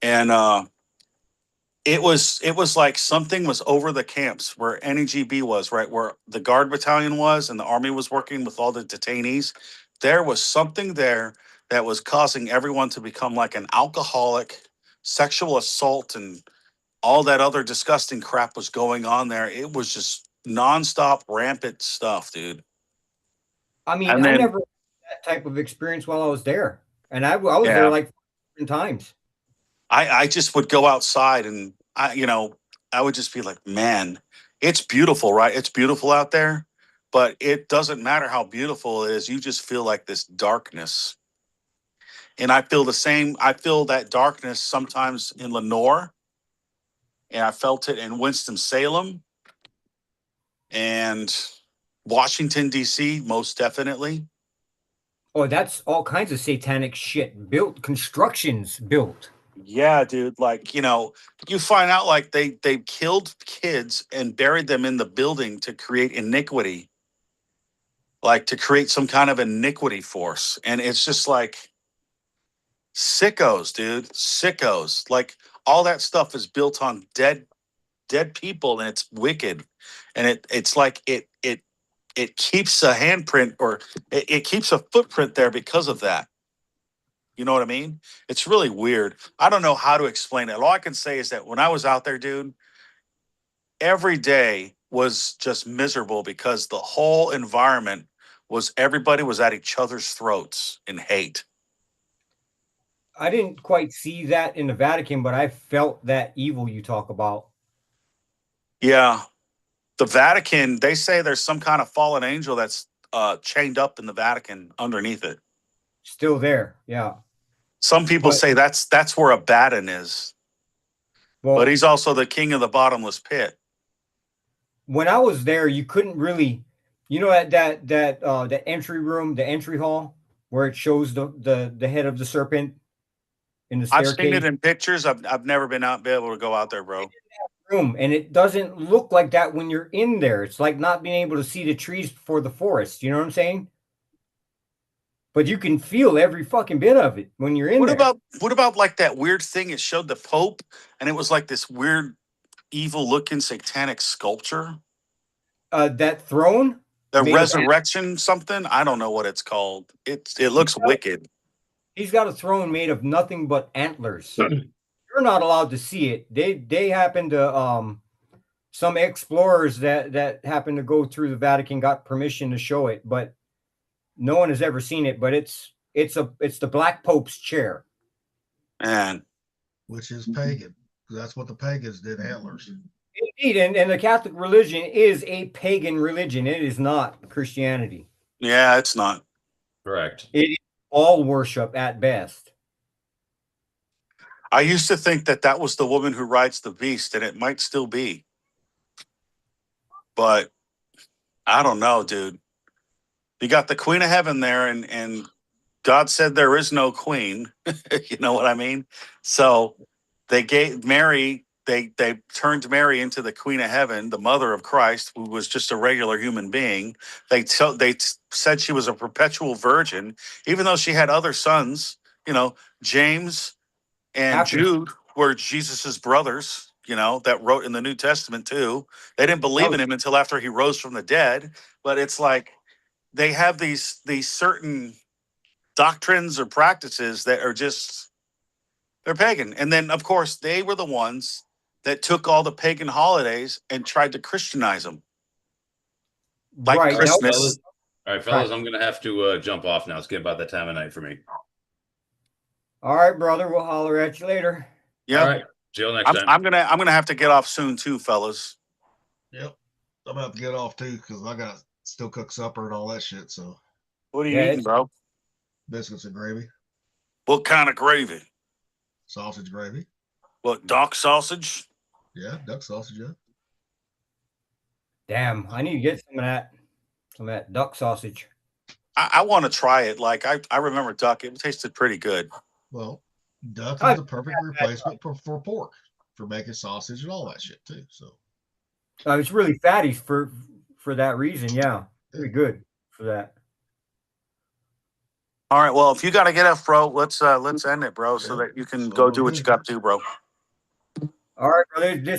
And it was like something was over the camps where NEGB was, right? Where the guard battalion was and the army was working with all the detainees. There was something there that was causing everyone to become like an alcoholic, sexual assault, and all that other disgusting crap was going on there. It was just nonstop rampant stuff, dude. I mean, And I then never had that type of experience while I was there, and I was there yeah, like 4 times. I just would go outside and I would just be like, man, it's beautiful, right? It's beautiful out there, but it doesn't matter how beautiful it is. You just feel like this darkness. And I feel the same. I feel that darkness sometimes in Lenore, and I felt it in Winston-Salem and Washington, D.C., most definitely. Oh, that's all kinds of satanic shit built, constructions built. Yeah, dude. Like, you find out like they killed kids and buried them in the building to create iniquity, like to create some kind of iniquity force. And it's just like sickos, dude. Sickos. Like all that stuff is built on dead people, and it's wicked. And it's like it keeps a handprint, or it keeps a footprint there because of that. You know what I mean? It's really weird. I don't know how to explain it. All I can say is that when I was out there, dude, every day was just miserable because the whole environment was everybody was at each other's throats in hate. I didn't quite see that in the Vatican, but I felt that evil you talk about. Yeah. The Vatican, they say there's some kind of fallen angel that's chained up in the Vatican underneath it. Still there, yeah. Some people But say that's where Abaddon is, but well, he's also the king of the bottomless pit. when I was there, you couldn't really, at that entry room, the entry hall, where it shows the head of the serpent in the I've seen it staircase in pictures. I've never been able to go out there, bro. room, and it doesn't look like that when you're in there. It's like not being able to see the trees before the forest. You know what I'm saying? But you can feel every fucking bit of it when you're in there. What about like that weird thing it showed the Pope, and it was like this weird evil looking satanic sculpture? That throne The made of resurrection something? I don't know what it's called. It looks wicked. he's got a throne made of nothing but antlers. You're not allowed to see it. They happen to some explorers that happened to go through the Vatican got permission to show it, but no one has ever seen it. But it's the Black Pope's chair. Man. Which is pagan. That's what the pagans did, antlers. Indeed, and the Catholic religion is a pagan religion. It is not Christianity. Yeah, it's not. Correct. It is all worship at best. I used to think that was the woman who rides the beast, and it might still be. But I don't know, dude. You got the Queen of Heaven there, and God said there is no queen. You know what I mean? So they gave Mary, they turned Mary into the Queen of Heaven, the mother of Christ, who was just a regular human being. They said she was a perpetual virgin, even though she had other sons. James and Jude were Jesus's brothers. That wrote in the New Testament too. They didn't believe in him until after he rose from the dead. But it's like they have these certain doctrines or practices that are just they're pagan. And then of course they were the ones that took all the pagan holidays and tried to Christianize them. Like right. Christmas. All right, fellas, I'm gonna have to jump off now. It's getting about that time of night for me. All right, brother. We'll holler at you later. Yeah. All right. See you next time. I'm gonna have to get off soon too, fellas. Yep. I'm about to get off too because I got to still cook supper and all that shit. So What are you Yeah, eating, bro? biscuits and gravy, What kind of gravy? sausage gravy. What, dock sausage? Yeah, duck sausage. Yeah. Damn, I need to get some of that duck sausage. I want to try it. Like I remember duck. It tasted pretty good. Well, duck I- is the perfect replacement for pork for making sausage and all that shit too. So It's really fatty for that reason. Yeah, pretty good for that. All right. Well, if you got to get up, bro, let's end it, bro, so Yeah. that you can So go will do what do. you got to do, bro. All right, brother. This